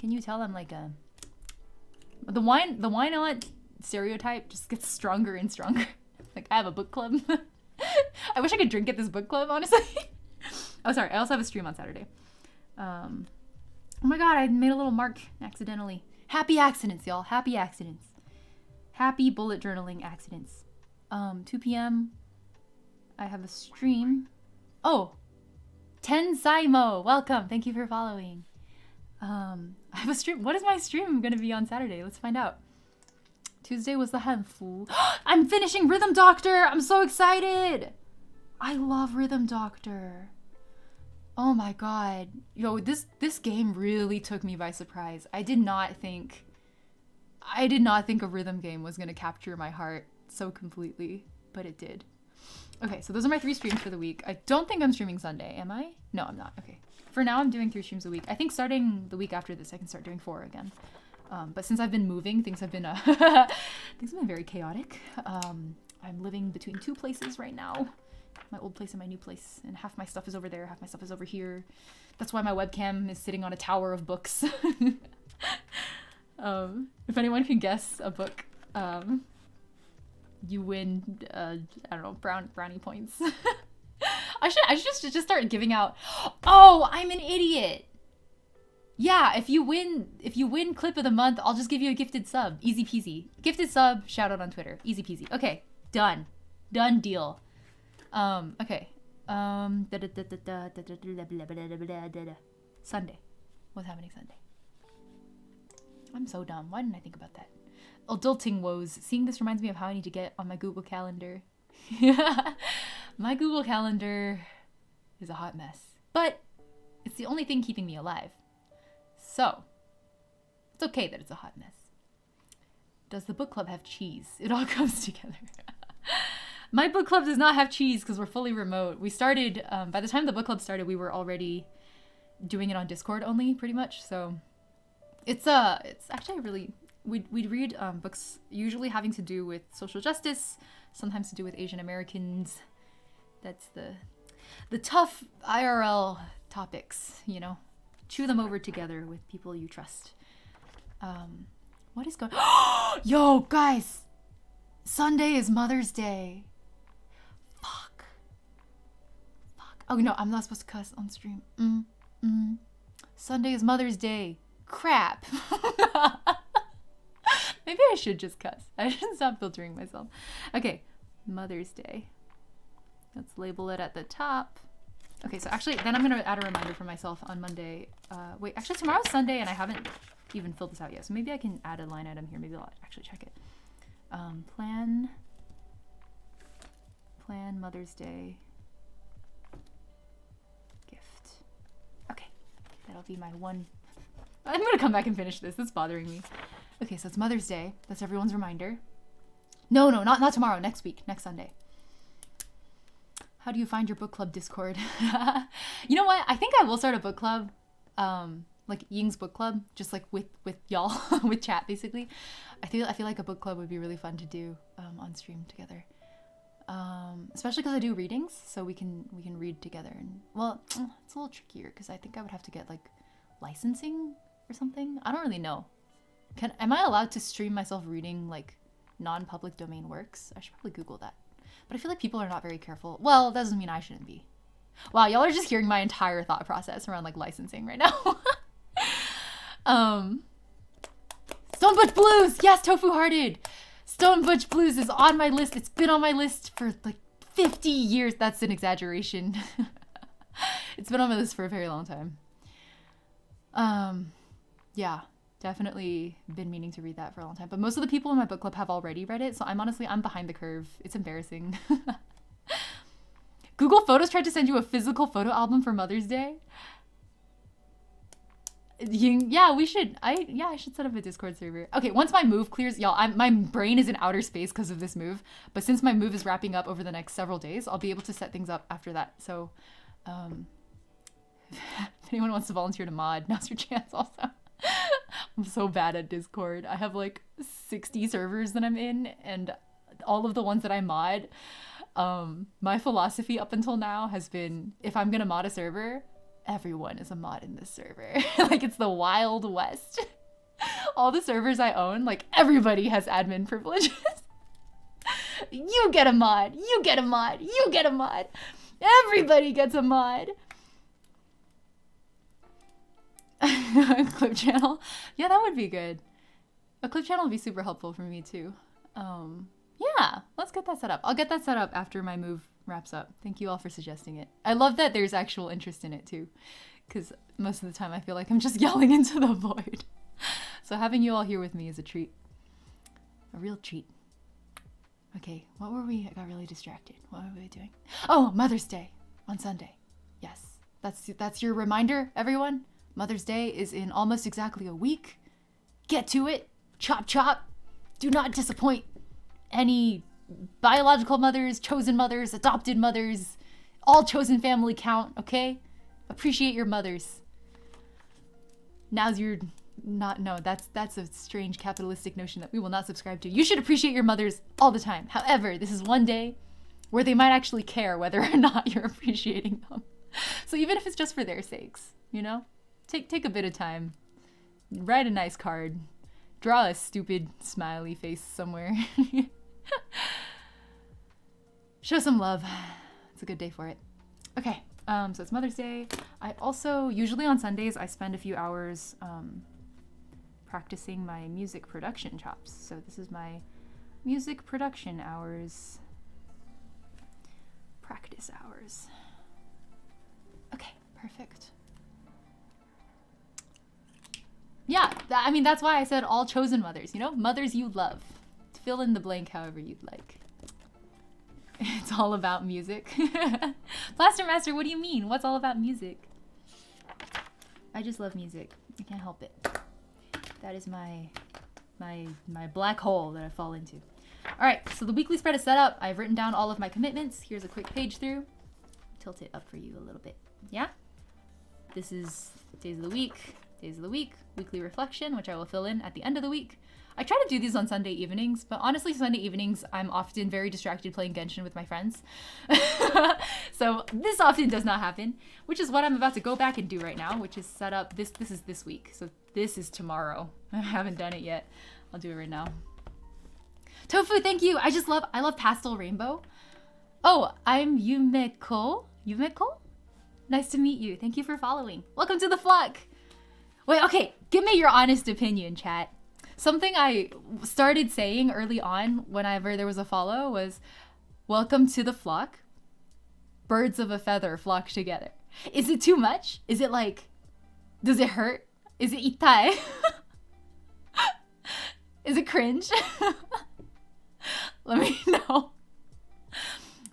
Can you tell I'm like a... The why not stereotype just gets stronger and stronger. Like, I have a book club. I wish I could drink at this book club, honestly. Oh, sorry. I also have a stream on Saturday. Oh my god, I made a little mark accidentally. Happy accidents, y'all. Happy accidents. Happy bullet journaling accidents. 2 p.m. I have a stream. Oh, Ten Saimo, welcome. Thank you for following. I have a stream. What is my stream going to be on Saturday? Let's find out. Tuesday was the Hanfu. I'm finishing Rhythm Doctor. I'm so excited. I love Rhythm Doctor. Oh my god. Yo, this game really took me by surprise. I did not think a rhythm game was going to capture my heart so completely, but it did. Okay, so those are my 3 streams for the week. I don't think I'm streaming Sunday, am I? No, I'm not. Okay. For now, I'm doing 3 streams a week. I think starting the week after this, I can start doing 4 again. But since I've been moving, things have been very chaotic. I'm living between 2 places right now. My old place and my new place. And half my stuff is over there, half my stuff is over here. That's why my webcam is sitting on a tower of books. If anyone can guess a book, you win, I don't know, brownie points. I should just start giving out. Oh, I'm an idiot. Yeah, if you win clip of the month, I'll just give you a gifted sub. Easy peasy. Gifted sub, shout out on Twitter. Easy peasy. Okay, done. Done deal. Okay. Sunday. What's happening Sunday? I'm so dumb. Why didn't I think about that? Adulting woes. Seeing this reminds me of how I need to get on my Google Calendar. My Google Calendar is a hot mess. But it's the only thing keeping me alive. So, it's okay that it's a hot mess. Does the book club have cheese? It all comes together. My book club does not have cheese because we're fully remote. We started, by the time the book club started, we were already doing it on Discord only, pretty much. So, it's actually really... We'd read books usually having to do with social justice, sometimes to do with Asian Americans. That's the tough IRL topics, you know. Chew them over together with people you trust. What is going... Yo, guys! Sunday is Mother's Day. Fuck. Oh, no, I'm not supposed to cuss on stream. Sunday is Mother's Day. Crap. Maybe I should just cuss. I should stop filtering myself. Okay, Mother's Day. Let's label it at the top. Okay, so actually, then I'm going to add a reminder for myself on Monday. Wait, actually, tomorrow's Sunday, and I haven't even filled this out yet. So maybe I can add a line item here. Maybe I'll actually check it. Plan Mother's Day gift. Okay, that'll be my one. I'm going to come back and finish this. It's bothering me. Okay, so it's Mother's Day. That's everyone's reminder. No, not tomorrow. Next week. Next Sunday. How do you find your book club Discord? You know what? I think I will start a book club. Like Ying's book club. Just like with y'all. With chat, basically. I feel like a book club would be really fun to do on stream together. Especially because I do readings. So we can read together. And well, it's a little trickier because I think I would have to get like licensing or something. I don't really know. Am I allowed to stream myself reading like non-public domain works? I should probably Google that. But I feel like people are not very careful. Well, that doesn't mean I shouldn't be. Wow, y'all are just hearing my entire thought process around like licensing right now. Stone Butch Blues! Yes, Tofu Hearted! Stone Butch Blues is on my list. It's been on my list for like 50 years. That's an exaggeration. It's been on my list for a very long time. Yeah. Definitely been meaning to read that for a long time. But most of the people in my book club have already read it, so I'm behind the curve. It's embarrassing. Google Photos tried to send you a physical photo album for Mother's Day? Yeah, we should. I should set up a Discord server. Okay, once my move clears, y'all, my brain is in outer space because of this move. But since my move is wrapping up over the next several days, I'll be able to set things up after that. So, if anyone wants to volunteer to mod, now's your chance. Also, I'm so bad at Discord. I have like 60 servers that I'm in, and all of the ones that I mod. My philosophy up until now has been, if I'm gonna mod a server, everyone is a mod in this server. Like, it's the Wild West. All the servers I own, like, everybody has admin privileges. You get a mod, you get a mod, you get a mod. Everybody gets a mod. A clip channel. Yeah, that would be good. A clip channel would be super helpful for me too. Yeah, let's get that set up. I'll get that set up after my move wraps up. Thank you all for suggesting it. I love that there's actual interest in it too, because most of the time I feel like I'm just yelling into the void. So having you all here with me is a treat. A real treat. Okay, what were we? I got really distracted. What were we doing? Oh, Mother's Day on Sunday. Yes, that's your reminder, everyone. Mother's Day is in almost exactly a week. Get to it. Chop chop. Do not disappoint any biological mothers, chosen mothers, adopted mothers. All chosen family count, okay? Appreciate your mothers. Now's your... No, that's a strange capitalistic notion that we will not subscribe to. You should appreciate your mothers all the time. However, this is one day where they might actually care whether or not you're appreciating them. So even if it's just for their sakes, you know? Take a bit of time. Write a nice card. Draw a stupid smiley face somewhere. Show some love. It's a good day for it. Okay, so it's Mother's Day. I also, usually on Sundays, I spend a few hours practicing my music production chops. So this is my music production hours. Practice hours. Okay, perfect. Yeah, I mean, that's why I said all chosen mothers, you know? Mothers you love. Fill in the blank however you'd like. It's all about music. Plaster Master, what do you mean? What's all about music? I just love music. I can't help it. That is my black hole that I fall into. All right, so the weekly spread is set up. I've written down all of my commitments. Here's a quick page through. Tilt it up for you a little bit. Yeah? This is days of the week, weekly reflection, which I will fill in at the end of the week. I try to do these on Sunday evenings, but honestly, Sunday evenings, I'm often very distracted playing Genshin with my friends. So this often does not happen, which is what I'm about to go back and do right now, which is set up, this is this week. So this is tomorrow. I haven't done it yet. I'll do it right now. Tofu, thank you. I love pastel rainbow. Oh, I'm Yumeko. Yumeko? Nice to meet you. Thank you for following. Welcome to the flock. Wait, okay. Give me your honest opinion, chat. Something I started saying early on whenever there was a follow was, welcome to the flock. Birds of a feather flock together. Is it too much? Is it like, does it hurt? Is it itai? Is it cringe? Let me know.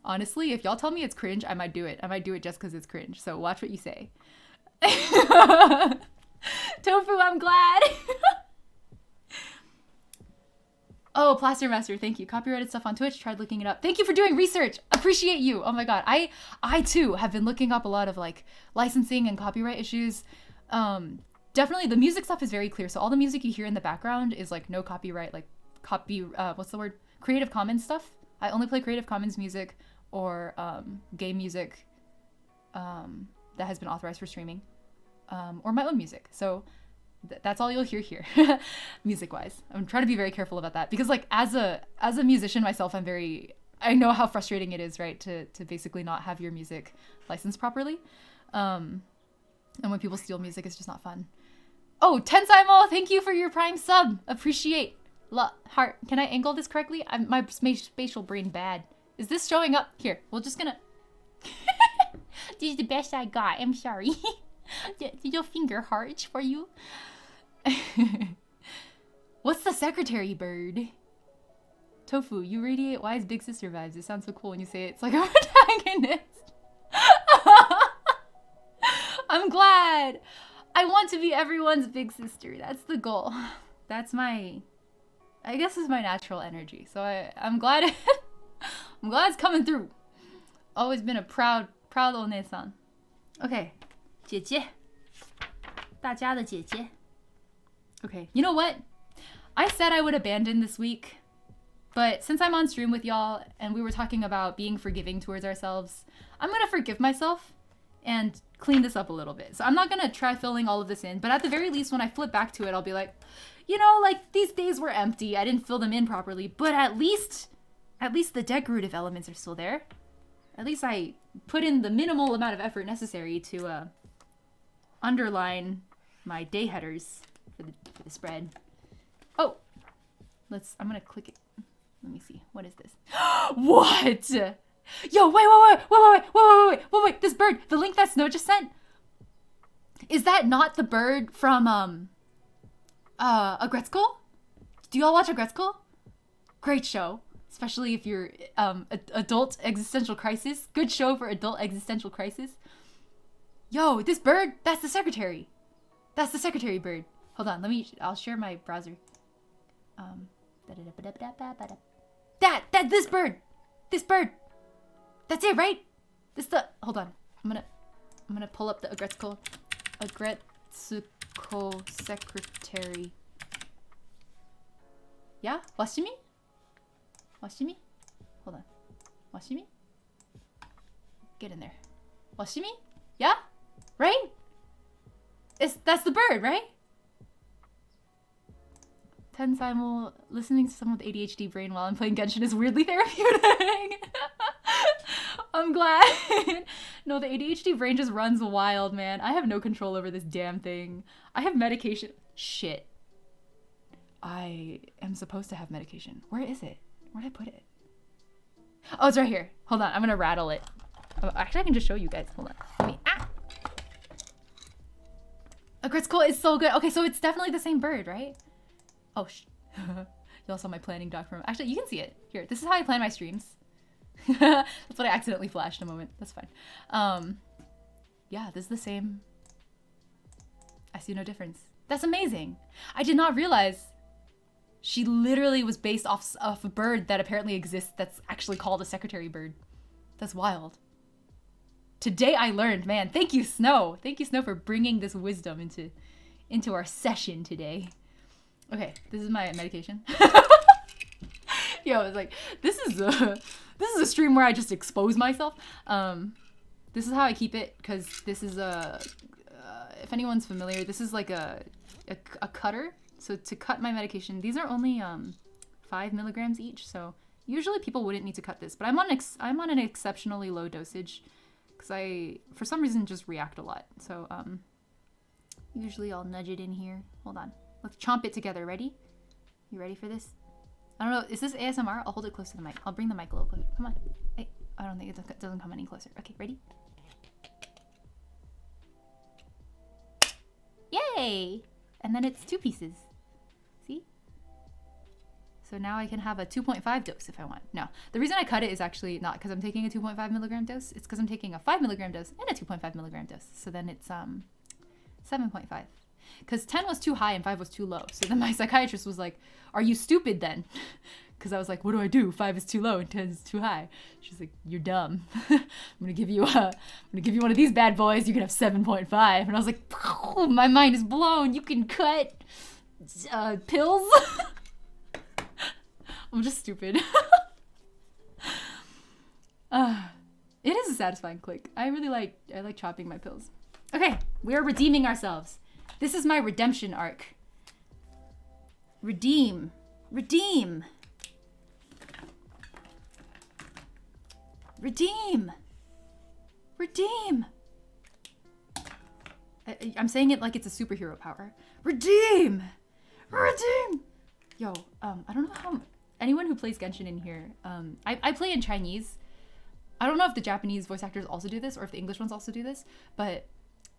Honestly, if y'all tell me it's cringe, I might do it. I might do it just because it's cringe. So watch what you say. Tofu, I'm glad. Oh, Plaster Master, thank you. Copyrighted stuff on Twitch. Tried looking it up. Thank you for doing research. Appreciate you. Oh my god. I too have been looking up a lot of like licensing and copyright issues. Definitely the music stuff is very clear. So all the music you hear in the background is like no copyright, like what's the word? Creative Commons stuff. I only play Creative Commons music or game music that has been authorized for streaming, or my own music. So that's all you'll hear here, music-wise. I'm trying to be very careful about that because, like, as a musician myself, I know how frustrating it is, right, to basically not have your music licensed properly, and when people steal music, it's just not fun. Oh, Tensaimo, thank you for your Prime sub. Appreciate. Heart. Can I angle this correctly? My spatial brain bad. Is this showing up? Here, we're just gonna... This is the best I got. I'm sorry. Did your finger hurt for you? What's the secretary bird? Tofu, you radiate wise big sister vibes. It sounds so cool when you say it. It's like a protagonist. I'm glad. I want to be everyone's big sister. That's the goal. That's my, I guess it's my natural energy. So I'm glad I'm glad it's coming through. Always been a proud お姉さん. Okay. 姐姐. 大家的姐姐. Okay. You know what? I said I would abandon this week. But since I'm on stream with y'all and we were talking about being forgiving towards ourselves, I'm going to forgive myself and clean this up a little bit. So I'm not going to try filling all of this in, but at the very least, when I flip back to it, I'll be like, you know, like these days were empty. I didn't fill them in properly, but at least the decorative elements are still there. At least I put in the minimal amount of effort necessary to underline my day headers for the spread. Oh, I'm going to click it. Let me see. What is this? What? Yo, wait. This bird, the link that Snow just sent. Is that not the bird from, Agretzko? Do y'all watch Agretzko? Great show. Especially if you're, adult existential crisis. Good show for adult existential crisis. Yo, this bird, that's the secretary. That's the secretary bird. Hold on, I'll share my browser. This bird. That's it, right? Hold on. I'm gonna pull up the Agretzko secretary. Yeah? Washimi? Hold on. Washimi? Get in there. Washimi? Yeah? Right? That's the bird, right? Tensai listening to someone with ADHD brain while I'm playing Genshin is weirdly therapeutic. I'm glad. No, the ADHD brain just runs wild, man. I have no control over this damn thing. I have medication. Shit. I am supposed to have medication. Where is it? Where did I put it? Oh, it's right here. Hold on. I'm going to rattle it. Oh, actually, I can just show you guys. Hold on. Agretzko is so good. Okay, so it's definitely the same bird, right? Oh, y'all saw my planning doc from... Actually, you can see it. Here, this is how I plan my streams. That's what I accidentally flashed a moment. That's fine. Yeah, this is the same. I see no difference. That's amazing. I did not realize she literally was based off a bird that apparently exists that's actually called a secretary bird. That's wild. Today I learned, man. Thank you, Snow. Thank you, Snow, for bringing this wisdom into our session today. Okay, this is my medication. Yo, it's like, this is a stream where I just expose myself. This is how I keep it, because this is if anyone's familiar, this is like a cutter. So to cut my medication, these are only 5 milligrams each. So usually people wouldn't need to cut this, but I'm on an exceptionally low dosage because I, for some reason, just react a lot. So usually I'll nudge it in here. Hold on. Let's chomp it together. Ready? You ready for this? I don't know. Is this ASMR? I'll hold it close to the mic. I'll bring the mic a little closer. Come on. Hey, I don't think it doesn't come any closer. Okay, ready? Yay! And then it's 2 pieces. See? So now I can have a 2.5 dose if I want. No, the reason I cut it is actually not because I'm taking a 2.5 milligram dose. It's because I'm taking a 5 milligram dose and a 2.5 milligram dose. So then it's 7.5. Because 10 was too high and 5 was too low. So then my psychiatrist was like, are you stupid then? Because I was like, what do I do? 5 is too low and 10 is too high. She's like, you're dumb. I'm gonna give you one of these bad boys. You can have 7.5. And I was like, oh, my mind is blown. You can cut pills. I'm just stupid. It is a satisfying click. I like chopping my pills. Okay, we are redeeming ourselves. This is my redemption arc. Redeem. Redeem. Redeem. Redeem. I'm saying it like it's a superhero power. Redeem. Redeem. Yo, I don't know how... Anyone who plays Genshin in here, I play in Chinese. I don't know if the Japanese voice actors also do this or if the English ones also do this, but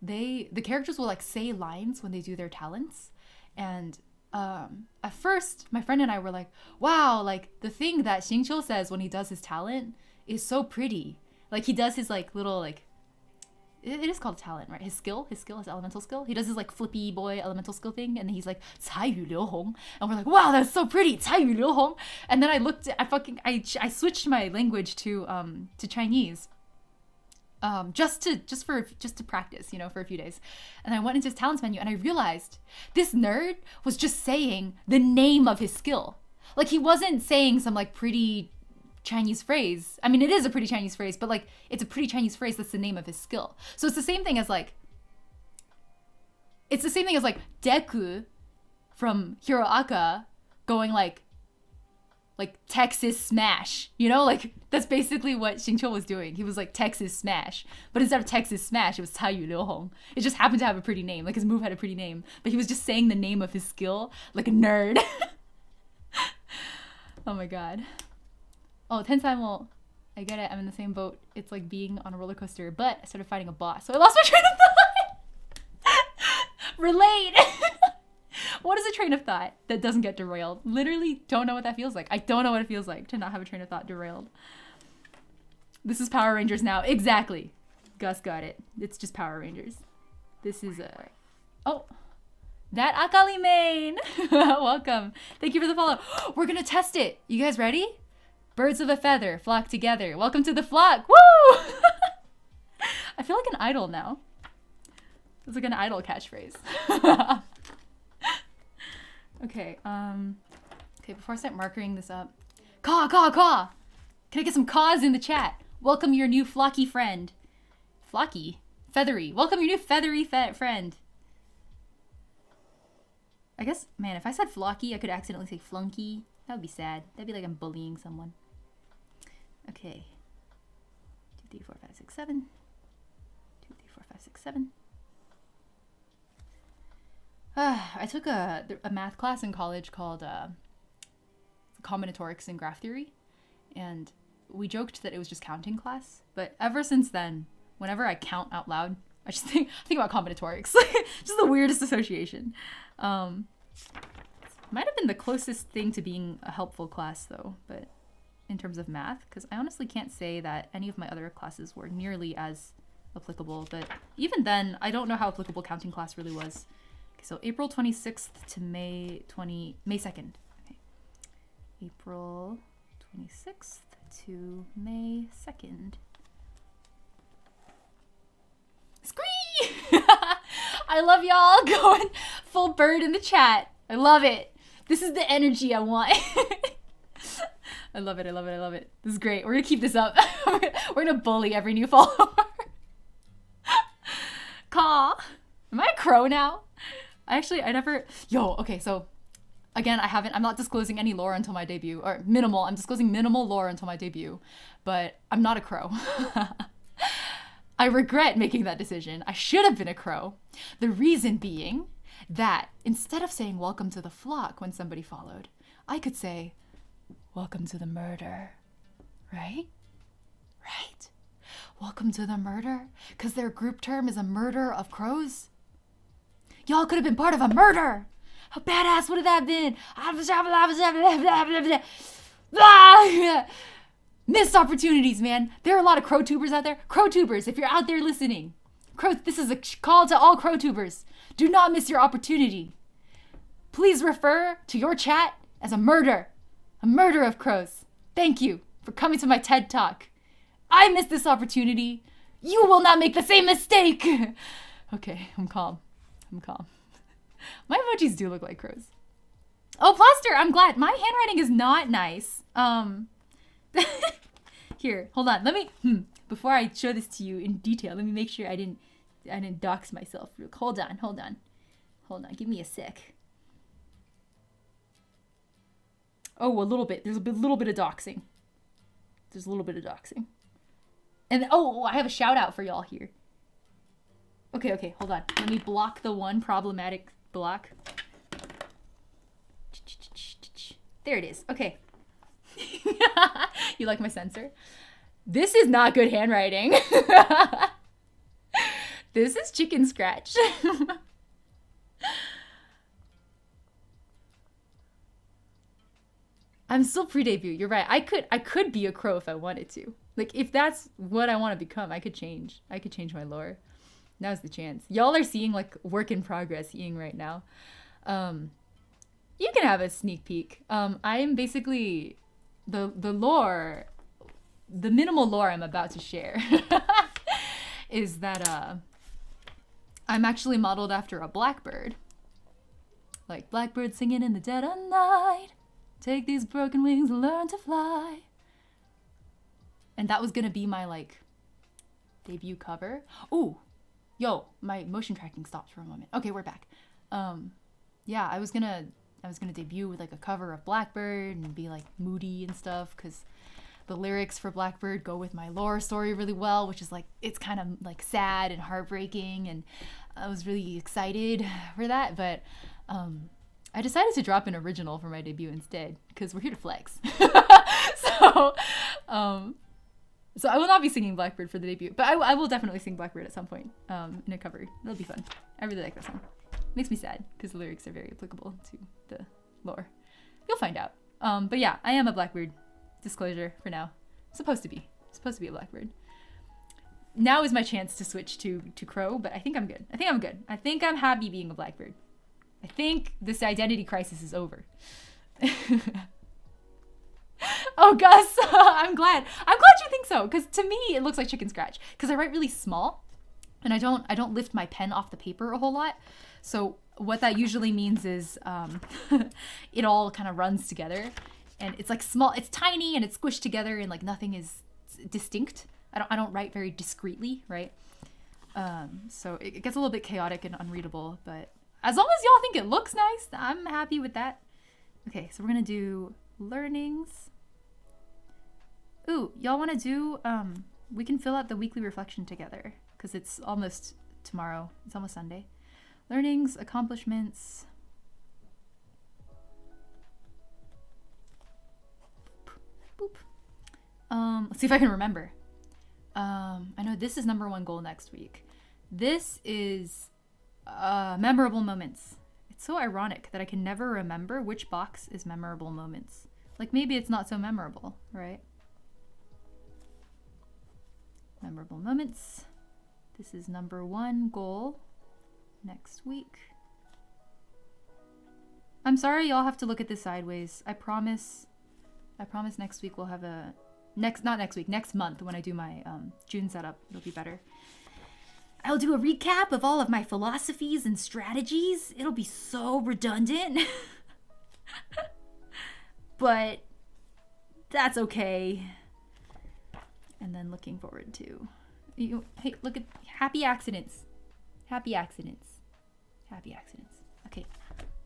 the characters will like say lines when they do their talents. And at first, my friend and I were like, wow, like the thing that Xingqiu says when he does his talent is so pretty. Like he does his like little like, it is called talent, right? His skill, his elemental skill. He does his like flippy boy elemental skill thing, and he's like 才与流红, and we're like, wow, that's so pretty, 才与流红. And then I switched my language to Chinese, just to practice, you know, for a few days. And I went into his talents menu, and I realized this nerd was just saying the name of his skill. Like, he wasn't saying some like pretty Chinese phrase. I mean, it is a pretty Chinese phrase, but like, it's a pretty Chinese phrase that's the name of his skill. So it's the same thing as like Deku from Hero Aka going like Texas Smash, you know? Like, that's basically what Xingqiu was doing. He was like Texas Smash, but instead of Texas Smash, it was 蔡与流红. It just happened to have a pretty name. Like, his move had a pretty name, but he was just saying the name of his skill like a nerd. Oh my god. Oh, Tensaimo, I get it. I'm in the same boat. It's like being on a roller coaster, but I started fighting a boss, so I lost my train of thought. Relate. What is a train of thought that doesn't get derailed? Literally don't know what that feels like. I don't know what it feels like to not have a train of thought derailed. This is Power Rangers now. Exactly. Gus got it. It's just Power Rangers. This is a... Oh. That Akali main. Welcome. Thank you for the follow. We're going to test it. You guys ready? Birds of a feather flock together. Welcome to the flock. Woo! I feel like an idol now. It's like an idol catchphrase. Okay, okay, before I start marking this up. Caw, caw, caw! Can I get some caws in the chat? Welcome your new flocky friend. Flocky? Feathery. Welcome your new feathery friend. I guess, man, if I said flocky, I could accidentally say flunky. That would be sad. That'd be like I'm bullying someone. Okay. 2, 3, 4, 5, 6, 7. 2, 3, 4, 5, 6, 7. I took a math class in college called combinatorics and graph theory, and we joked that it was just counting class. But ever since then, whenever I count out loud, I just think about combinatorics. Just the weirdest association. Might have been the closest thing to being a helpful class, though, but in terms of math, because I honestly can't say that any of my other classes were nearly as applicable. But even then, I don't know how applicable counting class really was. Okay, so April 26th to May 2nd. Okay. April 26th to May 2nd. Scree! I love y'all going full bird in the chat. I love it. This is the energy I want. I love it, I love it, I love it. This is great. We're gonna keep this up. We're gonna bully every new follower. Caw. Am I a crow now? I never... Yo, okay, so... Again, I'm not disclosing any lore until my debut. Or minimal. I'm disclosing minimal lore until my debut. But I'm not a crow. I regret making that decision. I should have been a crow. The reason being that instead of saying welcome to the flock when somebody followed, I could say, welcome to the murder. Right? Right? Welcome to the murder? Because their group term is a murder of crows? Y'all could have been part of a murder. How badass would have that been? Missed opportunities, man. There are a lot of crow tubers out there. Crow tubers, if you're out there listening, this is a call to all crow tubers. Do not miss your opportunity. Please refer to your chat as a murder of crows. Thank you for coming to my TED Talk. I missed this opportunity. You will not make the same mistake. Okay, I'm calm. My emojis do look like crows. Oh, Plaster, I'm glad. My handwriting is not nice. Here, hold on. Let me, before I show this to you in detail, let me make sure I didn't dox myself. Hold on. Give me a sec. Oh, a little bit. There's a little bit of doxing. And I have a shout out for y'all here. Okay, hold on. Let me block the one problematic block. There it is. Okay. You like my sensor? This is not good handwriting. This is chicken scratch. I'm still pre-debut. You're right. I could be a crow if I wanted to. Like, if that's what I want to become, I could change my lore. Now's the chance. Y'all are seeing like work in progress eating right now. You can have a sneak peek. I am basically the lore, the minimal lore I'm about to share is that I'm actually modeled after a blackbird. Like blackbird singing in the dead of night. Take these broken wings and learn to fly. And that was gonna be my like debut cover. Ooh, yo, my motion tracking stopped for a moment. Okay, we're back. Yeah, I was gonna debut with like a cover of Blackbird and be like moody and stuff, because the lyrics for Blackbird go with my lore story really well, which is like, it's kind of like sad and heartbreaking, and I was really excited for that, but I decided to drop an original for my debut instead, because we're here to flex. So I will not be singing Blackbird for the debut, but I will definitely sing Blackbird at some point in a cover. It'll be fun. I really like that song. It makes me sad because the lyrics are very applicable to the lore. You'll find out. But yeah, I am a Blackbird. Disclosure for now. Supposed to be a Blackbird. Now is my chance to switch to Crow, but I think I'm good. I think I'm happy being a Blackbird. I think this identity crisis is over. Oh, Gus, I'm glad you think so, because to me it looks like chicken scratch, because I write really small and I don't lift my pen off the paper a whole lot. So what that usually means is it all kind of runs together, and it's like small, it's tiny, and it's squished together, and like nothing is distinct. I don't write very discreetly, right? So it gets a little bit chaotic and unreadable, but as long as y'all think it looks nice, I'm happy with that. Okay, so we're gonna do learnings. Ooh, y'all want to do, we can fill out the weekly reflection together, because it's almost tomorrow. It's almost Sunday. Learnings, accomplishments. Boop. Let's see if I can remember. I know this is #1 goal next week. This is memorable moments. It's so ironic that I can never remember which box is memorable moments. Like, maybe it's not so memorable, right? Memorable moments. This is #1 goal next week. I'm sorry y'all have to look at this sideways. I promise next week we'll have a next month when I do my June setup, it'll be better. I'll do a recap of all of my philosophies and strategies. It'll be so redundant. But that's okay. And then looking forward to, hey, look at happy accidents. Okay,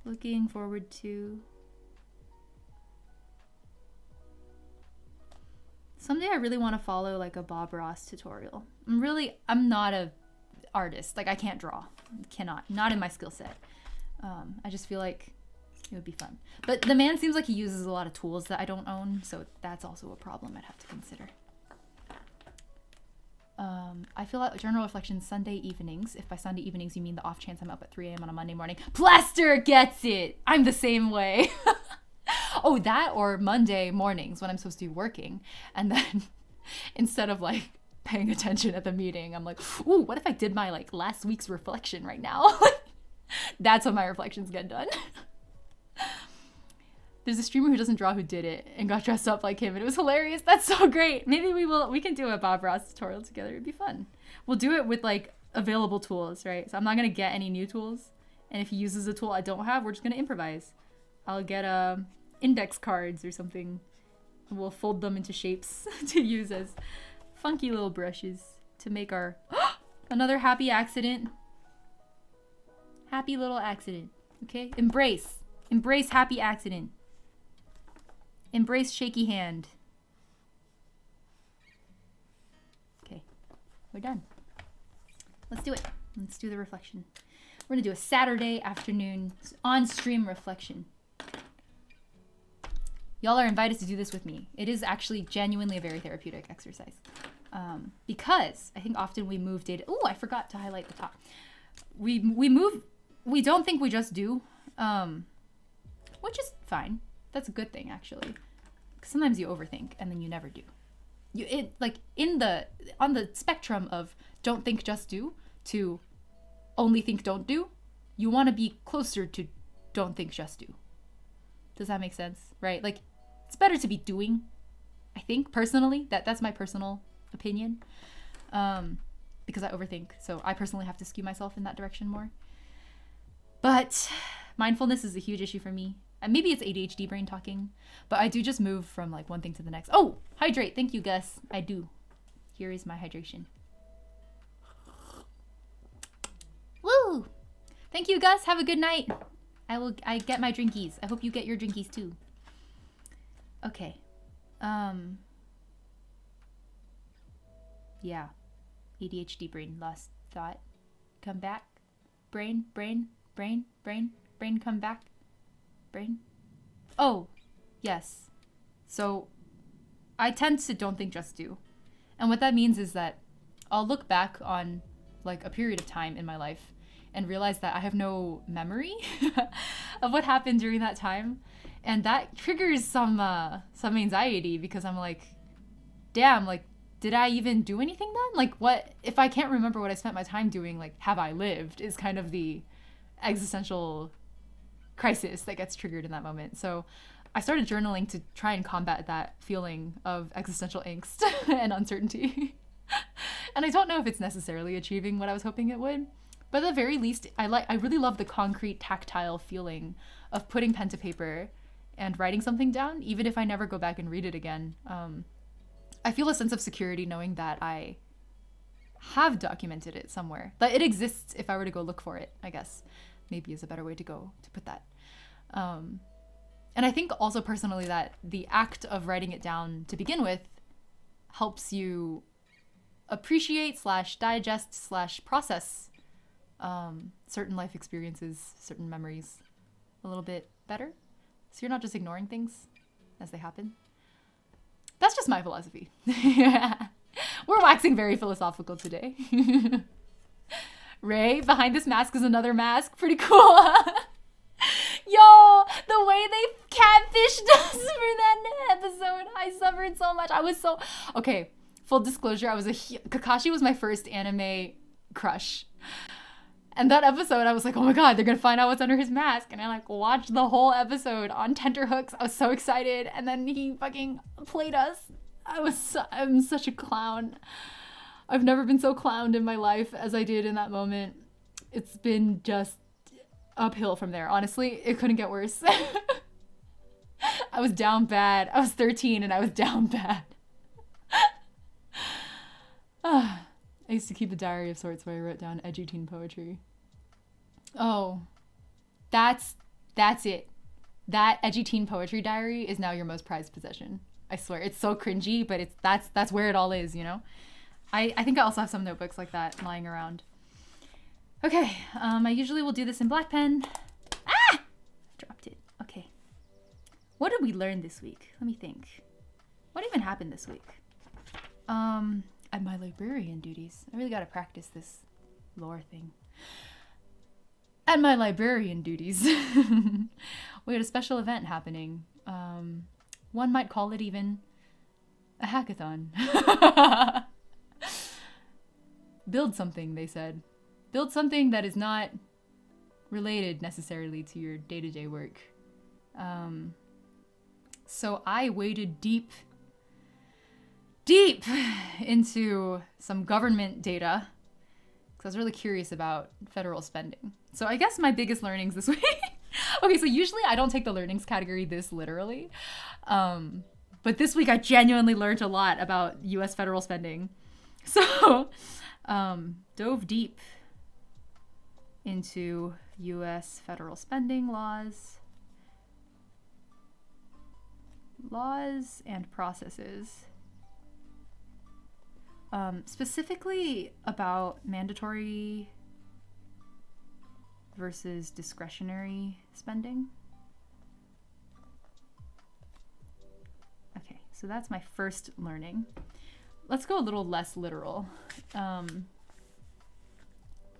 looking forward to, someday I really want to follow like a Bob Ross tutorial. I'm not a artist. Like, I can't draw. Not in my skill set. I just feel like it would be fun. But the man seems like he uses a lot of tools that I don't own, so that's also a problem I'd have to consider. I fill out journal reflections Sunday evenings. If by Sunday evenings you mean the off chance I'm up at 3 a.m. on a Monday morning. Plaster gets it! I'm the same way. Oh, that or Monday mornings when I'm supposed to be working. And then instead of like paying attention at the meeting, I'm like, ooh, what if I did my like last week's reflection right now? That's how my reflections get done. There's a streamer who doesn't draw who did it and got dressed up like him, and it was hilarious. That's so great. Maybe we can do a Bob Ross tutorial together. It'd be fun. We'll do it with like available tools, right? So I'm not gonna get any new tools, and if he uses a tool I don't have, we're just gonna improvise. I'll get index cards or something, and we'll fold them into shapes to use as funky little brushes to make our another happy accident. Happy little accident. Okay? Embrace happy accident. Embrace shaky hand. Okay, we're done. Let's do it. Let's do the reflection. We're gonna do a Saturday afternoon on-stream reflection. Y'all are invited to do this with me. It is actually genuinely a very therapeutic exercise. Because I think often we move data. Oh, I forgot to highlight the top. We don't think, we just do, which is fine. That's a good thing, actually. 'Cause sometimes you overthink and then you never do. On the spectrum of don't think, just do, to only think, don't do. You want to be closer to don't think, just do. Does that make sense? Right? Like, it's better to be doing, I think, personally. That's my personal opinion. Because I overthink. So I personally have to skew myself in that direction more. But mindfulness is a huge issue for me. And maybe it's ADHD brain talking, but I do just move from like one thing to the next. Oh, hydrate. Thank you, Gus. I do. Here is my hydration. Woo! Thank you, Gus. Have a good night. I get my drinkies. I hope you get your drinkies too. Okay. Yeah. ADHD brain lost thought. Come back. Brain, come back. Brain. Oh, yes. So I tend to don't think, just do. And what that means is that I'll look back on like a period of time in my life and realize that I have no memory of what happened during that time. And that triggers some anxiety because I'm like, damn, like, did I even do anything then? Like, what, if I can't remember what I spent my time doing, like, have I lived is kind of the existential crisis that gets triggered in that moment. So I started journaling to try and combat that feeling of existential angst and uncertainty. And I don't know if it's necessarily achieving what I was hoping it would, but at the very least, I really love the concrete, tactile feeling of putting pen to paper and writing something down, even if I never go back and read it again. I feel a sense of security knowing that I have documented it somewhere, that it exists if I were to go look for it, I guess. Maybe is a better way to put that. And I think also personally that the act of writing it down to begin with helps you appreciate / digest / process certain life experiences, certain memories a little bit better. So you're not just ignoring things as they happen. That's just my philosophy. We're waxing very philosophical today. Ray, behind this mask is another mask. Pretty cool. Yo, the way they catfished us for that episode, I suffered so much. Okay, full disclosure, Kakashi was my first anime crush. And that episode, I was like, oh my god, they're gonna find out what's under his mask. And I like watched the whole episode on tenterhooks. I was so excited. And then he fucking played us. I'm such a clown. I've never been so clowned in my life as I did in that moment. It's been just uphill from there. Honestly, it couldn't get worse. I was down bad. I was 13 and I was down bad. I used to keep a diary of sorts where I wrote down edgy teen poetry. Oh, that's it. That edgy teen poetry diary is now your most prized possession. I swear, it's so cringy, but that's where it all is, you know? I think I also have some notebooks like that lying around. Okay, I usually will do this in black pen. Ah! Dropped it. Okay. What did we learn this week? Let me think. What even happened this week? At my librarian duties. I really gotta practice this lore thing. At my librarian duties, we had a special event happening. One might call it even a hackathon. Build something, they said. Build something that is not related necessarily to your day-to-day work. So I waded deep into some government data because I was really curious about federal spending. So I guess my biggest learnings this week. Okay, so usually I don't take the learnings category this literally. But this week I genuinely learned a lot about US federal spending. So dove deep into US federal spending laws and processes. Specifically about mandatory versus discretionary spending. Okay, so that's my first learning. Let's go a little less literal.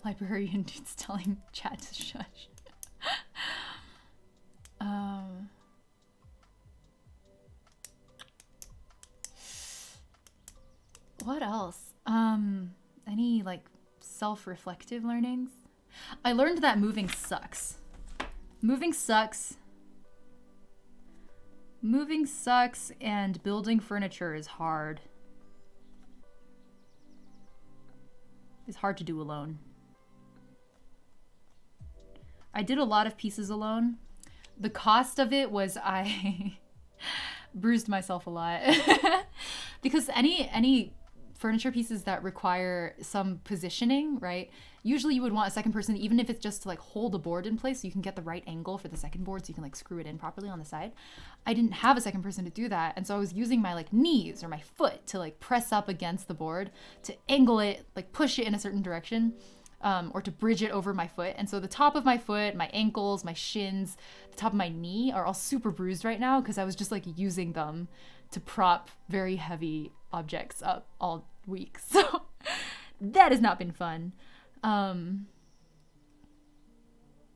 Librarian dude's telling chat to shush. What else? Any like self-reflective learnings. I learned that moving sucks. Moving sucks. Moving sucks, and building furniture is hard. It's hard to do alone. I did a lot of pieces alone. The cost of it was I bruised myself a lot. Because any furniture pieces that require some positioning, right? Usually you would want a second person, even if it's just to like hold the board in place so you can get the right angle for the second board so you can like screw it in properly on the side. I didn't have a second person to do that. And so I was using my like knees or my foot to like press up against the board to angle it, like push it in a certain direction, or to bridge it over my foot. And so the top of my foot, my ankles, my shins, the top of my knee are all super bruised right now because I was just like using them to prop very heavy objects up all week. So that has not been fun.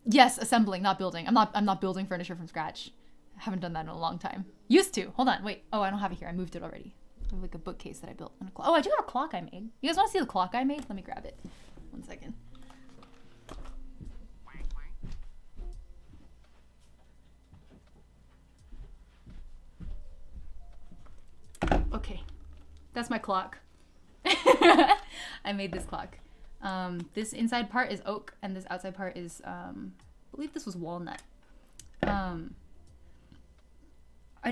Yes, assembling, not building. I'm not building furniture from scratch. I haven't done that in a long time. Used to. Hold on, wait. Oh, I don't have it here. I moved it already. I have like a bookcase that I built. And oh, I do have a clock I made. You guys want to see the clock I made? Let me grab it. 1 second. Okay, that's my clock. I made this clock. This inside part is oak and this outside part is, I believe this was walnut. I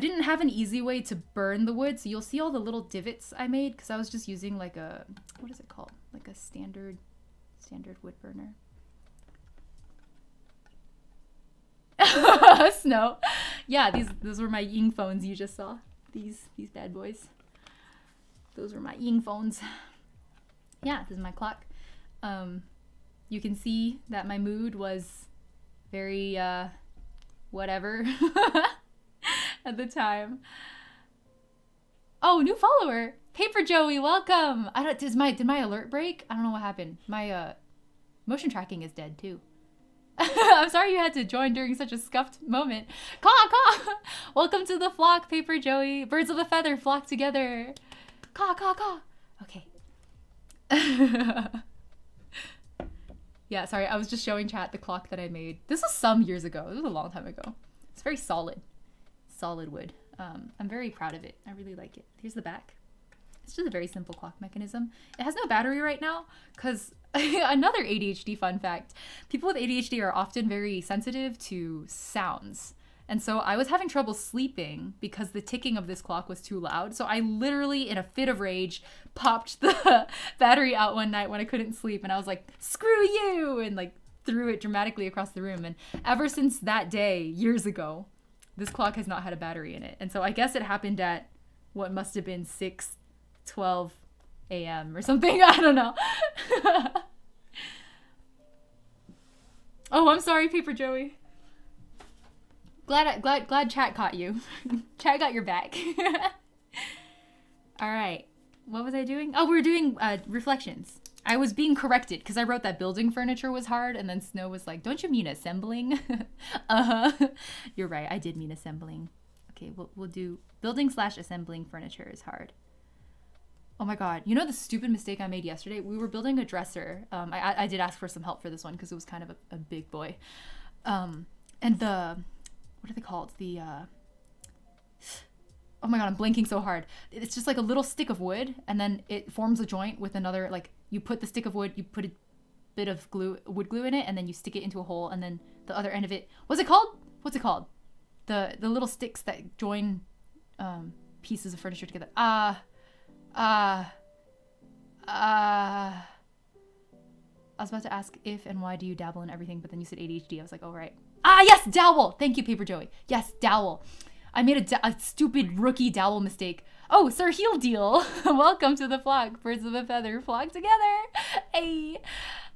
didn't have an easy way to burn the wood, so you'll see all the little divots I made because I was just using like a, what is it called? Like a standard wood burner. Snow. Yeah, those were my Ying phones you just saw. These bad boys. Those were my Ying phones. Yeah, this is my clock. You can see that my mood was very whatever at the time. Oh, new follower. Paper Joey, welcome. Did my alert break? I don't know what happened. My motion tracking is dead too. I'm sorry you had to join during such a scuffed moment. Caw, caw. Welcome to the flock, Paper Joey. Birds of a feather flock together. Caw, caw, caw. Okay. Yeah, sorry. I was just showing chat the clock that I made. This was some years ago. This was a long time ago. It's very solid. Solid wood. I'm very proud of it. I really like it. Here's the back. It's just a very simple clock mechanism. It has no battery right now because another ADHD fun fact. People with ADHD are often very sensitive to sounds. And so I was having trouble sleeping because the ticking of this clock was too loud. So I literally, in a fit of rage, popped the battery out one night when I couldn't sleep. And I was like, screw you! And like threw it dramatically across the room. And ever since that day, years ago, this clock has not had a battery in it. And so I guess it happened at what must have been 6:12 a.m. or something. I don't know. Oh, I'm sorry, Paper Joey. Glad chat caught you. Chat got your back. All right. What was I doing? Oh, we were doing reflections. I was being corrected because I wrote that building furniture was hard, and then Snow was like, don't you mean assembling? You're right. I did mean assembling. Okay, we'll do building/assembling furniture is hard. Oh my God. You know the stupid mistake I made yesterday? We were building a dresser. I did ask for some help for this one because it was kind of a big boy. And the, what are they called? The, oh my God, I'm blanking so hard. It's just like a little stick of wood and then it forms a joint with another, like you put the stick of wood, you put a bit of wood glue in it, and then you stick it into a hole, and then the other end of it, what's it called? The little sticks that join pieces of furniture together. I was about to ask if and why do you dabble in everything, but then you said ADHD. I was like, oh, right. Yes, dowel. Thank you, Paper Joey. Yes, dowel. I made a stupid rookie dowel mistake. Oh, Sir Heel Deal. Welcome to the flock. Birds of a feather flock together. Hey.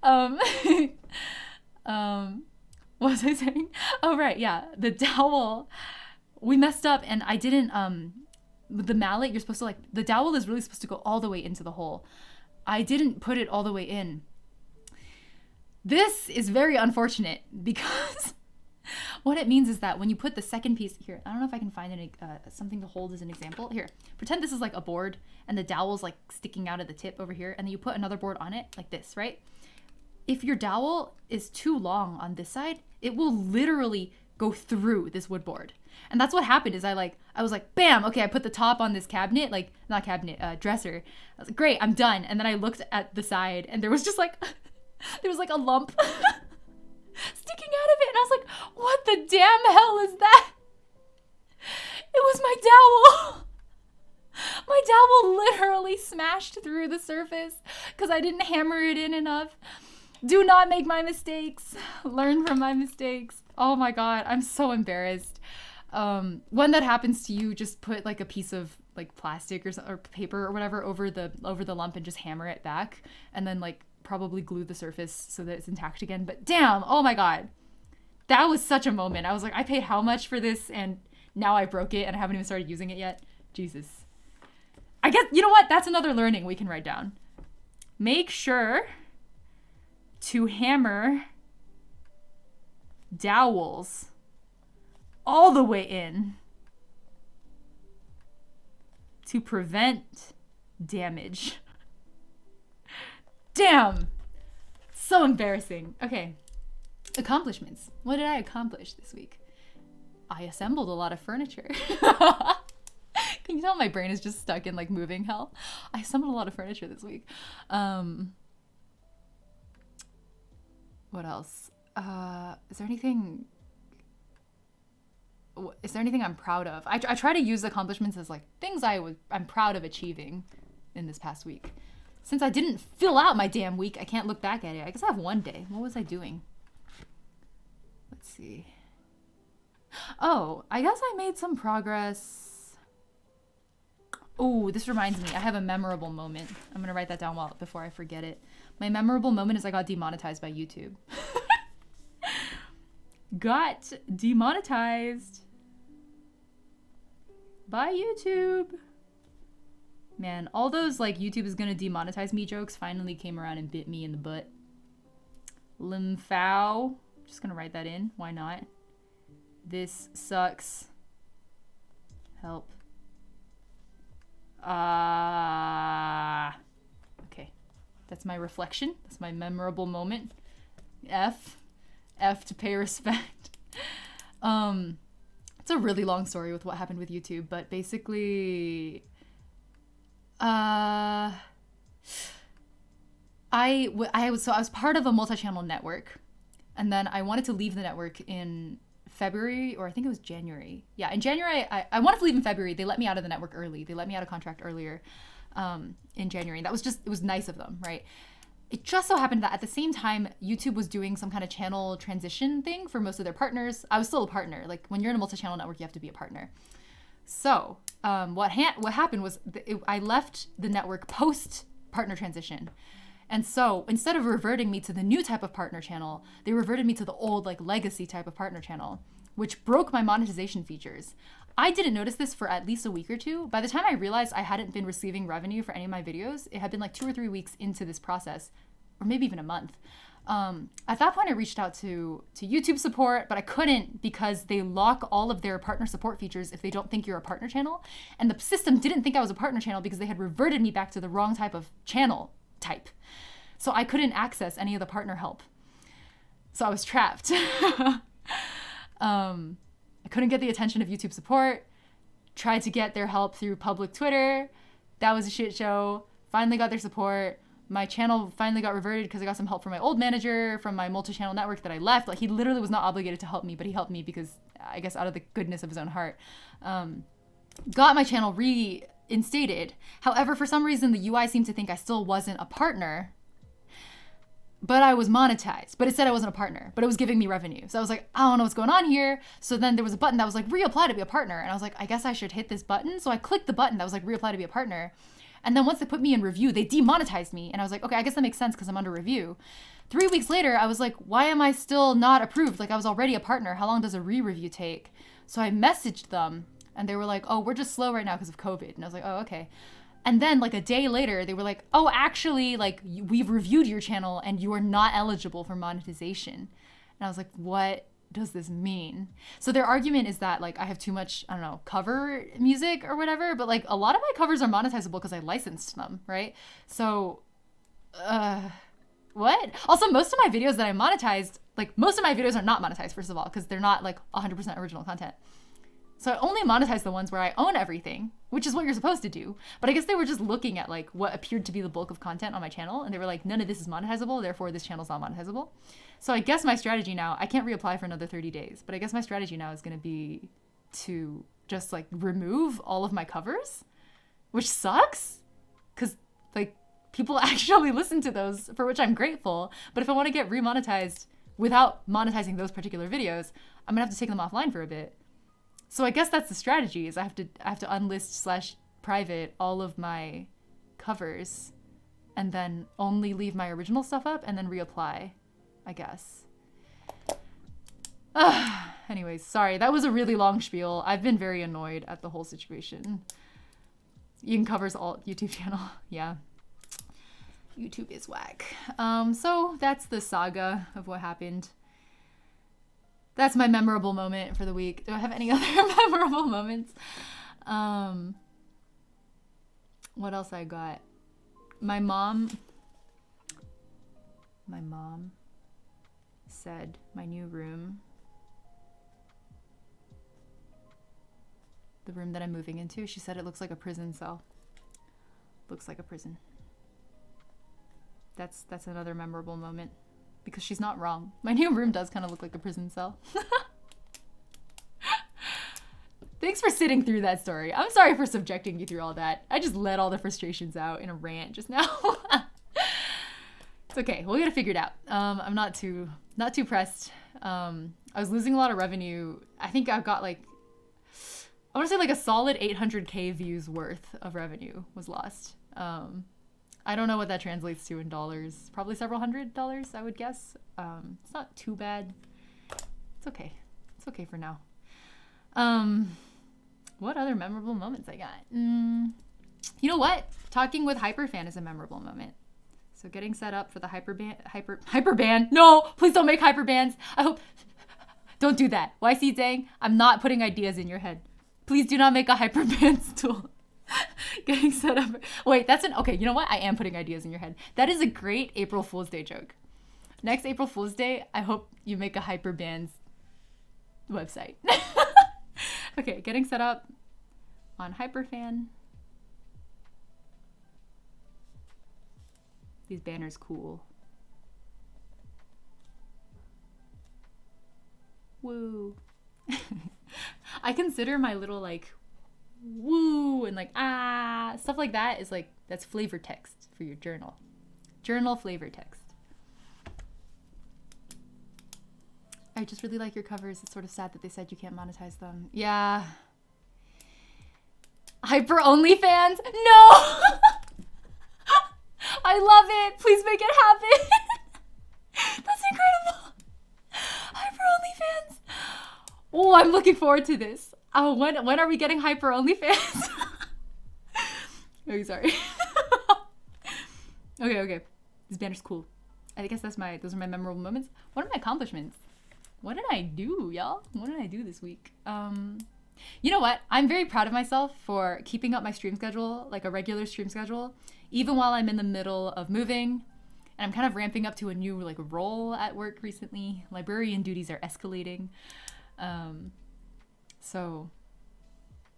What was I saying? Oh, right. Yeah. The dowel. We messed up and I didn't, the mallet, you're supposed to like, the dowel is really supposed to go all the way into the hole. I didn't put it all the way in. This is very unfortunate because what it means is that when you put the second piece here, I don't know if I can find something to hold as an example. Here, pretend this is like a board and the dowel's like sticking out of the tip over here, and then you put another board on it like this, right? if your dowel is too long on this side, it will literally go through this wood board. And that's what happened is I was like, bam, okay, I put the top on this cabinet, like not cabinet, dresser. I was like, great, I'm done. And then I looked at the side and there was just like, there was like a lump sticking out of it. And I was like, what the damn hell is that? It was my dowel. My dowel literally smashed through the surface because I didn't hammer it in enough. Do not make my mistakes. Learn from my mistakes. Oh my God, I'm so embarrassed. When that happens to you, just put like a piece of like plastic or paper or whatever over the lump and just hammer it back, and then like probably glue the surface so that it's intact again. But damn, oh my God, that was such a moment. I was like, I paid how much for this, and now I broke it and I haven't even started using it yet. Jesus. I guess, you know what? That's another learning we can write down. Make sure to hammer dowels all the way in to prevent damage. Damn. So embarrassing. Okay. Accomplishments. What did I accomplish this week? I assembled a lot of furniture. Can you tell my brain is just stuck in like moving hell? I assembled a lot of furniture this week. What else? Is there anything I'm proud of? I try to use accomplishments as like things I'm proud of achieving in this past week. Since I didn't fill out my damn week, I can't look back at it. I guess I have one day. What was I doing? Let's see. Oh, I guess I made some progress. Oh, this reminds me. I have a memorable moment. I'm going to write that down before I forget it. My memorable moment is I got demonetized by YouTube. Got demonetized by YouTube. Man, all those like YouTube is going to demonetize me jokes finally came around and bit me in the butt. Limfow. Just going to write that in. Why not? This sucks. Help. Okay. That's my reflection. That's my memorable moment. F to pay respect. It's a really long story with what happened with YouTube, but basically, I was part of a multi-channel network, and then I wanted to leave the network in February, or I think it was January. Yeah, in January, I wanted to leave in February. They let me out of the network early. They let me out of contract earlier in January. That was just, it was nice of them, right? It just so happened that at the same time, YouTube was doing some kind of channel transition thing for most of their partners. I was still a partner. Like when you're in a multi-channel network, you have to be a partner. So what happened was I left the network post partner transition. And so instead of reverting me to the new type of partner channel, they reverted me to the old like legacy type of partner channel, which broke my monetization features. I didn't notice this for at least a week or two. By the time I realized I hadn't been receiving revenue for any of my videos, it had been like 2 or 3 weeks into this process, or maybe even a month. At that point, I reached out to YouTube support, but I couldn't because they lock all of their partner support features if they don't think you're a partner channel. And the system didn't think I was a partner channel because they had reverted me back to the wrong type of channel type. So I couldn't access any of the partner help. So I was trapped. I couldn't get the attention of YouTube support. Tried to get their help through public Twitter. That was a shit show. Finally got their support. My channel finally got reverted because I got some help from my old manager from my multi-channel network that I left. Like he literally was not obligated to help me, but he helped me because I guess out of the goodness of his own heart. Got my channel reinstated. However, for some reason, the UI seemed to think I still wasn't a partner, but I was monetized. But it said I wasn't a partner, but it was giving me revenue. So I was like, I don't know what's going on here. So then there was a button that was like, reapply to be a partner. And I was like, I guess I should hit this button. So I clicked the button that was like, reapply to be a partner. And then once they put me in review, they demonetized me. And I was like, okay, I guess that makes sense because I'm under review. 3 weeks later, I was like, why am I still not approved? Like I was already a partner. How long does a re-review take? So I messaged them and they were like, oh, we're just slow right now because of COVID. And I was like, oh, okay. And then like a day later, they were like, oh, actually, like we've reviewed your channel and you are not eligible for monetization. And I was like, what does this mean? So their argument is that like I have too much, I don't know, cover music or whatever, but like a lot of my covers are monetizable because I licensed them, right? So What? Also, most of my videos that I monetized, like most of my videos are not monetized, first of all, because they're not like 100% original content. So I only monetize the ones where I own everything, which is what you're supposed to do. But I guess they were just looking at like what appeared to be the bulk of content on my channel, and they were like, none of this is monetizable, therefore this channel's not monetizable. So I guess my strategy now, I can't reapply for another 30 days, but I guess my strategy now is going to be to just like remove all of my covers, which sucks, because like people actually listen to those, for which I'm grateful. But if I want to get remonetized without monetizing those particular videos, I'm gonna have to take them offline for a bit. So I guess that's the strategy, is I have to unlist / private all of my covers and then only leave my original stuff up and then reapply, I guess. Anyways, sorry, that was a really long spiel. I've been very annoyed at the whole situation. Ian covers alt YouTube channel. Yeah. YouTube is whack. So that's the saga of what happened. That's my memorable moment for the week. Do I have any other memorable moments? What else I got? My mom said my new room, the room that I'm moving into, she said it looks like a prison cell. Looks like a prison. That's another memorable moment, because she's not wrong. My new room does kind of look like a prison cell. Thanks for sitting through that story. I'm sorry for subjecting you through all that. I just let all the frustrations out in a rant just now. It's okay. We'll get it figured out. I'm not too pressed. I was losing a lot of revenue. I think I've got like, I want to say like a solid 800K views worth of revenue was lost. I don't know what that translates to in dollars. Probably several $100s, I would guess. It's not too bad. It's okay. It's okay for now. What other memorable moments I got? You know what? Talking with Hyperfan is a memorable moment. So getting set up for the Hyperban. No, please don't make Hyperbans. I hope. Don't do that. YC Dang, I'm not putting ideas in your head. Please do not make a Hyperbans tool. Getting set up. Wait, okay, you know what? I am putting ideas in your head. That is a great April Fool's Day joke. Next April Fool's Day, I hope you make a Hyperbands website. Okay, getting set up on Hyperfan. These banners cool. Woo. I consider my little like woo and like stuff like that is like, that's flavor text for your journal. Journal flavor text. I just really like your covers. It's sort of sad that they said you can't monetize them. Yeah. Hyper OnlyFans? No! I love it. Please make it happen. That's incredible. Hyper OnlyFans. Oh, I'm looking forward to this. Oh, when are we getting Hyper OnlyFans? Oh, sorry. Okay. This banner's cool. I guess those are my memorable moments. What are my accomplishments? What did I do, y'all? What did I do this week? You know what? I'm very proud of myself for keeping up my stream schedule, like a regular stream schedule, even while I'm in the middle of moving. And I'm kind of ramping up to a new like role at work recently. Librarian duties are escalating. So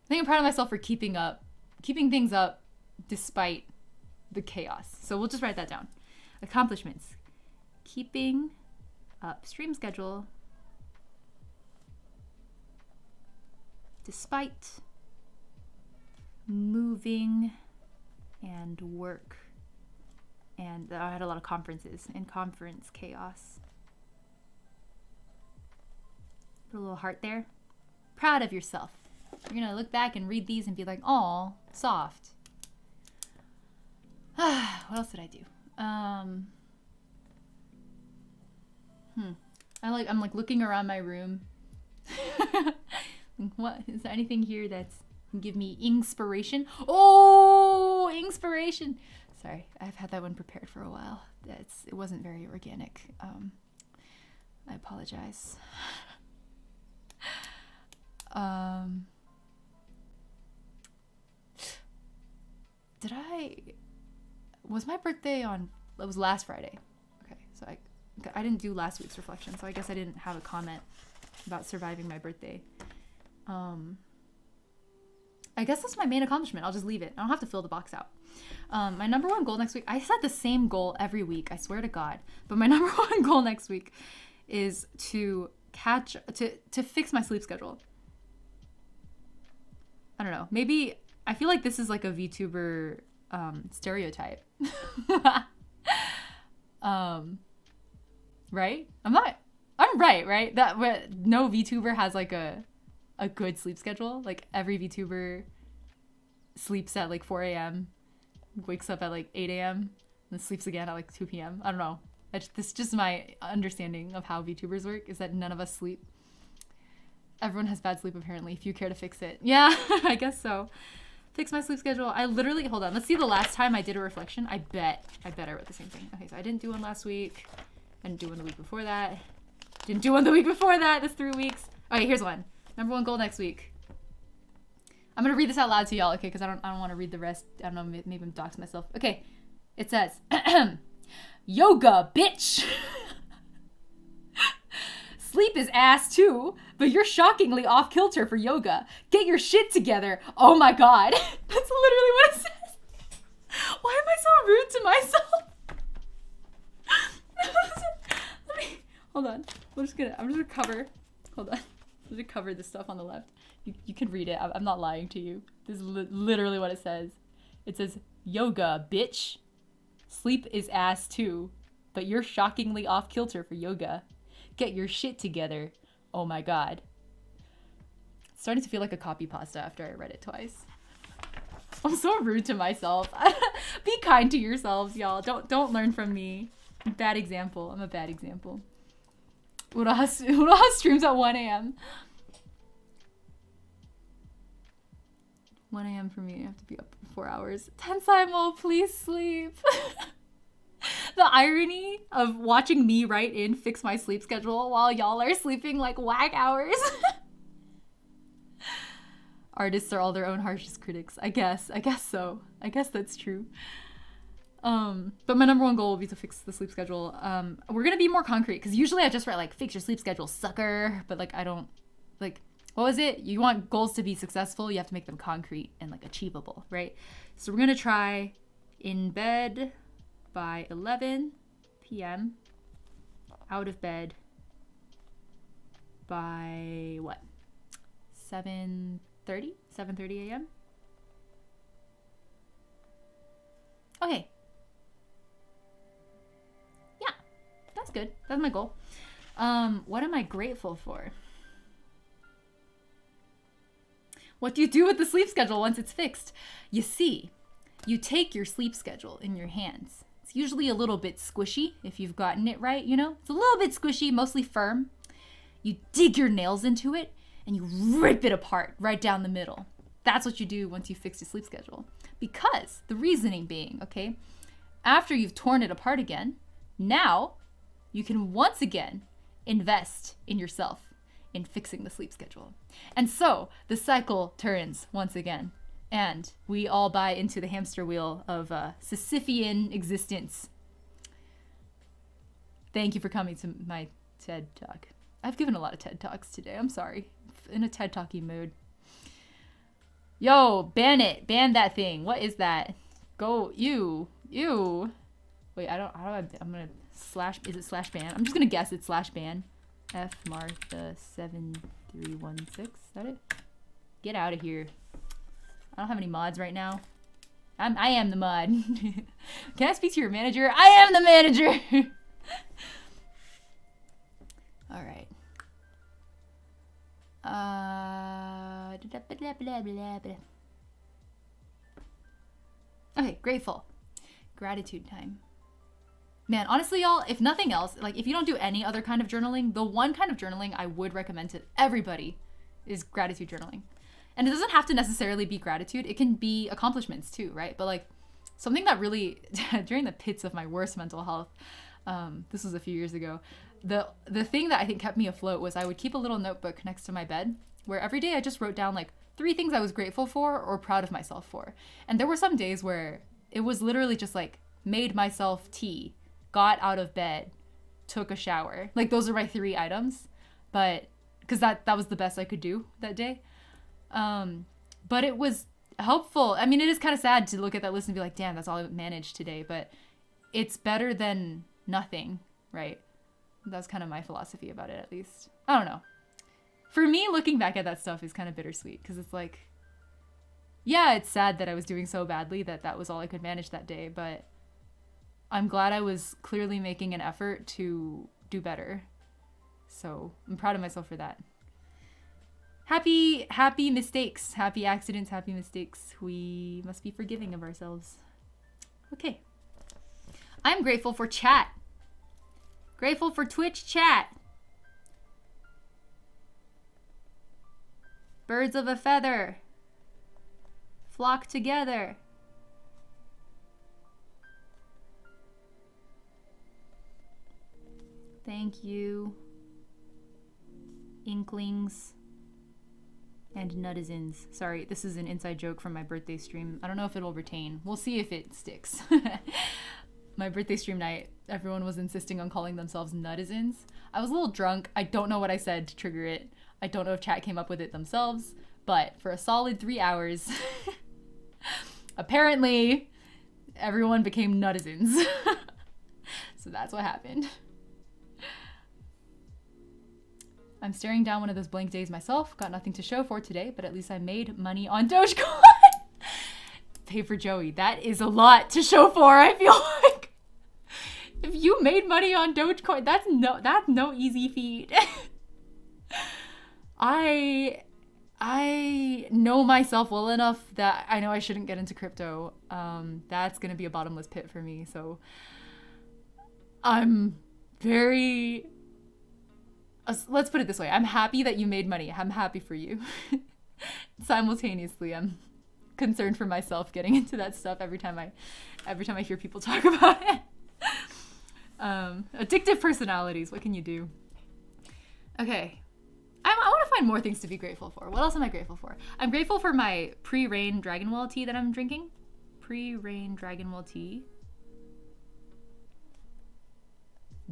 I think I'm proud of myself for keeping things up despite the chaos. So we'll just write that down. Accomplishments. Keeping up stream schedule despite moving and work. And I had a lot of conferences and conference chaos. Put a little heart there. Proud of yourself. You're gonna look back and read these and be like, "Aw, soft." What else did I do? I'm like looking around my room. What is there anything here that's can give me inspiration? Oh, inspiration. Sorry, I've had that one prepared for a while. It wasn't very organic. I apologize. Was my birthday it was last Friday. I didn't do last week's reflection, so I guess I didn't have a comment about surviving my birthday. I guess that's my main accomplishment. I'll just leave it. I don't have to fill the box out. My number one goal next week, I set the same goal every week, I swear to God. But my number one goal next week is to fix my sleep schedule. I don't know. Maybe, I feel like this is like a VTuber stereotype. Right? I'm right? That no VTuber has like a good sleep schedule. Like every VTuber sleeps at like 4 a.m., wakes up at like 8 a.m., and then sleeps again at like 2 p.m. I don't know. This is just my understanding of how VTubers work, is that none of us sleep. Everyone has bad sleep apparently, if you care to fix it. Yeah, I guess so. Fix my sleep schedule. I literally, hold on, let's see the last time I did a reflection. I bet I wrote the same thing. Okay, so I didn't do one last week. I didn't do one the week before that. Didn't do one the week before that. That's 3 weeks. Okay, here's one. Number one goal next week. I'm gonna read this out loud to y'all, okay? Because I don't want to read the rest. I don't know, maybe I'm doxing myself. Okay, it says, yoga, bitch. Sleep is ass too, but you're shockingly off kilter for yoga. Get your shit together. Oh my God. That's literally what it says. Why am I so rude to myself? Let me, hold on. I'm just gonna cover, hold on. I'm gonna cover the stuff on the left. You can read it. I'm not lying to you. This is literally what it says. It says, yoga, bitch. Sleep is ass too, but you're shockingly off kilter for yoga. Get your shit together. Oh my God. It's starting to feel like a copy pasta after I read it twice. I'm so rude to myself. Be kind to yourselves, y'all. Don't learn from me. Bad example. I'm a bad example. Uraha streams at 1 a.m. 1 a.m. for me. I have to be up for 4 hours. Tensaimo, please sleep. The irony of watching me write in fix my sleep schedule while y'all are sleeping like whack hours. Artists are all their own harshest critics. I guess so. I guess that's true. But my number one goal will be to fix the sleep schedule. We're gonna be more concrete, because usually I just write like fix your sleep schedule, sucker. But like I don't, like, what was it? You want goals to be successful, you have to make them concrete and like achievable, right? So we're gonna try in bed by 11 p.m. out of bed by what? 7:30 a.m. Okay. Yeah, that's good. That's my goal. What am I grateful for? What do you do with the sleep schedule once it's fixed? You see, you take your sleep schedule in your hands. It's usually a little bit squishy if you've gotten it right, you know? It's a little bit squishy, mostly firm. You dig your nails into it and you rip it apart right down the middle. That's what you do once you fix your sleep schedule. Because the reasoning being, okay, after you've torn it apart again, now you can once again invest in yourself in fixing the sleep schedule. And so the cycle turns once again. And we all buy into the hamster wheel of Sisyphean existence. Thank you for coming to my TED Talk. I've given a lot of TED Talks today. I'm sorry. In a TED Talky mood. Yo, ban it. Ban that thing. What is that? Go, you. Wait, I'm gonna slash, is it slash ban? I'm just gonna guess it's slash ban. F Martha 7316. Is that it? Get out of here. I don't have any mods right now. I am the mod. Can I speak to your manager? I am the manager. All right. Okay, grateful. Gratitude time. Man, honestly, y'all, if nothing else, like if you don't do any other kind of journaling, the one kind of journaling I would recommend to everybody is gratitude journaling. And it doesn't have to necessarily be gratitude. It can be accomplishments too, right? But like something that really, during the pits of my worst mental health, this was a few years ago, the thing that I think kept me afloat was I would keep a little notebook next to my bed where every day I just wrote down like 3 things I was grateful for or proud of myself for. And there were some days where it was literally just like made myself tea, got out of bed, took a shower. Like those are my 3 items, but because that was the best I could do that day. But it was helpful. I mean, it is kind of sad to look at that list and be like, damn, that's all I managed today, but it's better than nothing, right? That's kind of my philosophy about it, at least. I don't know. For me, looking back at that stuff is kind of bittersweet because it's like, yeah, it's sad that I was doing so badly that was all I could manage that day, but I'm glad I was clearly making an effort to do better. So I'm proud of myself for that. Happy mistakes, happy accidents, happy mistakes. We must be forgiving of ourselves. Okay. I'm grateful for chat. Grateful for Twitch chat. Birds of a feather flock together. Thank you, Inklings and Nuttizens. Sorry, this is an inside joke from my birthday stream. I don't know if it'll retain. We'll see if it sticks. My birthday stream night, everyone was insisting on calling themselves Nuttizens. I was a little drunk. I don't know what I said to trigger it. I don't know if chat came up with it themselves, but for a solid 3 hours, apparently everyone became Nuttizens. So that's what happened. I'm staring down one of those blank days myself. Got nothing to show for today, but at least I made money on Dogecoin. Pay for Joey. That is a lot to show for, I feel like. If you made money on Dogecoin, that's no easy feat. I know myself well enough that I know I shouldn't get into crypto. That's going to be a bottomless pit for me. So I'm very... Let's put it this way. I'm happy that you made money. I'm happy for you. Simultaneously, I'm concerned for myself getting into that stuff every time I hear people talk about it. Addictive personalities. What can you do? Okay. I want to find more things to be grateful for. What else am I grateful for? I'm grateful for my pre-rain Dragonwell tea that I'm drinking. Pre-rain Dragonwell tea.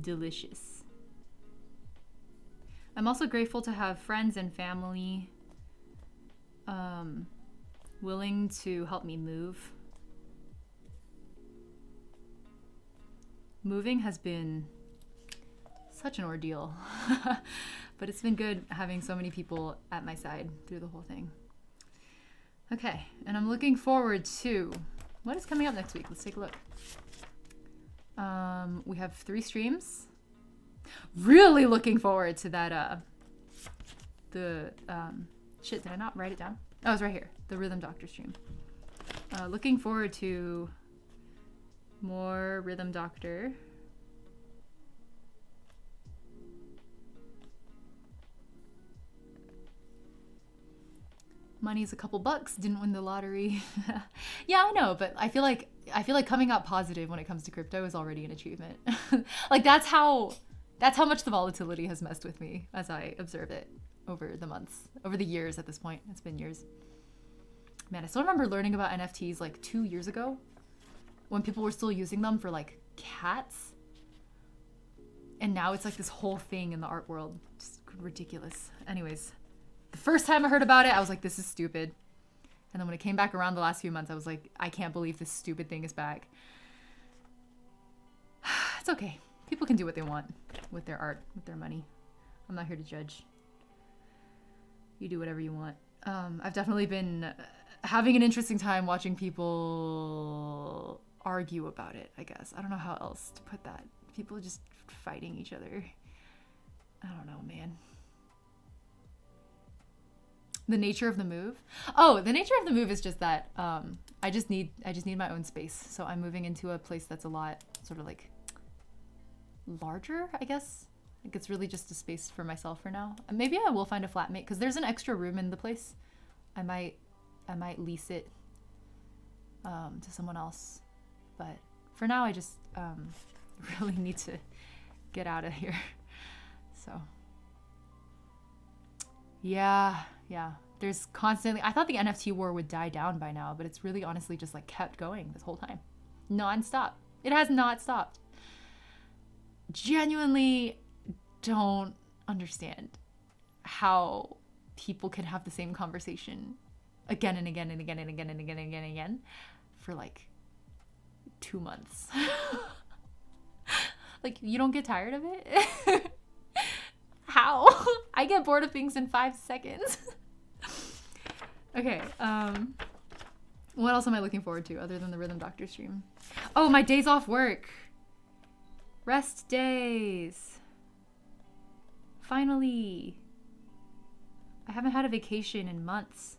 Delicious. I'm also grateful to have friends and family willing to help me move. Moving has been such an ordeal, but it's been good having so many people at my side through the whole thing. Okay, and I'm looking forward to what is coming up next week. Let's take a look. We have 3 streams. Really looking forward to that. Shit, did I not write it down? Oh, it's right here. The Rhythm Doctor stream. Looking forward to more Rhythm Doctor. Money's a couple bucks. Didn't win the lottery. Yeah, I know, but I feel like coming out positive when it comes to crypto is already an achievement. Like that's how much the volatility has messed with me as I observe it over the months, over the years at this point. It's been years. Man, I still remember learning about NFTs like 2 years ago when people were still using them for like cats. And now it's like this whole thing in the art world. Just ridiculous. Anyways, the first time I heard about it, I was like, this is stupid. And then when it came back around the last few months, I was like, I can't believe this stupid thing is back. It's okay. People can do what they want with their art, with their money. I'm not here to judge. You do whatever you want. I've definitely been having an interesting time watching people argue about it, I guess. I don't know how else to put that. People just fighting each other. I don't know, man. The nature of the move. Oh, the nature of the move is just that I just need my own space. So I'm moving into a place that's a lot sort of like larger, I guess. Like it's really just a space for myself for now. Maybe I will find a flatmate because there's an extra room in the place. I might lease it to someone else. But for now, I just really need to get out of here. So yeah. There's constantly, I thought the NFT war would die down by now, but it's really honestly just like kept going this whole time. Non-stop. It has not stopped. genuinely don't understand how people can have the same conversation again and again and again and again and again and again and again for like 2 months. Like, you don't get tired of it? How? I get bored of things in 5 seconds. Okay, what else am I looking forward to other than the Rhythm Doctor stream? Oh, my days off work. Rest days. Finally. I haven't had a vacation in months.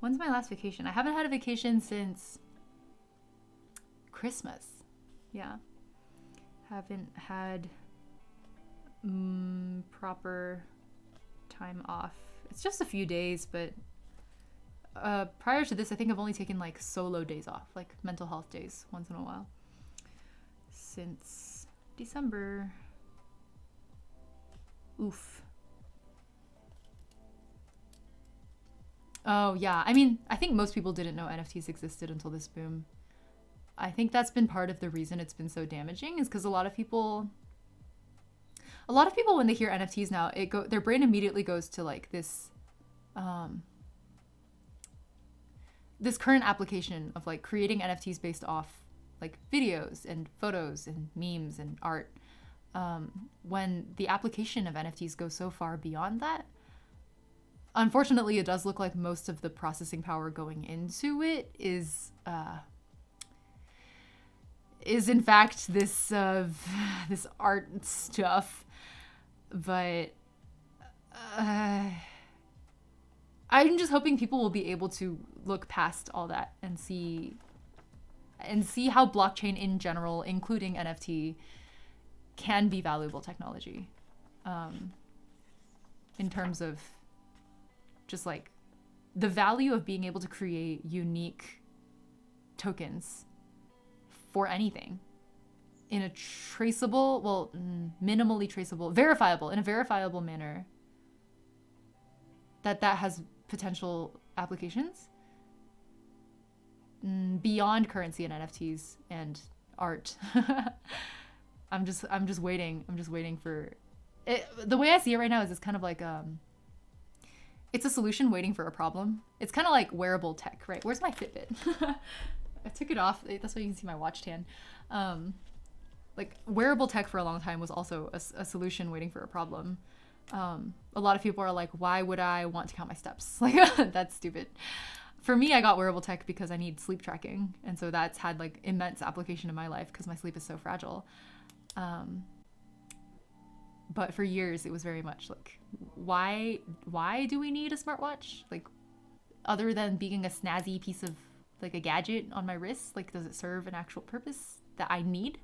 When's my last vacation? I haven't had a vacation since Christmas. Yeah. Haven't had proper time off. It's just a few days, but prior to this, I think I've only taken like solo days off, like mental health days once in a while. Since December. Oof. Oh, yeah. I mean, I think most people didn't know NFTs existed until this boom. I think that's been part of the reason it's been so damaging, is because a lot of people when they hear NFTs now, their brain immediately goes to like this this current application of like creating NFTs based off like videos and photos and memes and art, when the application of NFTs goes so far beyond that. Unfortunately, it does look like most of the processing power going into it is in fact this art stuff. But I'm just hoping people will be able to look past all that and see how blockchain in general, including NFT, can be valuable technology, in terms of just like the value of being able to create unique tokens for anything in a traceable, minimally traceable, in a verifiable manner, that has potential applications beyond currency and NFTs and art. I'm just waiting for it. The way I see it right now is it's kind of like it's a solution waiting for a problem. It's kind of like wearable tech, right? Where's my Fitbit? I took it off. That's why you can see my watch tan. Like wearable tech for a long time was also a solution waiting for a problem. A lot of people are like, why would I want to count my steps? Like, that's stupid. For me, I got wearable tech because I need sleep tracking. And so that's had like immense application in my life because my sleep is so fragile. But for years, it was very much like, why do we need a smartwatch? Like, other than being a snazzy piece of like a gadget on my wrist, like, does it serve an actual purpose that I need?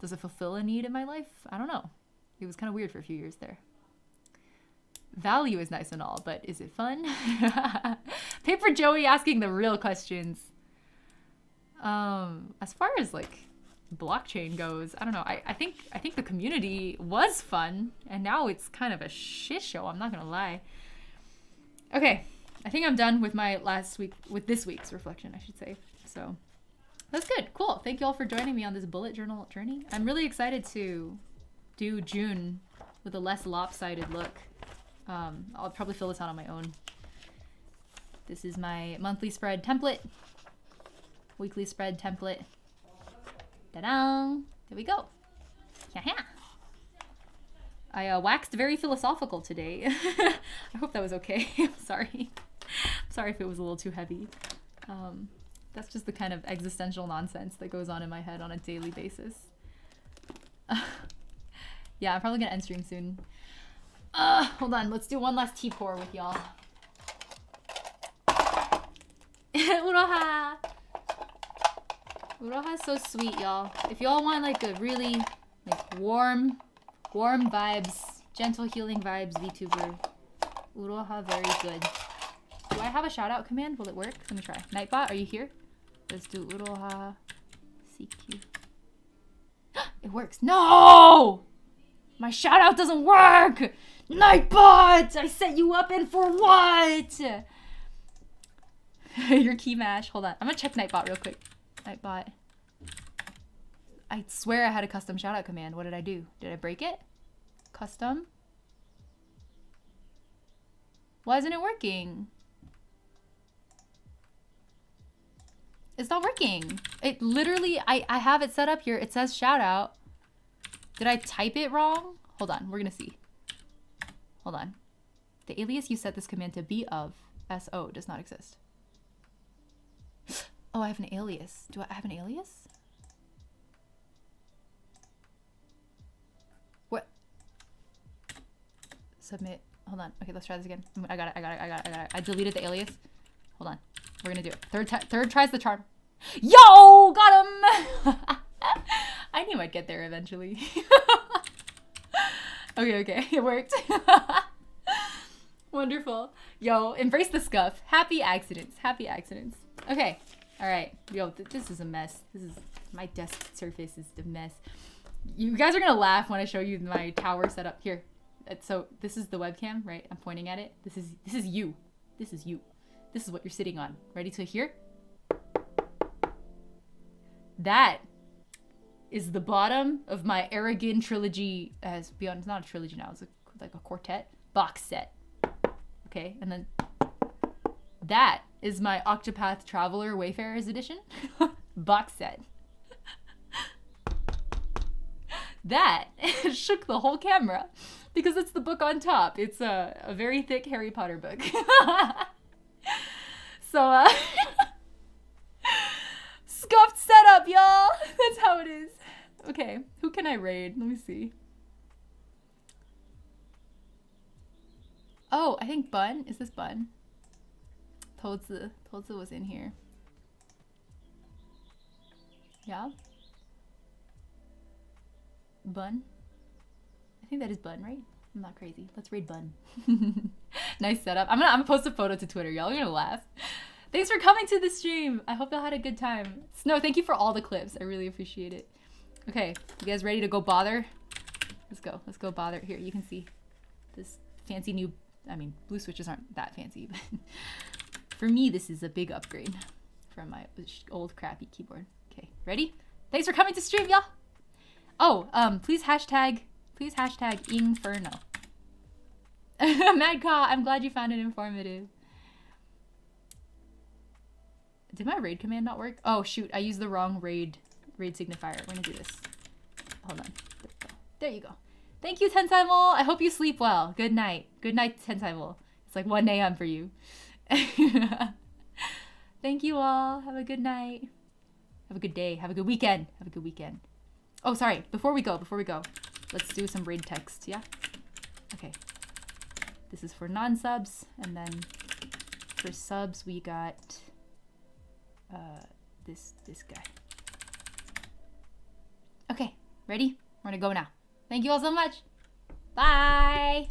Does it fulfill a need in my life? I don't know. It was kind of weird for a few years there. Value is nice and all, but is it fun? Paper Joey asking the real questions. As far as like blockchain goes, I don't know. I think the community was fun, and now it's kind of a shit show. I'm not gonna lie. Okay, I think I'm done with this week's reflection, I should say. So that's good. Cool. Thank you all for joining me on this bullet journal journey. I'm really excited to do June with a less lopsided look. I'll probably fill this out on my own. This is my monthly spread template, weekly spread template. Ta-da! There we go. Yeah. I waxed very philosophical today. I hope that was okay. I'm sorry. Sorry if it was a little too heavy. That's just the kind of existential nonsense that goes on in my head on a daily basis. Yeah, I'm probably gonna end stream soon. Hold on, let's do one last tea pour with y'all. Uroha! Uroha's so sweet, y'all. If y'all want like a really like warm vibes, gentle healing vibes VTuber, Uroha very good. Do I have a shout out command? Will it work? Let me try. Nightbot, are you here? Let's do Uroha CQ. It works. No! My shout out doesn't work! Nightbot! I set you up and for what? Your key mash. Hold on. I'm gonna check Nightbot real quick. Nightbot. I swear I had a custom shoutout command. What did I do? Did I break it? Custom? Why isn't it working? It's not working. It literally, I have it set up here. It says shoutout. Did I type it wrong? Hold on, we're gonna see. Hold on. The alias you set this command to be of, SO, does not exist. Oh, I have an alias. Do I have an alias? What? Submit. Hold on. Okay, let's try this again. I got it. I deleted the alias. Hold on. We're gonna do it. Third tries the charm. Yo! Got him! I knew I'd get there eventually. Okay. It worked. Wonderful. Yo, embrace the scuff. Happy accidents. Okay. All right. Yo, this is a mess. My desk surface is a mess. You guys are gonna laugh when I show you my tower setup here. So this is the webcam, right? I'm pointing at it. This is you. This is what you're sitting on. Ready to hear? That is the bottom of my Aragon trilogy. It's not a trilogy now. It's like a quartet box set. Okay, and then that is my Octopath Traveler Wayfarer's Edition box set. That shook the whole camera because it's the book on top. It's a very thick Harry Potter book. So, scuffed setup, y'all. That's how it is. Okay, who can I raid? Let me see. Oh, I think Bun. Is this Bun? Toadza was in here. Yeah? Bun? I think that is Bun, right? I'm not crazy. Let's raid Bun. Nice setup. I'm gonna post a photo to Twitter. Y'all are gonna laugh. Thanks for coming to the stream. I hope y'all had a good time. Snow, thank you for all the clips. I really appreciate it. Okay, you guys ready to go bother? Let's go. Let's go bother. Here, you can see this fancy new... I mean, blue switches aren't that fancy, but for me, this is a big upgrade from my old crappy keyboard. Okay, ready? Thanks for coming to stream, y'all. Oh, please hashtag Inferno. Mad Caw, I'm glad you found it informative. Did my raid command not work? Oh shoot, I used the wrong raid signifier. We're gonna do this. Hold on. There you go. Thank you, Tensaimol. I hope you sleep well. Good night. Good night, Tensaimol. It's like 1 a.m. for you. Thank you all. Have a good night. Have a good day. Have a good weekend. Have a good weekend. Oh, sorry. Before we go, let's do some raid text, yeah? Okay. This is for non-subs, and then for subs we got this guy. Okay, ready? We're gonna go now. Thank you all so much. Bye!